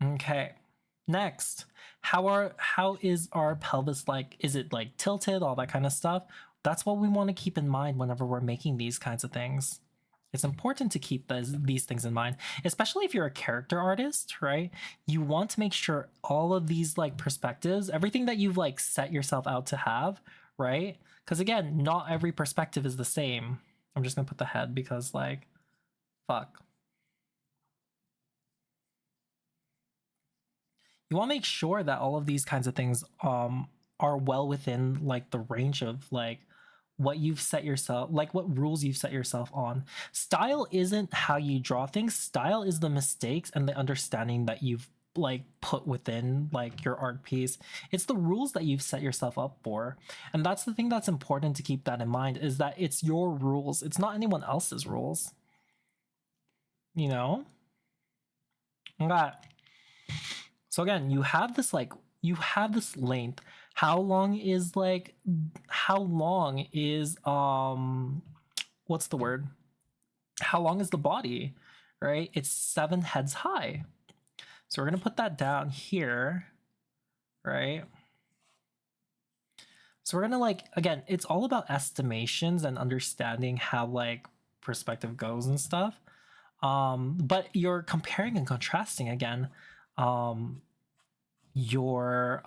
Okay. Next, how is our pelvis like? Is it like tilted, all that kind of stuff? That's what we want to keep in mind whenever we're making these kinds of things. It's important to keep these things in mind, especially if you're a character artist, right? You want to make sure all of these like perspectives, everything that you've like set yourself out to have, right? Because again, not every perspective is the same. I'm just gonna put the head because like, fuck. You want to make sure that all of these kinds of things are well within like the range of like what you've set yourself, like what rules you've set yourself on. Style isn't how you draw things. Style is the mistakes and the understanding that you've like put within like your art piece. It's the rules that you've set yourself up for. And that's the thing that's important to keep that in mind, is that it's your rules. It's not anyone else's rules. You know? Okay. So again, you have this length. How long is what's the word? How long is the body? Right? It's 7 heads high. So we're gonna put that down here, right? So we're gonna like, again, it's all about estimations and understanding how like perspective goes and stuff. But you're comparing and contrasting again. Your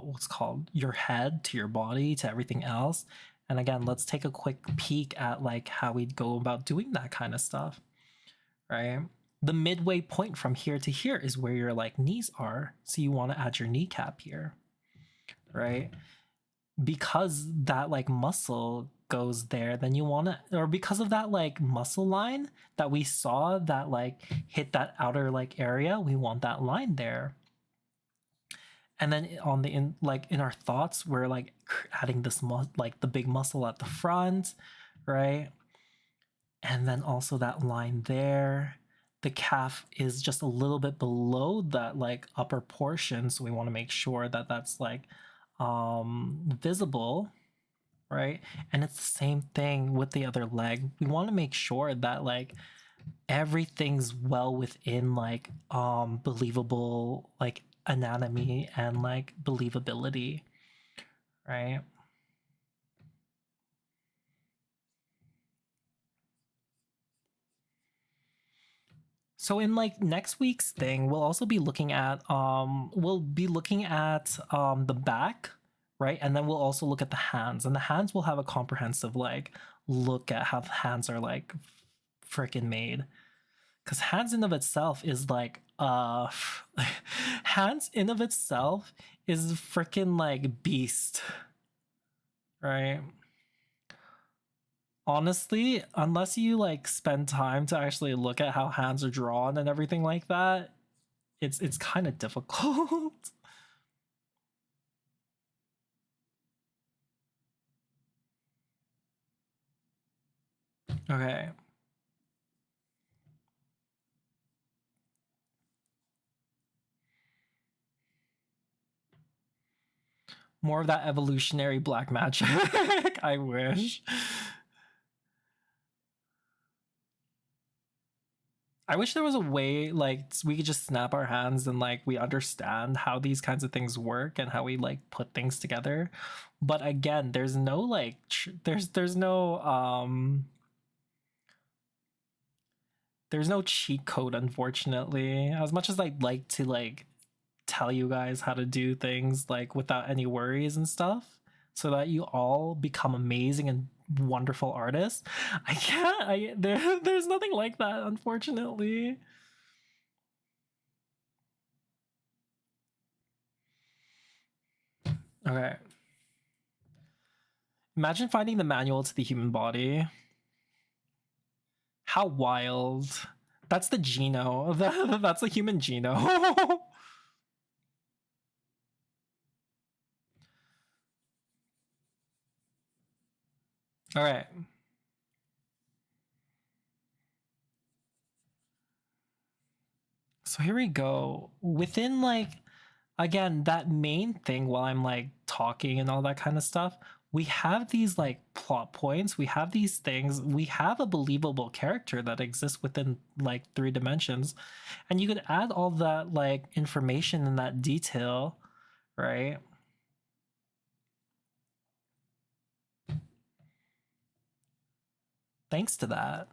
what's called your head to your body to everything else. And again, let's take a quick peek at like how we'd go about doing that kind of stuff, right? The midway point from here to here is where your like knees are, so you want to add your kneecap here, right? Because that like muscle goes there, then you want to, or because of that like muscle line that we saw that like hit that outer like area, we want that line there. And then on the in our thoughts, we're like adding this like the big muscle at the front, right? And then also that line there, the calf is just a little bit below that like upper portion, so we want to make sure that that's like visible, right? And it's the same thing with the other leg. We want to make sure that like everything's well within like believable like anatomy and like believability, right? So in like next week's thing, we'll also be looking at the back, right? And then we'll also look at the hands. And the hands will have a comprehensive like look at how the hands are like freaking made. Cuz hands in of itself is like hands in of itself is freaking like beast. Right? Honestly, unless you like spend time to actually look at how hands are drawn and everything like that, it's kind of difficult. Okay. More of that evolutionary black magic. I wish. I wish there was a way like we could just snap our hands and like we understand how these kinds of things work and how we like put things together. But again, there's no like there's no cheat code, unfortunately. As much as I'd like to like tell you guys how to do things like without any worries and stuff so that you all become amazing and wonderful artists, I can't. There's nothing like that, unfortunately. Okay. Imagine finding the manual to the human body. How wild. That's the geno. That's the human geno. All right. So here we go. Within like again, that main thing while I'm like talking and all that kind of stuff, we have these like plot points, we have these things, we have a believable character that exists within like 3 dimensions. And you could add all that like information and that detail, right? Thanks to that.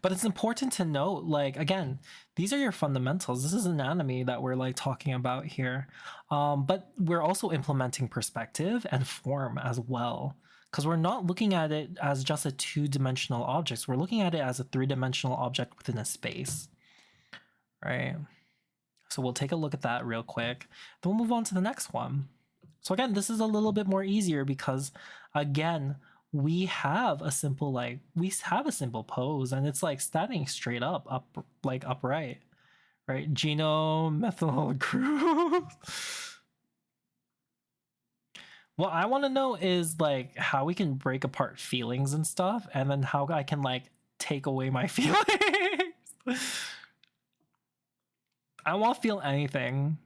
But it's important to note, like, again, these are your fundamentals. This is anatomy that we're like talking about here. But we're also implementing perspective and form as well. Because we're not looking at it as just a 2-dimensional object. We're looking at it as a 3-dimensional object within a space. Right? So we'll take a look at that real quick. Then we'll move on to the next one. So again, this is a little bit more easier because again, we have a simple pose and it's like standing straight up like upright, right? Genomethyl group. What I want to know is like how we can break apart feelings and stuff, and then how I can like take away my feelings. I won't feel anything.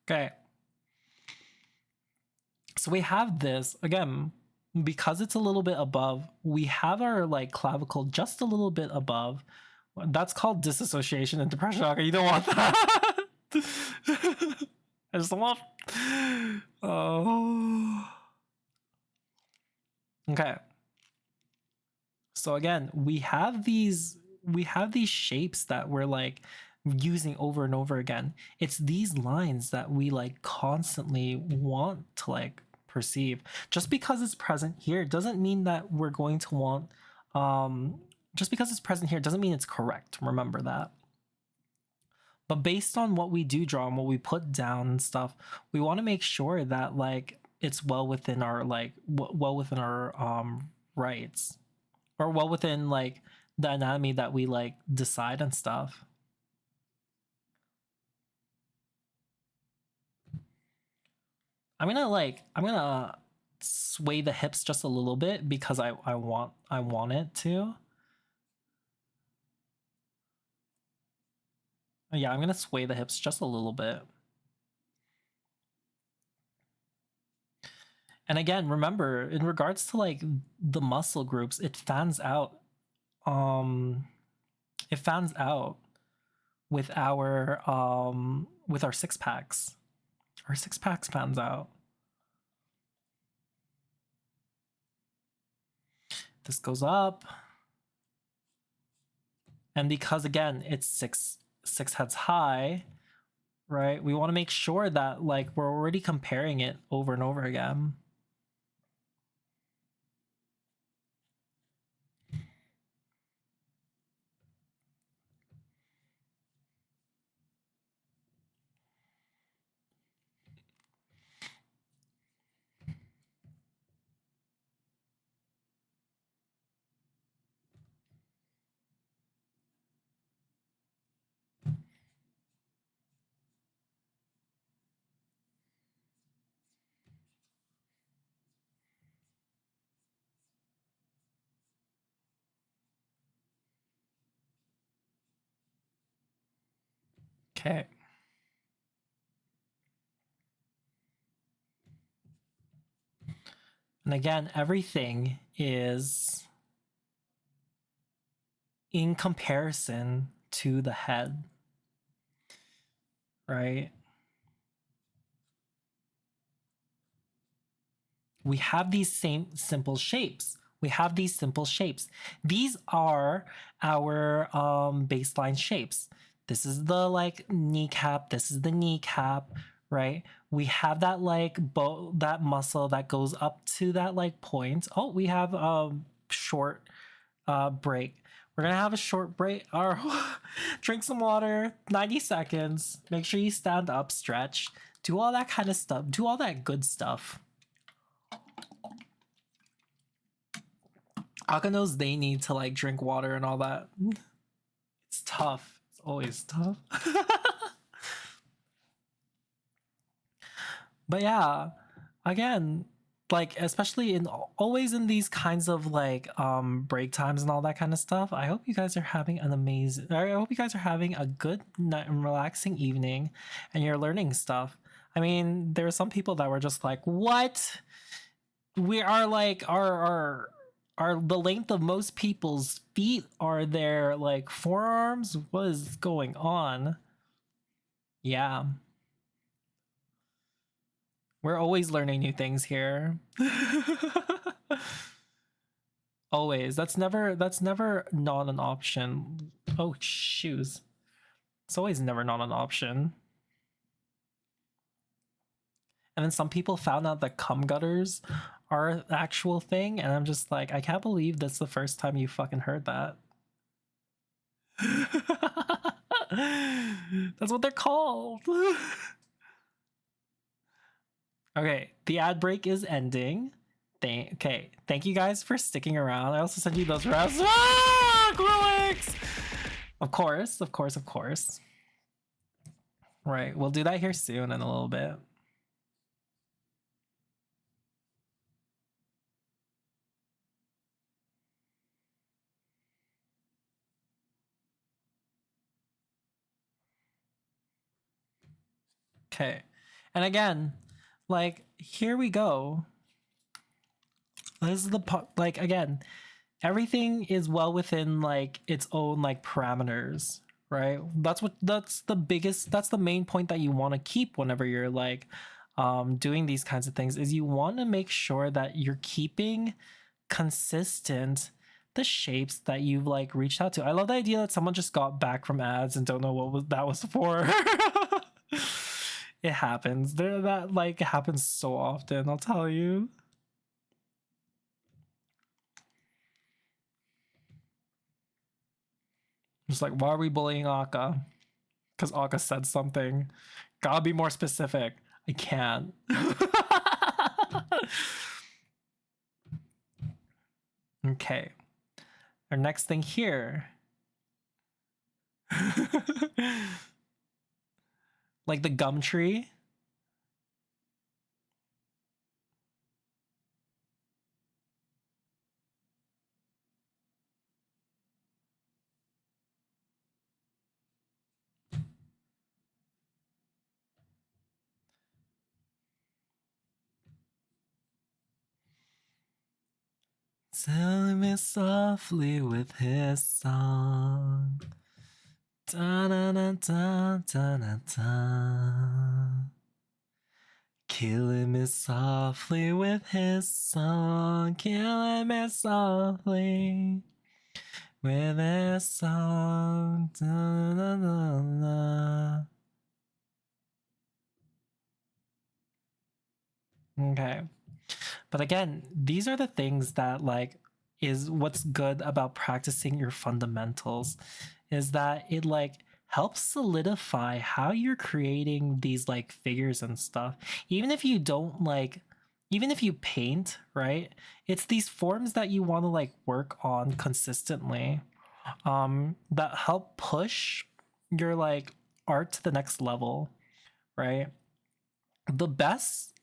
Okay. So we have this again because it's a little bit above. We have our like clavicle just a little bit above. That's called disassociation and depression. Okay, you don't want that. I just don't want. Oh. Okay. So again, we have these shapes that we're like using over and over again. It's these lines that we like constantly want to like perceive. Just because it's present here doesn't mean that we're going to want just because it's present here doesn't mean it's correct. Remember that. But based on what we do draw and what we put down and stuff, we want to make sure that like it's well within our like well within our rights, or well within like the anatomy that we like decide and stuff. I'm gonna sway the hips just a little bit because I want it to. Yeah, I'm gonna sway the hips just a little bit. And again, remember, in regards to like the muscle groups, it fans out. It fans out with our six packs. Our six packs fans out. This goes up. And because again, it's six heads high, right? We want to make sure that like we're already comparing it over and over again. Okay. And again, everything is in comparison to the head, right? We have these same simple shapes. We have these simple shapes. These are our baseline shapes. This is the like kneecap. This is the kneecap, right? We have that like that muscle that goes up to that like point. Oh, we have short break. We're gonna have a short break. Or drink some water. 90 seconds. Make sure you stand up, stretch, do all that kind of stuff. Do all that good stuff. Aka knows they need to like drink water and all that. It's tough. It's always tough. But yeah, again, like especially in always in these kinds of like break times and all that kind of stuff, I hope you guys are having an amazing, I hope you guys are having a good night and relaxing evening and you're learning stuff. I mean, there are some people that were just like, what? We are like our the length of most people's feet are their like forearms. What is going on? Yeah, we're always learning new things here. Always. That's never not an option. Oh shoes. It's always never not an option. And then some people found out that cum gutters are the actual thing, and I'm just like, I can't believe that's the first time you fucking heard that. That's what they're called. Okay, the ad break is ending. Thank you guys for sticking around. I also sent you those rounds. Ah, Acrylics! Of course, of course, of course. Right, we'll do that here soon in a little bit. Okay, and again, like here we go. This is the like again, everything is well within like its own like parameters, right? That's the main point that you want to keep whenever you're like doing these kinds of things is you want to make sure that you're keeping consistent the shapes that you've like reached out to. I love the idea that someone just got back from ads and don't know what that was for. It happens. That like happens so often, I'll tell you. Just like, why are we bullying Aka? Because Aka said something. Gotta be more specific. I can't. Okay. Our next thing here. Like the gum tree. Telling me softly with his song. Da da da da da da da. Killing me softly with his song. Killing me softly with his song. Da da da da. Okay. But again, these are the things that like is what's good about practicing your fundamentals is that it like helps solidify how you're creating these like figures and stuff. Even if you don't like even if you paint, right? It's these forms that you want to like work on consistently that help push your like art to the next level, right? The best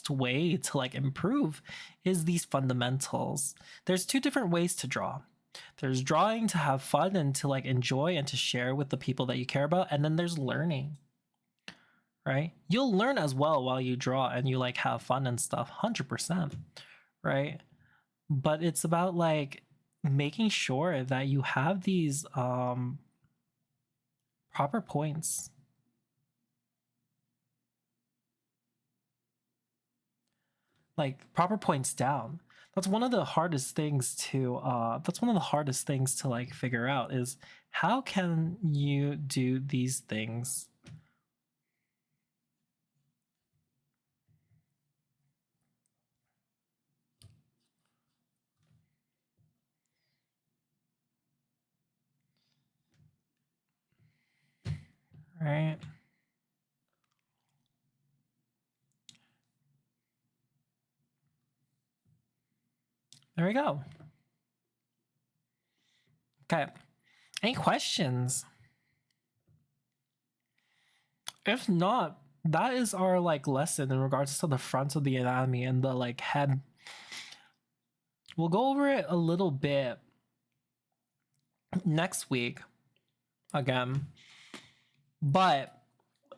way to like improve is these fundamentals. There's two different ways to draw. There's drawing to have fun and to like enjoy and to share with the people that you care about, and then there's learning, right? You'll learn as well while you draw and you like have fun and stuff, 100%, right? But it's about like making sure that you have these proper points, like proper points down. That's one of the hardest things to like figure out is how can you do these things, right? There we go. Okay, any questions? If not, that is our like lesson in regards to the front of the anatomy and the like head. We'll go over it a little bit next week again, but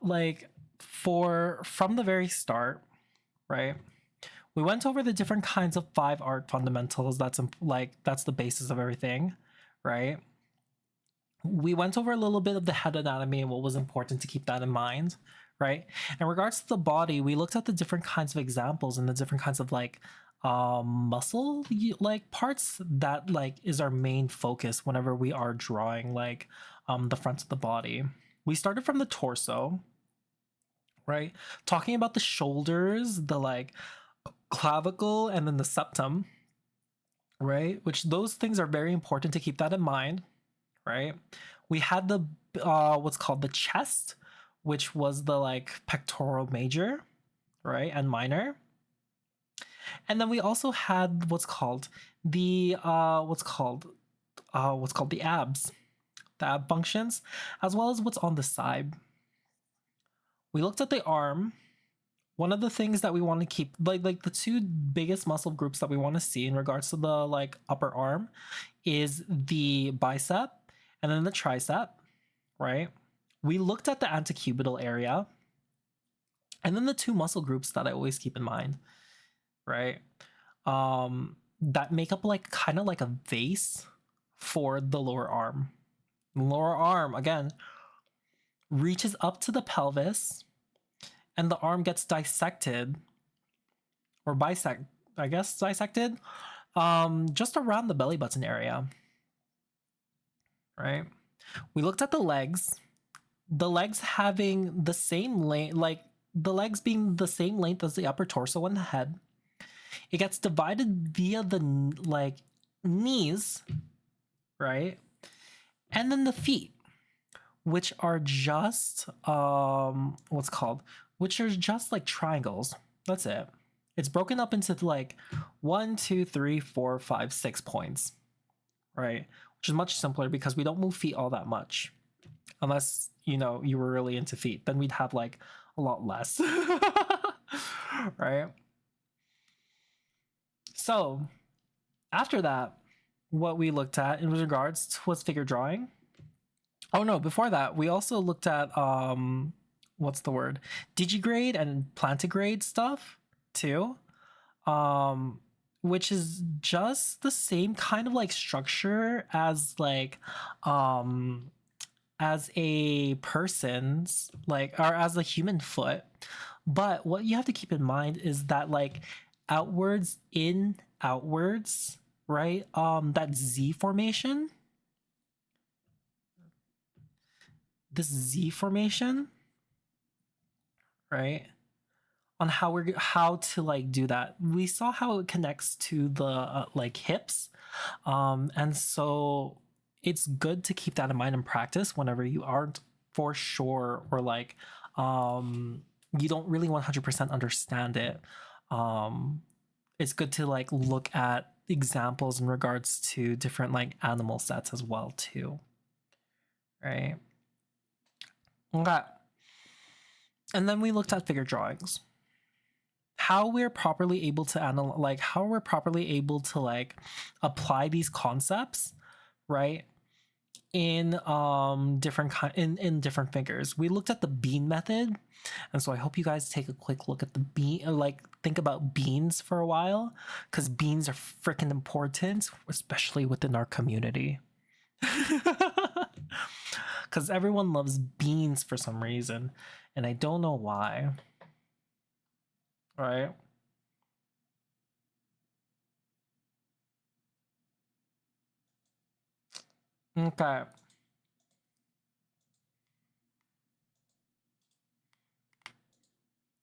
like from the very start, right? We went over the different kinds of 5 art fundamentals. That's the basis of everything, right? We went over a little bit of the head anatomy and what was important to keep that in mind, right? In regards to the body, we looked at the different kinds of examples and the different kinds of like muscle like parts that like is our main focus whenever we are drawing like the front of the body. We started from the torso, right? Talking about the shoulders, the like clavicle, and then the septum, right? Which those things are very important to keep that in mind, right? We had the what's called the chest, which was the like pectoral major, right, and minor. And then we also had what's called the the abs, the ab functions, as well as what's on the side. We looked at the arm. One of the things that we want to keep like the two biggest muscle groups that we want to see in regards to the like upper arm is the bicep and then the tricep, right? We looked at the antecubital area and then the two muscle groups that I always keep in mind, right? That make up like kind of like a vase for the lower arm. The lower arm again reaches up to the pelvis and the arm gets dissected or dissected just around the belly button area, right? We looked at the legs having the same length, like the legs being the same length as the upper torso and the head. It gets divided via the like knees, right? And then the feet, which are just which are just like triangles. That's it. It's broken up into like 1, 2, 3, 4, 5, 6 points, right? Which is much simpler because we don't move feet all that much, unless you were really into feet. Then we'd have like a lot less, right? So after that, what we looked at in regards to was figure drawing. Oh no, before that, we also looked at what's the word? Digigrade and plantigrade stuff too. which is just the same kind of like structure as like as a person's like or as a human foot. But what you have to keep in mind is that like outwards in outwards, right? That Z formation, this Z formation, right? On how to like do that. We saw how it connects to the like hips. And so it's good to keep that in mind and practice whenever you aren't for sure or like you don't really 100% understand it. It's good to like look at examples in regards to different like animal sets as well too. Right? Okay. And then we looked at figure drawings. How we're properly able to analyze, like how we're properly able to like apply these concepts, right? In in different figures. We looked at the bean method, and so I hope you guys take a quick look at the bean, like think about beans for a while, because beans are freaking important, especially within our community. Because everyone loves beans for some reason, and I don't know why. Right? Okay.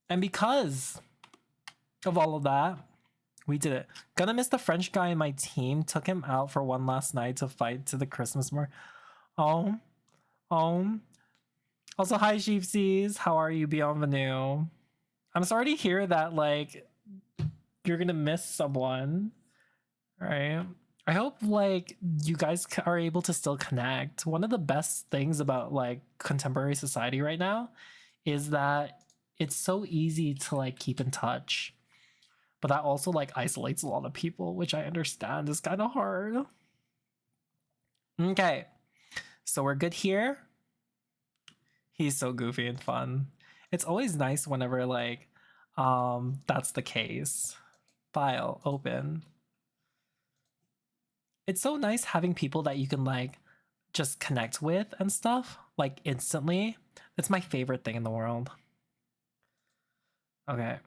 And because of all of that, we did it. Gonna miss the French guy in my team. Took him out for one last night to fight to the Christmas mark. Oh, oh. Also, hi, Sheepsies. How are you, Beyond Manu? I'm sorry to hear that, like, you're gonna miss someone, right? I hope, like, you guys are able to still connect. One of the best things about, like, contemporary society right now is that it's so easy to, like, keep in touch. But that also, like, isolates a lot of people, which I understand is kind of hard. Okay. So we're good here. He's so goofy and fun. It's always nice whenever like that's the case. File open. It's so nice having people that you can like just connect with and stuff like instantly. That's my favorite thing in the world. Okay.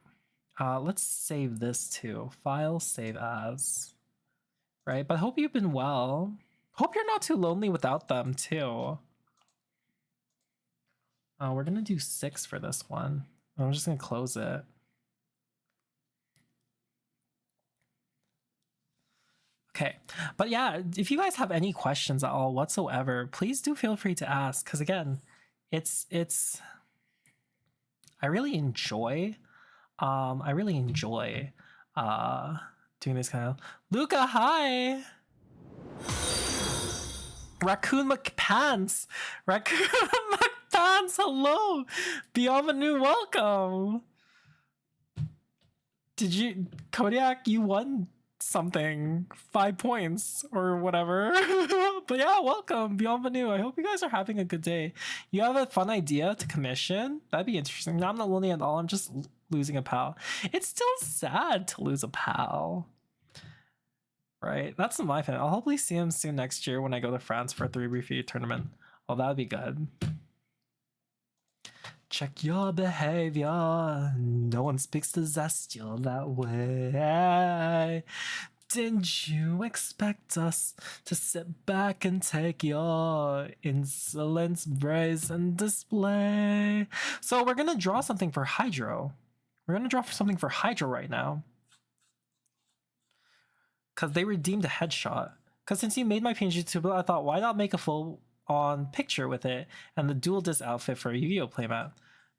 Let's save this too. File save as. Right? But I hope you've been well. Hope you're not too lonely without them too. We're gonna do 6 for this one. I'm just gonna close it. Okay. But yeah, if you guys have any questions at all whatsoever, please do feel free to ask. Cause again, it's I really enjoy doing this kind of Luca, hi. Raccoon McPants. Raccoon McPants, hello. Bienvenue, welcome. Did you Kodiak, you won something 5 points or whatever. But yeah, welcome, Bienvenue. I hope you guys are having a good day. You have a fun idea to commission? That'd be interesting. No, I'm not lonely at all. I'm just losing a pal. It's still sad to lose a pal. Right? That's my fan. I'll hopefully see him soon next year when I go to France for a 3v3 tournament. Oh, that'd be good. Check your behavior. No one speaks to Zestial that way. Didn't you expect us to sit back and take your insolence, brazen and display? So we're gonna draw something for Hydro. We're gonna draw something for Hydro right now. Because they redeemed a headshot. Because since you made my PNG tuber, I thought, why not make a full-on picture with it and the dual disc outfit for a Yu-Gi-Oh playmat?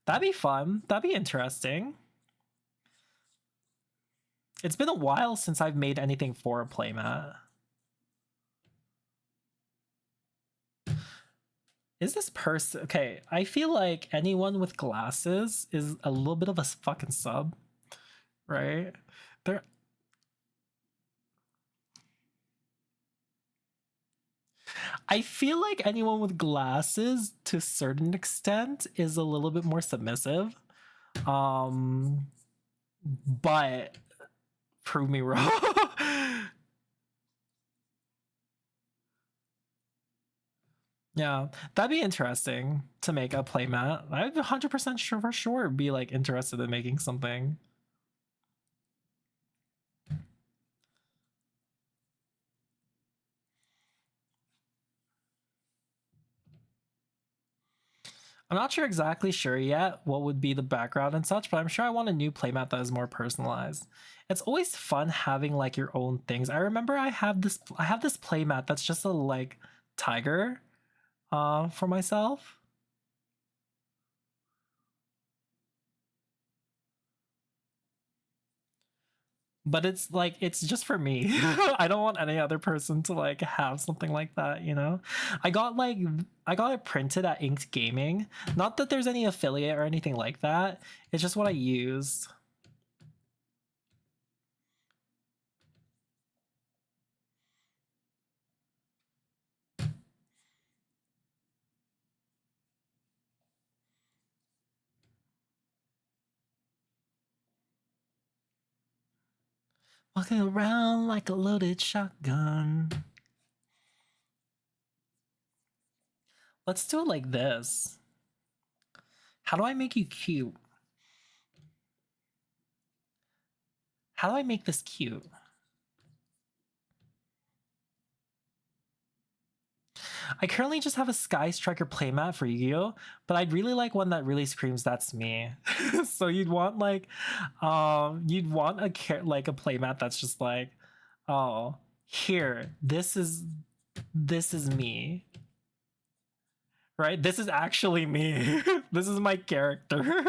That'd be fun. That'd be interesting. It's been a while since I've made anything for a playmat. Is this person... Okay, I feel like anyone with glasses is a little bit of a fucking sub. Right? They're... I feel like anyone with glasses, to a certain extent, is a little bit more submissive. But Prove me wrong. Yeah, that'd be interesting to make a playmat. I'd 100% sure for sure be like interested in making something. I'm not sure exactly sure yet what would be the background and such, but I'm sure I want a new playmat that is more personalized. It's always fun having like your own things. I remember I have this playmat that's just a like tiger for myself. But it's like it's just for me. I don't want any other person to like have something like that, you know? I got it printed at Inked Gaming. Not that there's any affiliate or anything like that. It's just what I used. Walking around like a loaded shotgun. Let's do it like this. How do I make you cute? How do I make this cute? I currently just have a Sky Striker playmat for Yu-Gi-Oh, but I'd really like one that really screams that's me. So you'd want like like a playmat that's just like, oh, here, this is me. Right? This is actually me. This is my character.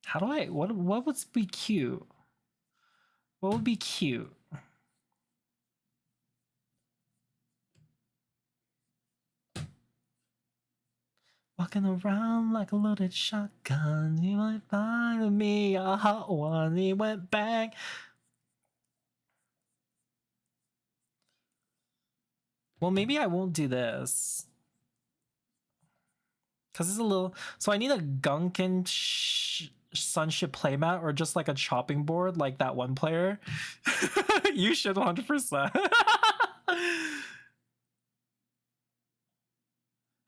How do I what would be cute? What would be cute? Walking around like a loaded shotgun. You might find me a hot one. He went bang. Well, maybe I won't do this. Because it's a little... So I need a Gunkin Sunship playmat or just like a chopping board like that one player. You should 100%.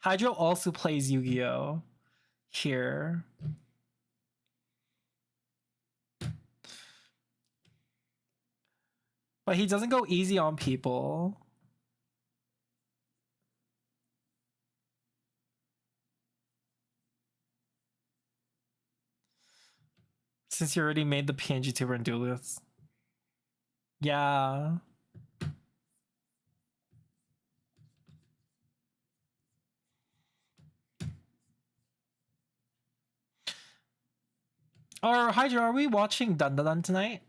Hydro also plays Yu-Gi-Oh! Here. But he doesn't go easy on people. Since you already made the PNG tuber and duelist. Yeah. Or Hydra, are we watching Dun Dun Dun tonight?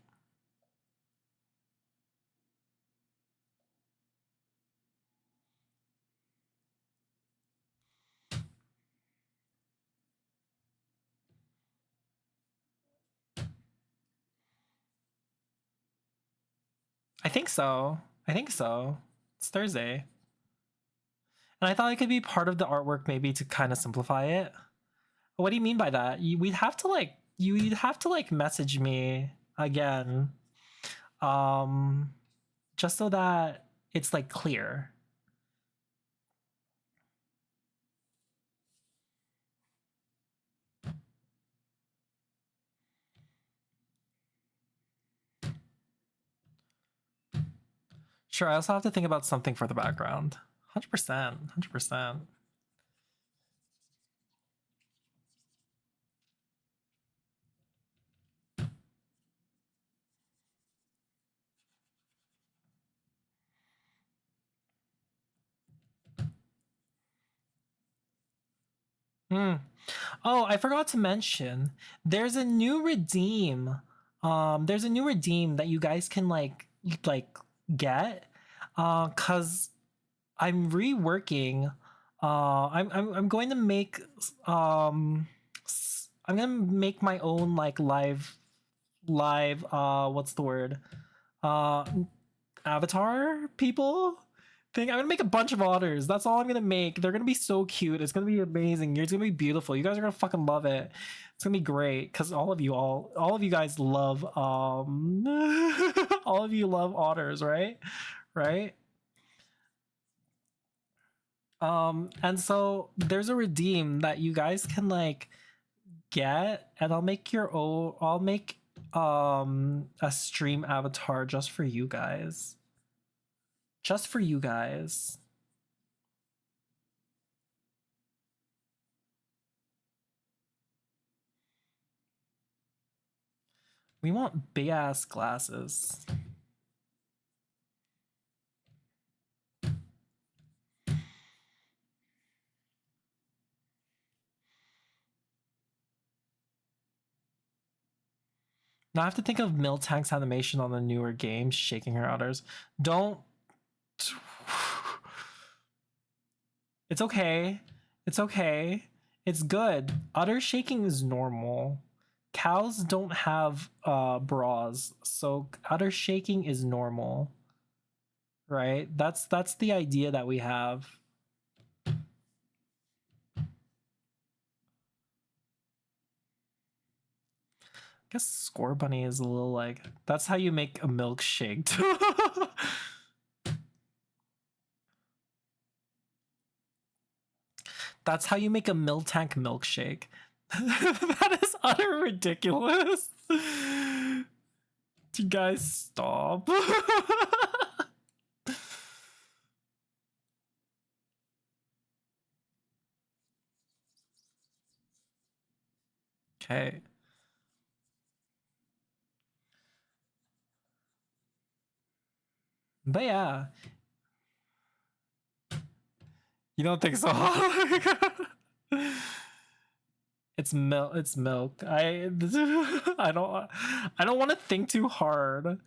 I think so. I think so. It's Thursday. And I thought it could be part of the artwork maybe to kind of simplify it. What do you mean by that? We'd have to like you'd have to like message me again. Just so that it's like clear. Sure, I also have to think about something for the background. 100%. 100%. Hmm. Oh, I forgot to mention. There's a new redeem. There's a new redeem that you guys can like get. Cause I'm reworking. I'm going to make I'm gonna make my own like live what's the word? Uh avatar people thing. I'm gonna make a bunch of otters. That's all I'm gonna make. They're gonna be so cute. It's gonna be amazing. It's gonna be beautiful. You guys are gonna fucking love it. It's gonna be great because all of you guys love all of you love otters, right? Right? And so there's a redeem that you guys can like get, and I'll make a stream avatar just for you guys. Just for you guys. We want big ass glasses. Now I have to think of Miltank's animation on the newer game, shaking her udders. Don't. It's okay. It's okay. It's good. Udder shaking is normal. Cows don't have bras, so udder shaking is normal. Right? That's the idea that we have. I guess Score Bunny is a little like, that's how you make a milkshake. That's how you make a Miltank milkshake. That is utter ridiculous. You guys stop. Okay. But yeah. You don't think so? It's milk. I don't want to think too hard.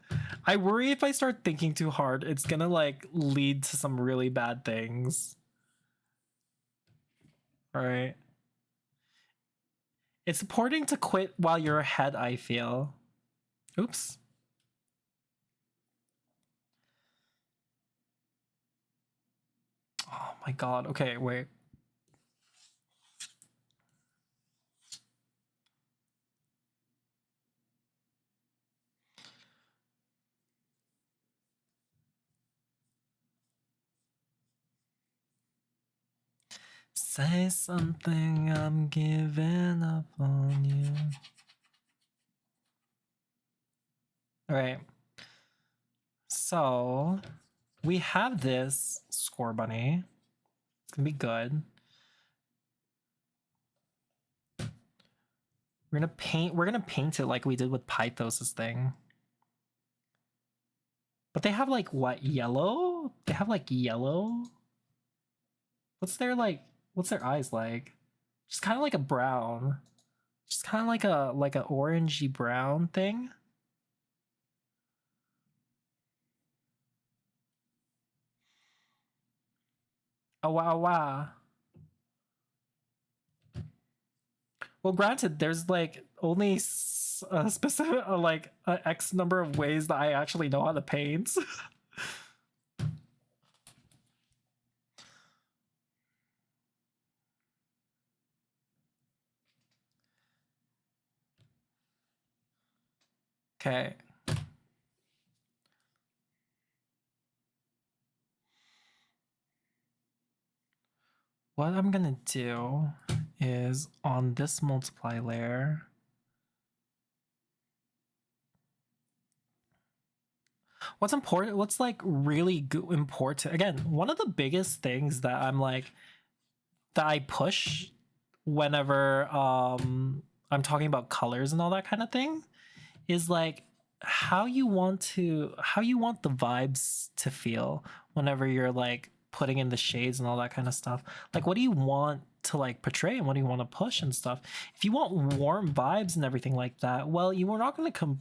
I worry if I start thinking too hard, it's gonna like lead to some really bad things. All right. It's important to quit while you're ahead, I feel. Oops. Oh my god. Okay, wait. Say something, I'm giving up on you. All right. So we have this Score Bunny. It's gonna be good. We're gonna paint it like we did with Pythos' thing. But they have like what, yellow? They have like yellow? What's their eyes like? Just kind of like a brown. Just kind of like a orangey brown thing. Oh wow wow. Well, granted, there's like only a specific like X number of ways that I actually know how to paint. Okay. What I'm gonna do is on this multiply layer, what's important, what's like really important, again, one of the biggest things that I'm like, that I push whenever I'm talking about colors and all that kind of thing is like how you want the vibes to feel whenever you're like putting in the shades and all that kind of stuff. Like what do you want to like portray and what do you want to push and stuff? If you want warm vibes and everything like that, well, you are not going to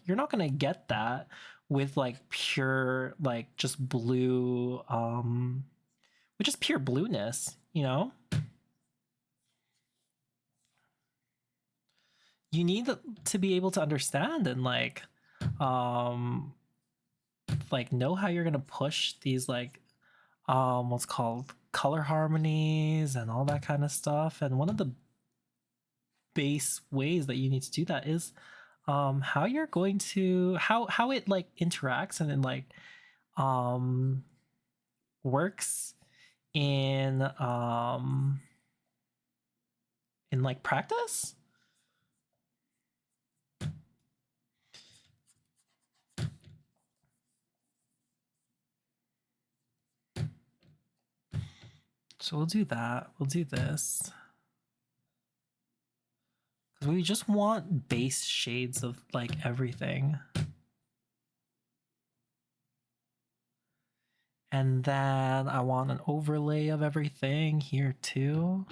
you're not going to get that with like pure like just blue with just pure blueness, you know? You need to be able to understand and um like know how you're gonna push these like what's called color harmonies and all that kind of stuff. And one of the base ways that you need to do that is how you're going to how it like interacts and then like um works in like practice. So we'll do that. We'll do this. Because we just want base shades of like everything. And then I want an overlay of everything here too.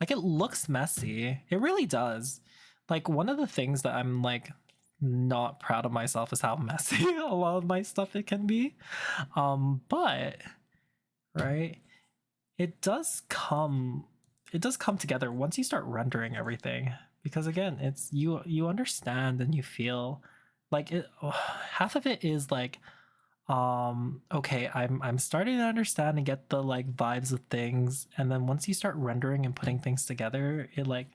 Like it looks messy. It really does. Like one of the things that I'm like not proud of myself is how messy a lot of my stuff it can be. But right, it does come together once you start rendering everything, because again, it's you understand and you feel like it. Half of it is like okay, I'm starting to understand and get the like vibes of things, and then once you start rendering and putting things together, it like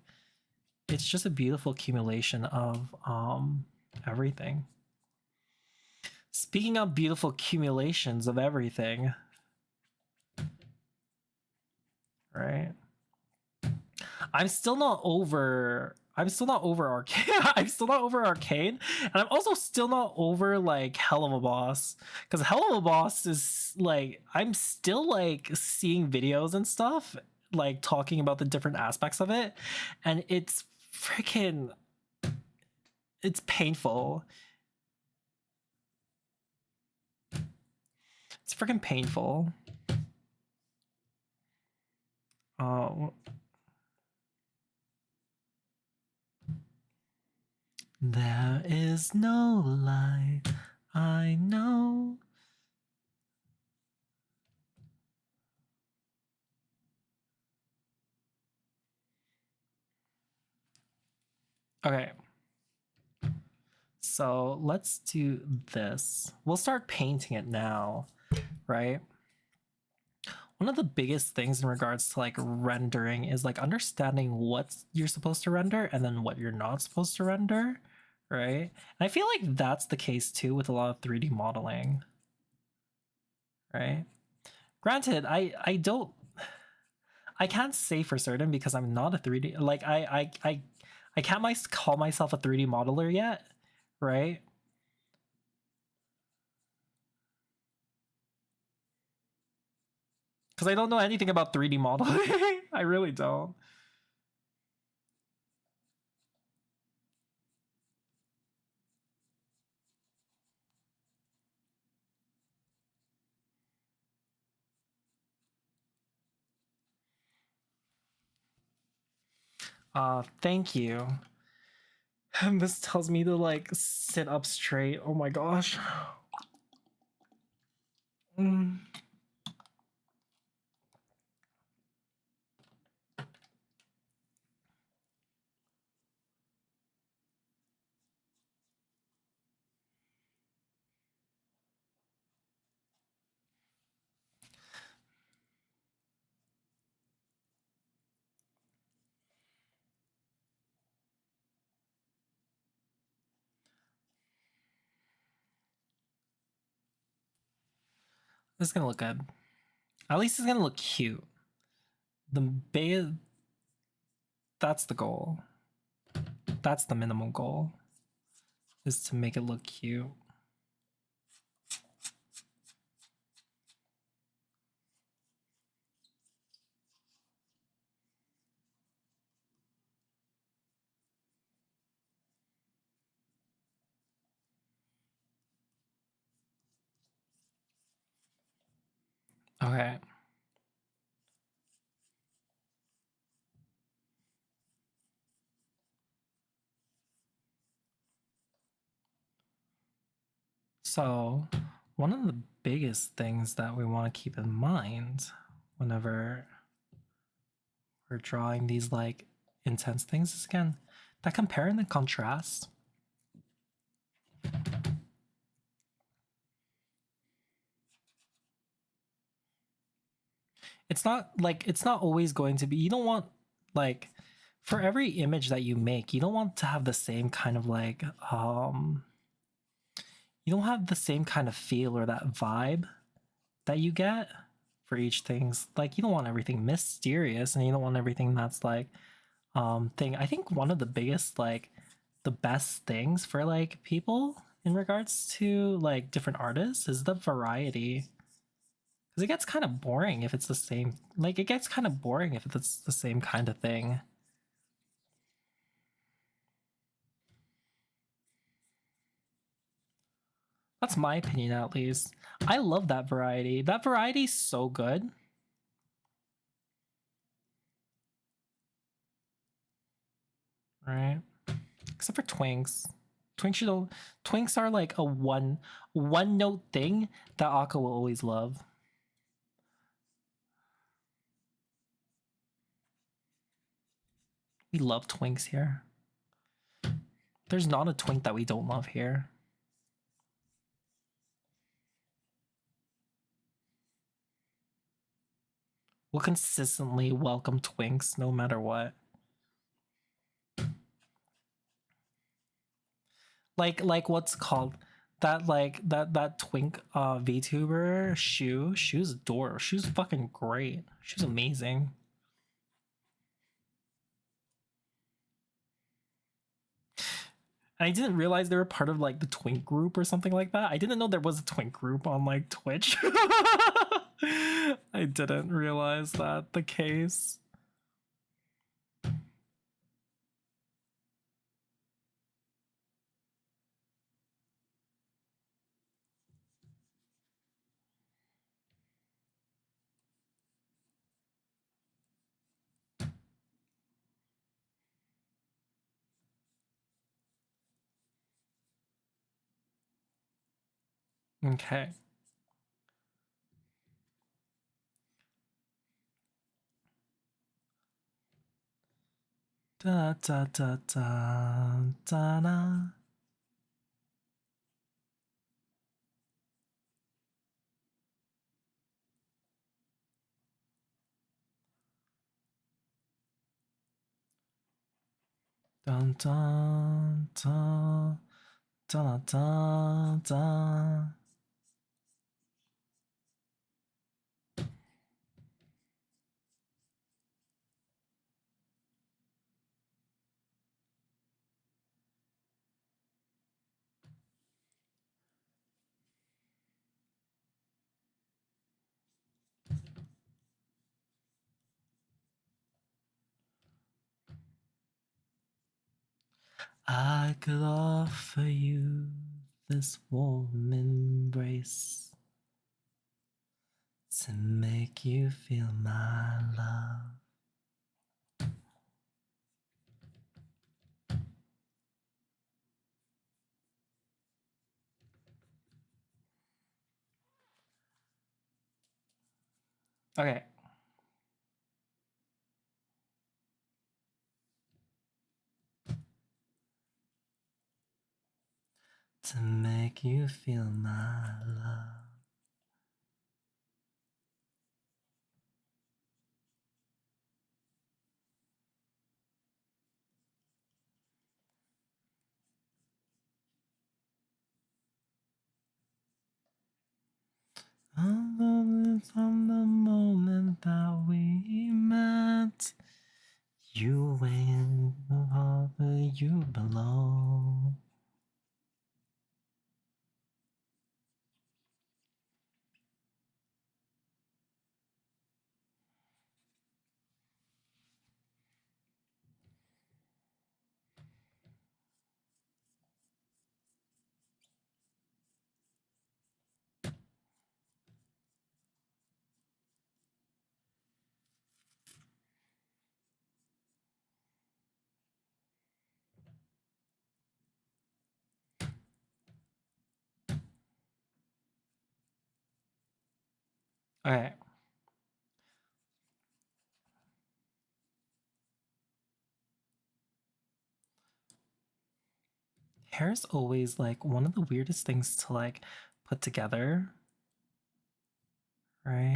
it's just a beautiful accumulation of everything. Speaking of beautiful accumulations of everything, right? I'm still not over arcane. I'm still not over arcane, and I'm also still not over like Hell of a Boss, because Hell of a Boss is like I'm still like seeing videos and stuff like talking about the different aspects of it, and it's freaking it's painful. It's freaking painful. Uh, there is no light, I know. Okay. So let's do this. We'll start painting it now, right? One of the biggest things in regards to like rendering is like understanding what you're supposed to render and then what you're not supposed to render, right? And I feel like that's the case too with a lot of 3D modeling, right? Granted, I can't say for certain because I'm not a 3D like I can't call myself a 3D modeler yet, right? Because I don't know anything about 3D modeling. I really don't. Thank you. And this tells me to like sit up straight. Oh my gosh. Mm. This is gonna look good. At least it's gonna look cute. The base, that's the goal. That's the minimum goal, is to make it look cute. Okay. So, one of the biggest things that we want to keep in mind whenever we're drawing these like intense things is again that compare and the contrast. It's not like it's not always going to be. You don't want like for every image that you make, you don't want to have the same kind of like you don't have the same kind of feel or that vibe that you get for each thing's like you don't want everything mysterious and you don't want everything that's like thing. I think one of the biggest like the best things for like people in regards to like different artists is the variety. Because it gets kind of boring if it's the same like it gets kind of boring if it's the same kind of thing. That's my opinion at least. I love that variety. That variety's so good. Right? Except for twinks. Twinks are like a one note thing that Akka will always love. We love twinks here. There's not a twink that we don't love here. We'll consistently welcome twinks no matter what. Like what's called that like that twink VTuber Shu's adorable. Shu's fucking great. She's amazing. And I didn't realize they were part of like the twink group or something like that. I didn't know there was a twink group on like Twitch. I didn't realize that the case. Okay. Da da da da da da. Dun dun dun dun dun dun. I could offer you this warm embrace to make you feel my love. Okay. To make you feel my love. From the moment that we met, you ain't the where you belong. Okay. Hair's always like one of the weirdest things to like put together, right?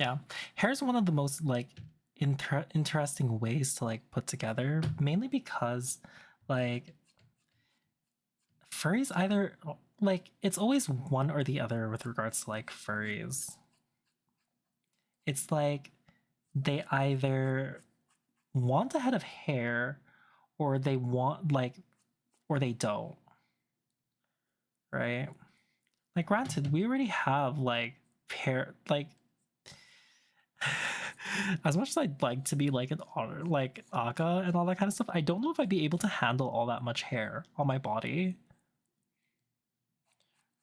Yeah, hair is one of the most like interesting ways to like put together, mainly because like furries either like it's always one or the other with regards to like furries. It's like they either want a head of hair or they want like or they don't, right? Like granted, we already have like hair like as much as I'd like to be like an otter, like Aka and all that kind of stuff, I don't know if I'd be able to handle all that much hair on my body,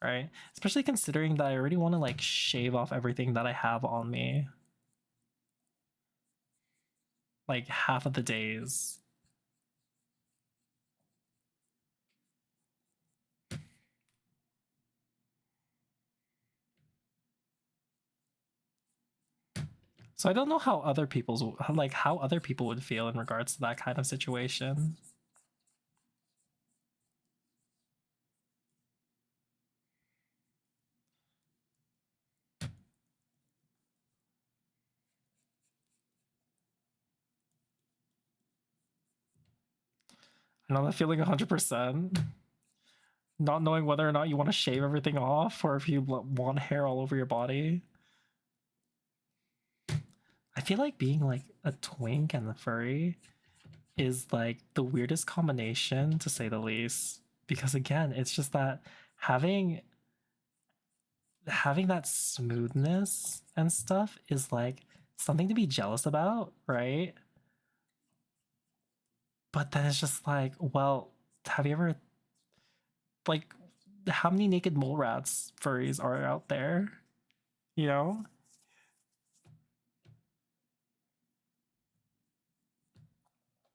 right? Especially considering that I already want to like shave off everything that I have on me, like half of the days. So I don't know how other people's like how other people would feel in regards to that kind of situation. I know that feeling 100%. Not knowing whether or not you want to shave everything off or if you want hair all over your body. I feel like being like a twink and a furry is like the weirdest combination to say the least. Because again, it's just that having having that smoothness and stuff is like something to be jealous about, right? But then it's just like, well, have you ever like how many naked mole rats furries are out there? You know?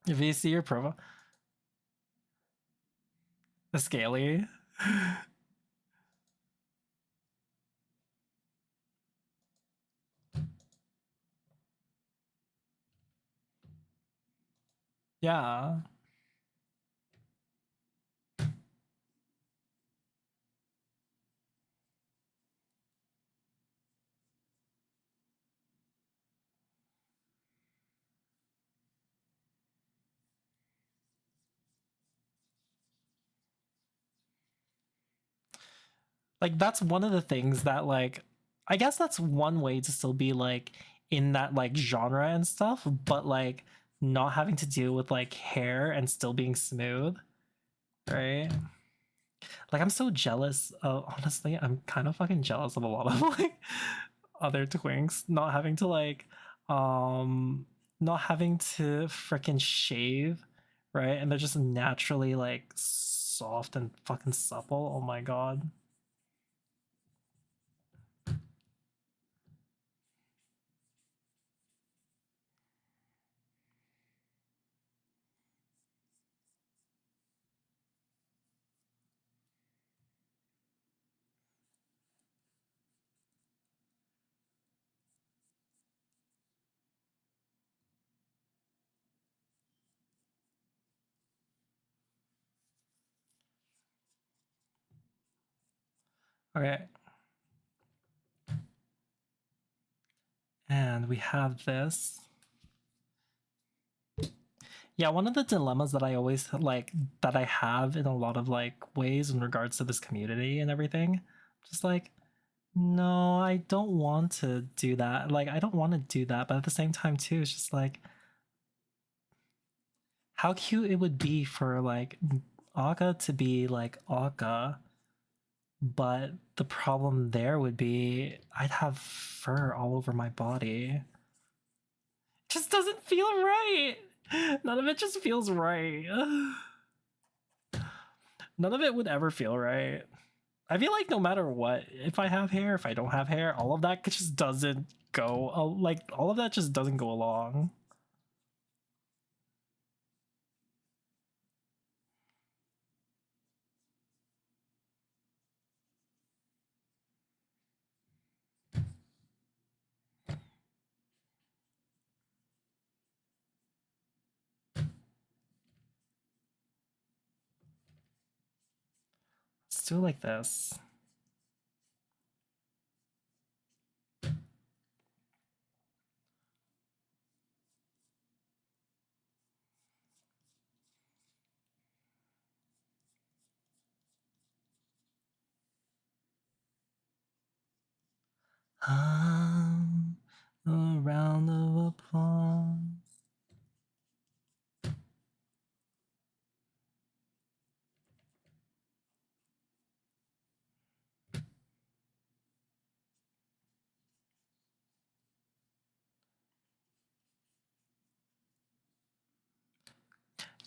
If you see your profile, the scaly. Yeah. Like that's one of the things that like I guess that's one way to still be like in that like genre and stuff, but like not having to deal with like hair and still being smooth, right? Like I'm so jealous of honestly, I'm kind of fucking jealous of a lot of like other twinks not having to like not having to freaking shave, right? And they're just naturally like soft and fucking supple. Oh my god. Okay. And we have this. Yeah, one of the dilemmas that I always like that I have in a lot of like ways in regards to this community and everything, just like, no, I don't want to do that. Like, I don't want to do that, but at the same time, too, it's just like how cute it would be for like Akka to be like Akka, but the problem there would be I'd have fur all over my body. Just doesn't feel right. None of it just feels right. None of it would ever feel right. I feel like no matter what, if I have hair, if I don't have hair, all of that just doesn't go like all of that just doesn't go along. Let's do it like this. A round of applause.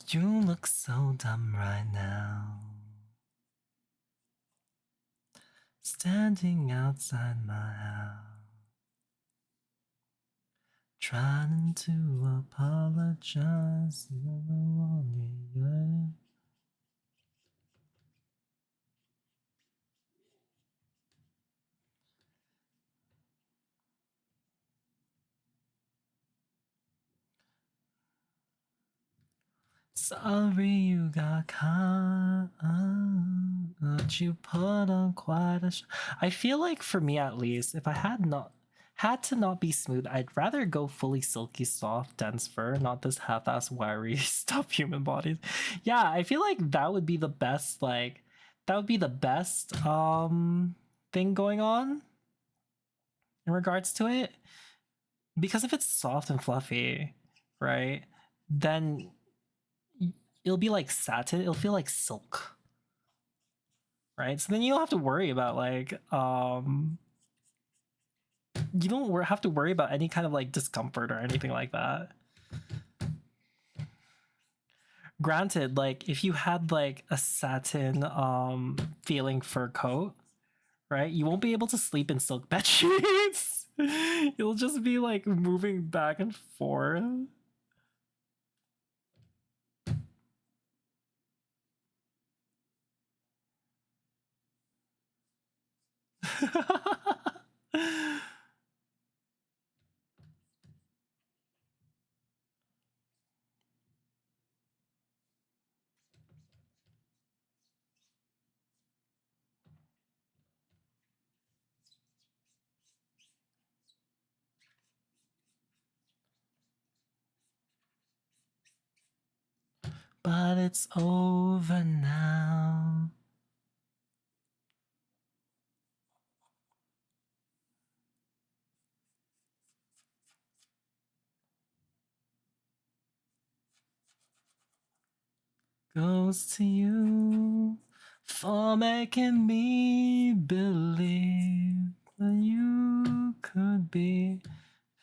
You look so dumb right now. Standing outside my house, trying to apologize. Sorry you got caught, but you put on quite a I feel like for me at least, if I had to not be smooth, I'd rather go fully silky, soft, dense fur, not this half-ass wiry stuff human bodies. Yeah, I feel like that would be the best, like that would be the best thing going on in regards to it. Because if it's soft and fluffy, right, then it'll be like satin, it'll feel like silk, right? So then you don't have to worry about like you don't have to worry about any kind of like discomfort or anything like that. Granted, like if you had like a satin feeling fur coat, right, you won't be able to sleep in silk bed sheets. You'll just be like moving back and forth. But it's over now. Goes to you for making me believe that you could be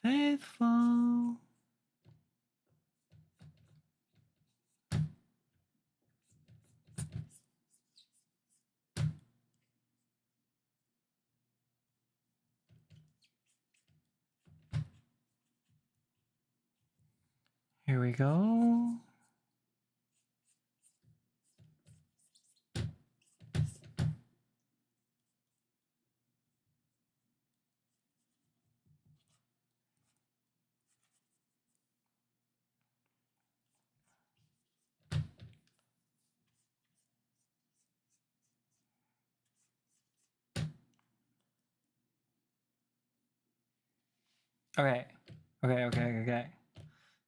faithful. Here we go. Okay. Okay.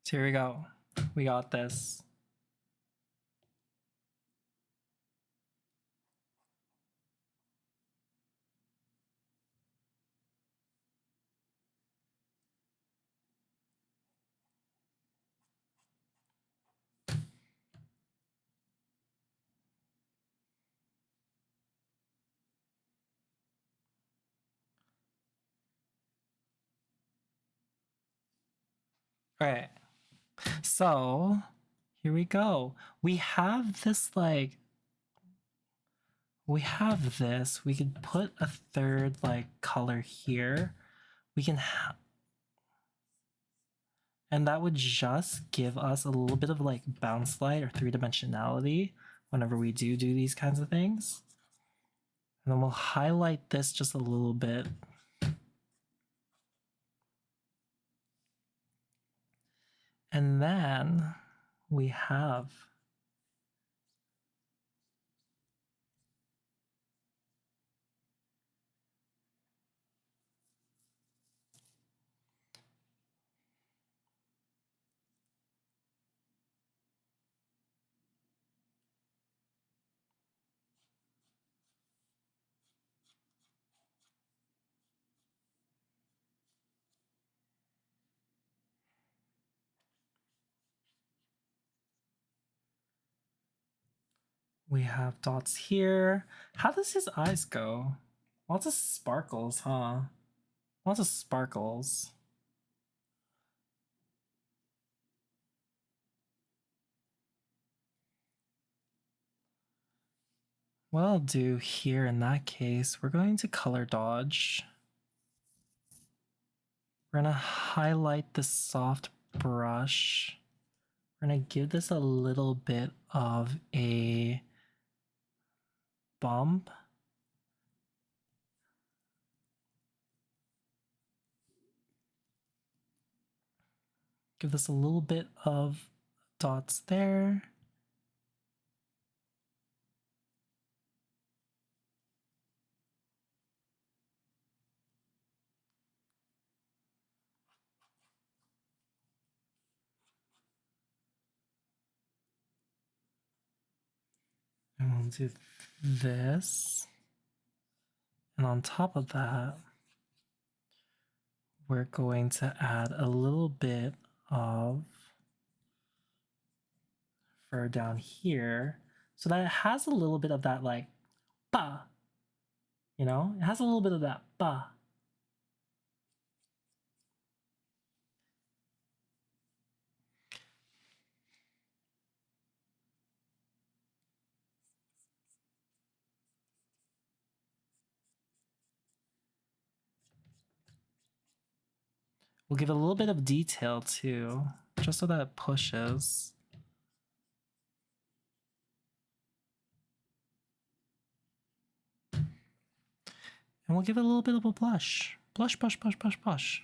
So here we go. We got this. Okay. So here we go. We have this like we have this. We can put a third like color here. We can and that would just give us a little bit of like bounce light or three-dimensionality whenever we do these kinds of things. And then we'll highlight this just a little bit. And then we have We have dots here. How does his eyes go? Lots of sparkles, huh? Lots of sparkles. What I'll do here in that case, we're going to color dodge. We're gonna highlight the soft brush. We're gonna give this a little bit of a bump. Give this a little bit of dots there. And we'll do this. And on top of that, we're going to add a little bit of fur down here so that it has a little bit of that like ba. You know, it has a little bit of that ba. We'll give it a little bit of detail too, just so that it pushes. And we'll give it a little bit of a blush. Blush, blush, blush, blush, blush.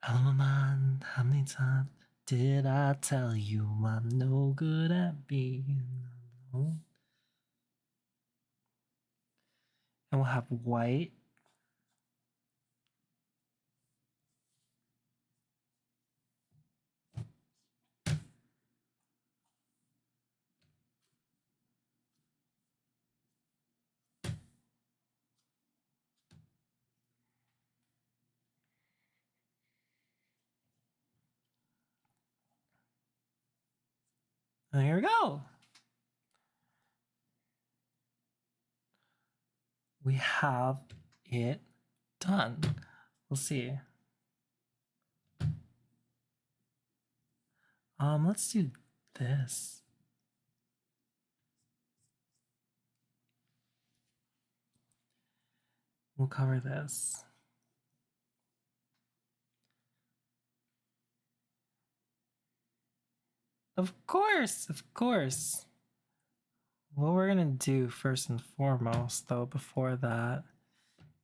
Oh man, how many times did I tell you I'm no good at being alone? And we'll have white. And here we go. We have it done. We'll see. Let's do this. We'll cover this. Of course, of course. What we're gonna do first and foremost, though, before that,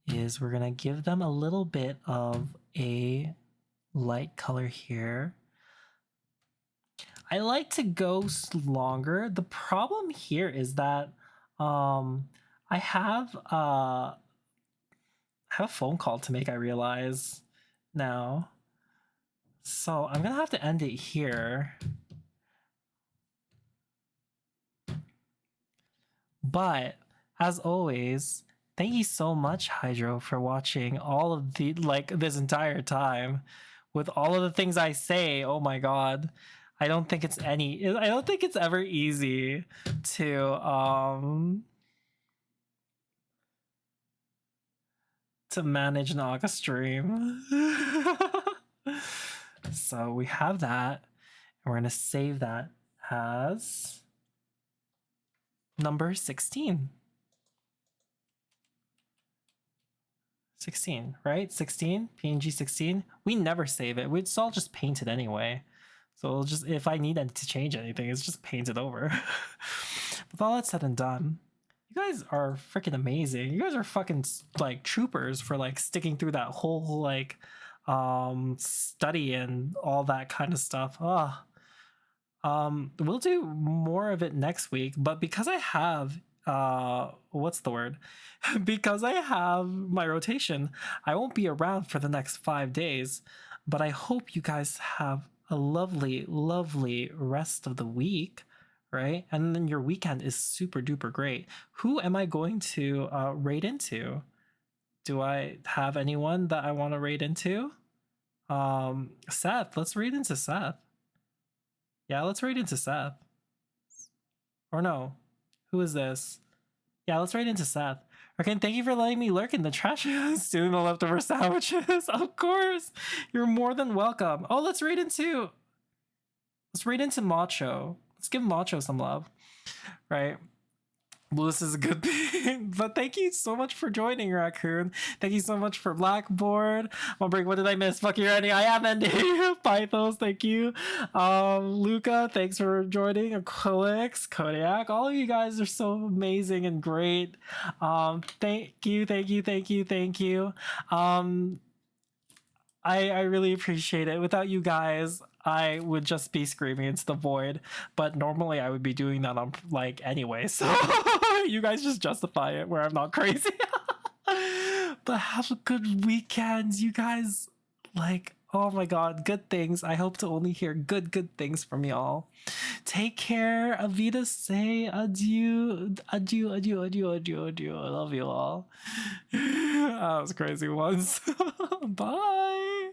is we're gonna give them a little bit of a light color here. I like to go longer. The problem here is that I have a phone call to make, I realize now. So I'm gonna have to end it here. But as always, thank you so much, Hydro, for watching all of the this entire time with all of the things I say. Oh my god. I don't think it's ever easy to manage an August stream. So we have that, and we're gonna save that as number 16. 16, right? 16, PNG 16. We never save it. It's all just painted anyway. So it'll just, if I need to change anything, it's just painted over. With all that said and done, you guys are freaking amazing. You guys are fucking like troopers for like sticking through that whole like study and all that kind of stuff. We'll do more of it next week, but because I have what's the word? Because I have my rotation, I won't be around for the next 5 days, but I hope you guys have a lovely, lovely rest of the week, right? And then your weekend is super duper great. Who am I going to raid into? Do I have anyone that I want to raid into? Seth, let's raid into Seth. Yeah, let's raid into Seth. Or no, who is this? Yeah, let's raid into Seth. Okay, thank you for letting me lurk in the trash stealing the leftover sandwiches. Of course, you're more than welcome. Oh, let's raid into Macho. Let's give Macho some love, right? Well, this is a good thing, but thank you so much for joining, Raccoon. Thank you so much for Blackboard. Break. What did I miss? Fuck you, Randy. I am Andy. Pythos, thank you. Luca, thanks for joining. Aquilix, Kodiak, all of you guys are so amazing and great. Thank you. I really appreciate it. Without you guys, I would just be screaming into the void. But normally I would be doing that on like anyway. So you guys just justify it where I'm not crazy. But have a good weekend, you guys. Like, oh my god, good things. I hope to only hear good things from y'all. Take care. Avita, say adieu. Adieu. I love you all. That was crazy once. Bye.